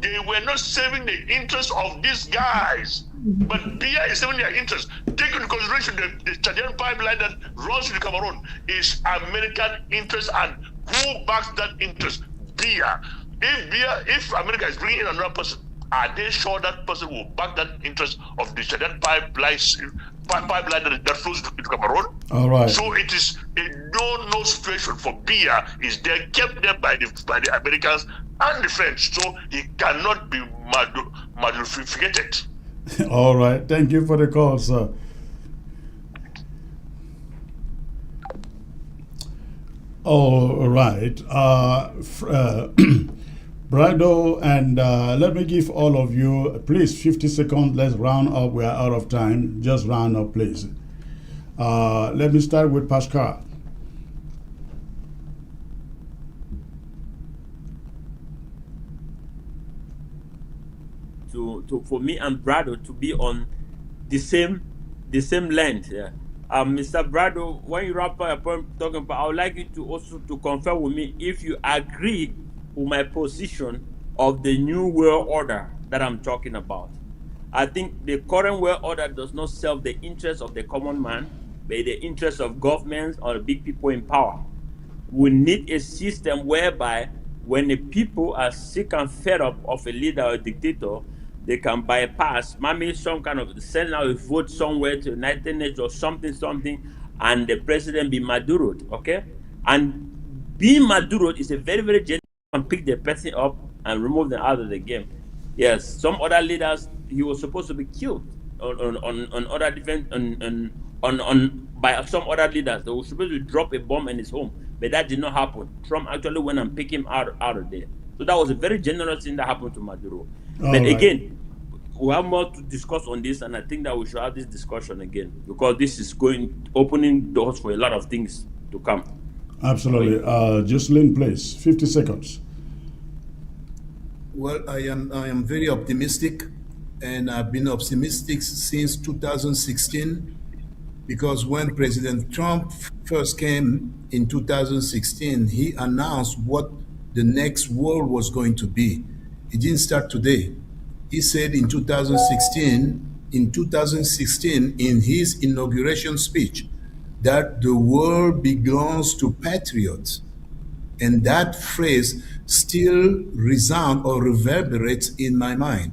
they were not serving the interests of these guys. But Biya is serving their interests. Take into consideration the Chadian pipeline that runs through Cameroon is American interest, and who backs that interest? Biya. If America is bringing in another person, are they sure that person will back that interest of the Chadian pipeline that flows into Cameroon? All right. So it is a no situation for Biya. Is there kept there by the Americans and the French, so he cannot be modified. All right. Thank you for the call, sir. All right. Brado, and let me give all of you, please, 50 seconds. Let's round up. We are out of time. Just round up, please. Let me start with Pascal. For me and Brado to be on the same length. Yeah. Mr. Brado, when you wrap up your point talking about, I would like you to also to confirm with me if you agree with my position of the new world order that I'm talking about. I think the current world order does not serve the interests of the common man, but the interests of governments or the big people in power. We need a system whereby when the people are sick and fed up of a leader or a dictator, they can bypass, maybe some kind of send out a vote somewhere to United Nations or something, and the president be Maduro, okay? And being Maduro is a very, very gentle and pick the person up and remove them out of the game. Yes, some other leaders, he was supposed to be killed on other different by some other leaders. They were supposed to drop a bomb in his home, but that did not happen. Trump actually went and picked him out of there. So that was a very generous thing that happened to Maduro. But again, we have more to discuss on this, and I think that we should have this discussion again because this is opening doors for a lot of things to come. Absolutely. Jocelyn, please, 50 seconds. Well, I am very optimistic, and I've been optimistic since 2016 because when President Trump first came in 2016, he announced what the next world was going to be. It didn't start today. He said in 2016, in his inauguration speech, that the world belongs to patriots. And that phrase still resounds or reverberates in my mind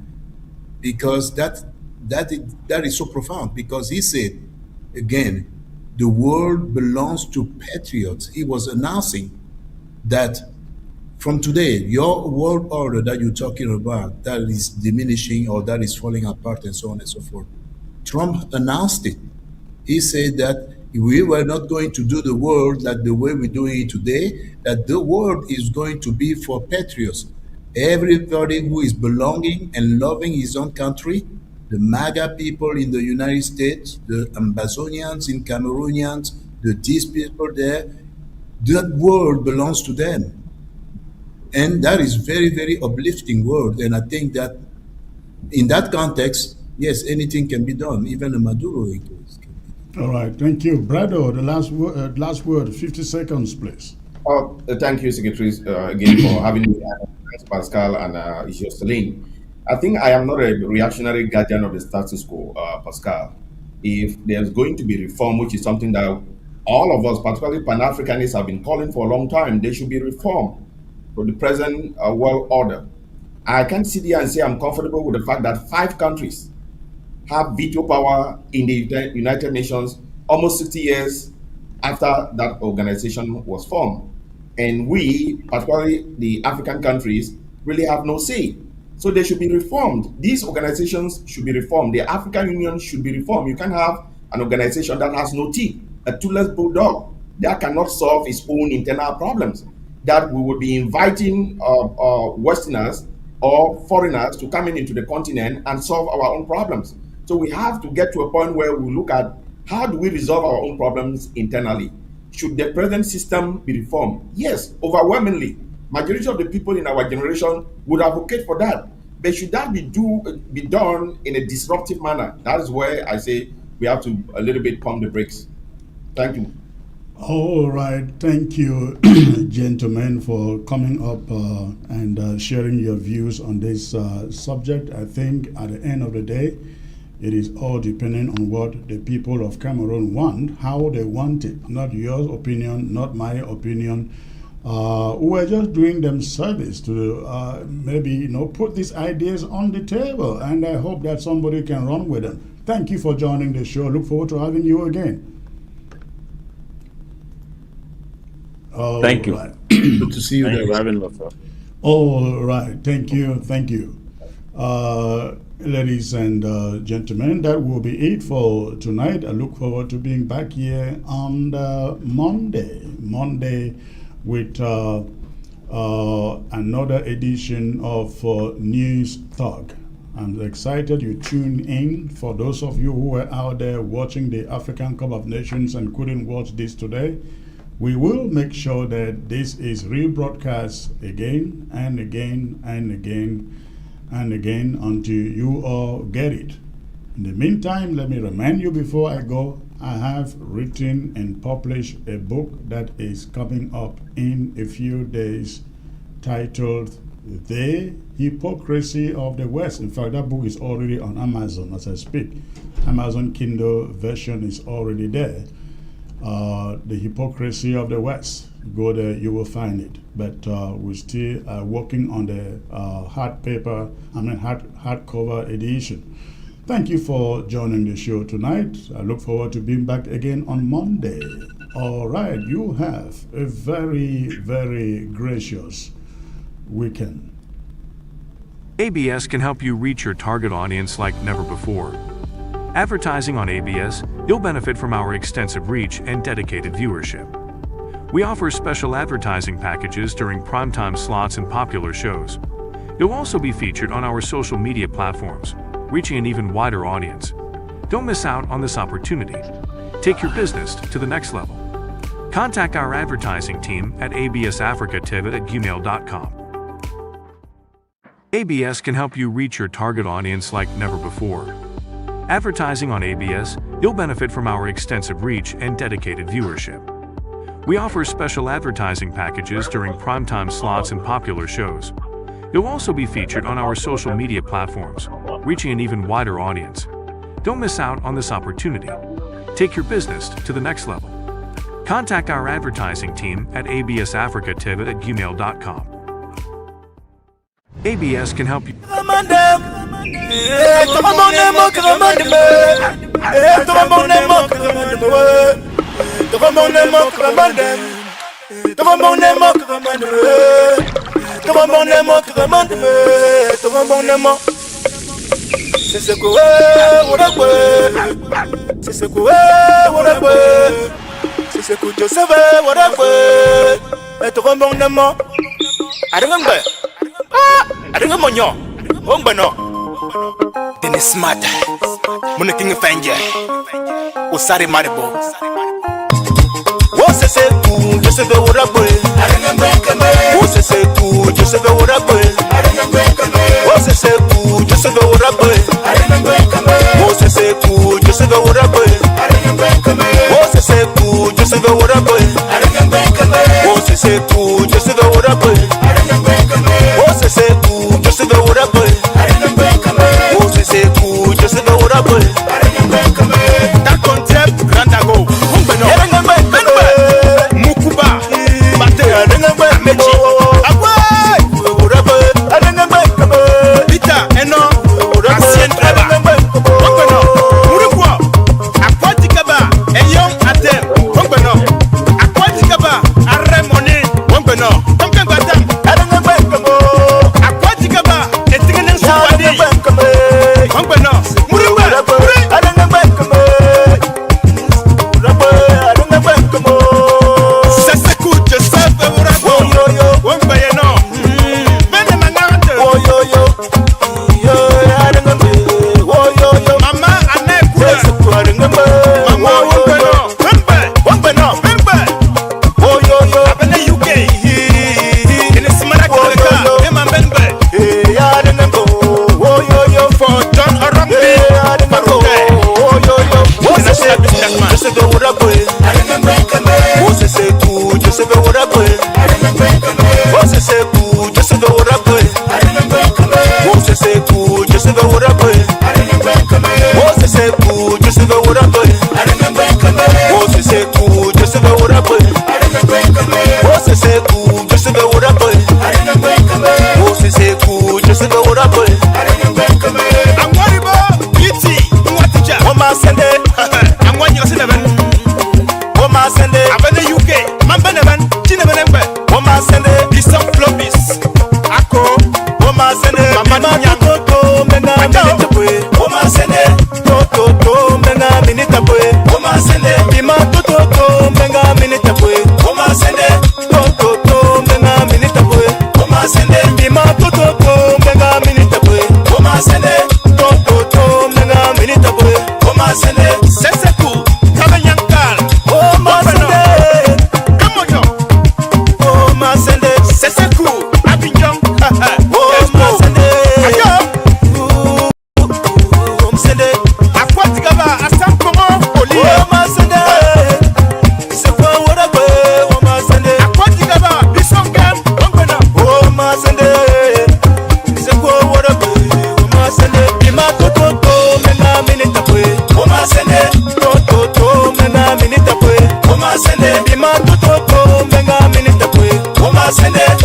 because that is so profound because he said again, the world belongs to patriots. He was announcing that from today, your world order that you're talking about, that is diminishing or that is falling apart and so on and so forth. Trump announced it. He said that we were not going to do the world like the way we're doing it today, that the world is going to be for patriots. Everybody who is belonging and loving his own country, the MAGA people in the United States, the Ambazonians in Cameroonians, these people there, that world belongs to them. And that is very, very uplifting word. And I think that in that context, yes, anything can be done, even a Maduro increase. All right, thank you. Brado, the last word, 50 seconds, please. Thank you, Secretary, again for having me. Thanks, Pascal and Jocelyn. I think I am not a reactionary guardian of the status quo, Pascal. If there's going to be reform, which is something that all of us, particularly Pan-Africanists, have been calling for a long time, there should be reform to the present world order. I can't sit here and say I'm comfortable with the fact that 5 countries have veto power in the United Nations almost 60 years after that organization was formed. And we, particularly the African countries, really have no say. So they should be reformed. These organizations should be reformed. The African Union should be reformed. You can't have an organization that has no teeth, a toothless bulldog that cannot solve its own internal problems, that we would be inviting Westerners or foreigners to come into the continent and solve our own problems. So we have to get to a point where we look at how do we resolve our own problems internally. Should the present system be reformed? Yes, overwhelmingly. Majority of the people in our generation would advocate for that. But should that be done in a disruptive manner? That is where I say we have to a little bit pump the brakes. Thank you. All right, thank you, gentlemen, for coming up and sharing your views on this subject. I think at the end of the day, it is all depending on what the people of Cameroon want, how they want it, not your opinion, not my opinion. We're just doing them service to maybe put these ideas on the table, and I hope that somebody can run with them. Thank you for joining the show. Look forward to having you again. Thank you. Right. Good to see you. Thank you for having us, sir. All right. Thank you. Thank you. Ladies and gentlemen, that will be it for tonight. I look forward to being back here on Monday with another edition of News Talk. I'm excited you tuned in. For those of you who were out there watching the African Cup of Nations and couldn't watch this today, we will make sure that this is rebroadcast again and again and again and again until you all get it. In the meantime, let me remind you before I go, I have written and published a book that is coming up in a few days titled The Hypocrisy of the West. In fact, that book is already on Amazon as I speak. Amazon Kindle version is already there. The Hypocrisy of the West. Go there, you will find it. But we're still working on the hardcover edition. Thank you for joining the show tonight. I look forward to being back again on Monday. All right, you have a very, very gracious weekend. ABS can help you reach your target audience like never before. Advertising on ABS, you'll benefit from our extensive reach and dedicated viewership. We offer special advertising packages during primetime slots and popular shows. You'll also be featured on our social media platforms, reaching an even wider audience. Don't miss out on this opportunity. Take your business to the next level. Contact our advertising team at absafricativ@gmail.com. ABS can help you reach your target audience like never before. Advertising on ABS, you'll benefit from our extensive reach and dedicated viewership. We offer special advertising packages during primetime slots and popular shows. You'll also be featured on our social media platforms, reaching an even wider audience. Don't miss out on this opportunity. Take your business to the next level. Contact our advertising team at absafricativ@gmail.com. ABS can help you. Then it's smart. Muna king fenge. Usari maribo. Wose se ku Joseph Urabwe. Wose se ku Joseph Urabwe. Wose se ku Joseph Urabwe. Wose se ku Joseph Urabwe. Wose se ku Joseph Urabwe. Wose se ku Joseph Urabwe. Wose se ku Joseph Urabwe. Wose se ku Joseph Urabwe. That concept Randago. Mukuba. Bate Amechi. Abway. Peter Eno. Ancien driver. Kongbeno. Murukwa. Aquaticaba. Eyon Atem. Kongbeno. Aquaticaba. Arremoni. Kongbeno. Kongbeno. Aquaticaba. Etingenen Suwadi. Kongbeno. Murukwa. Send it.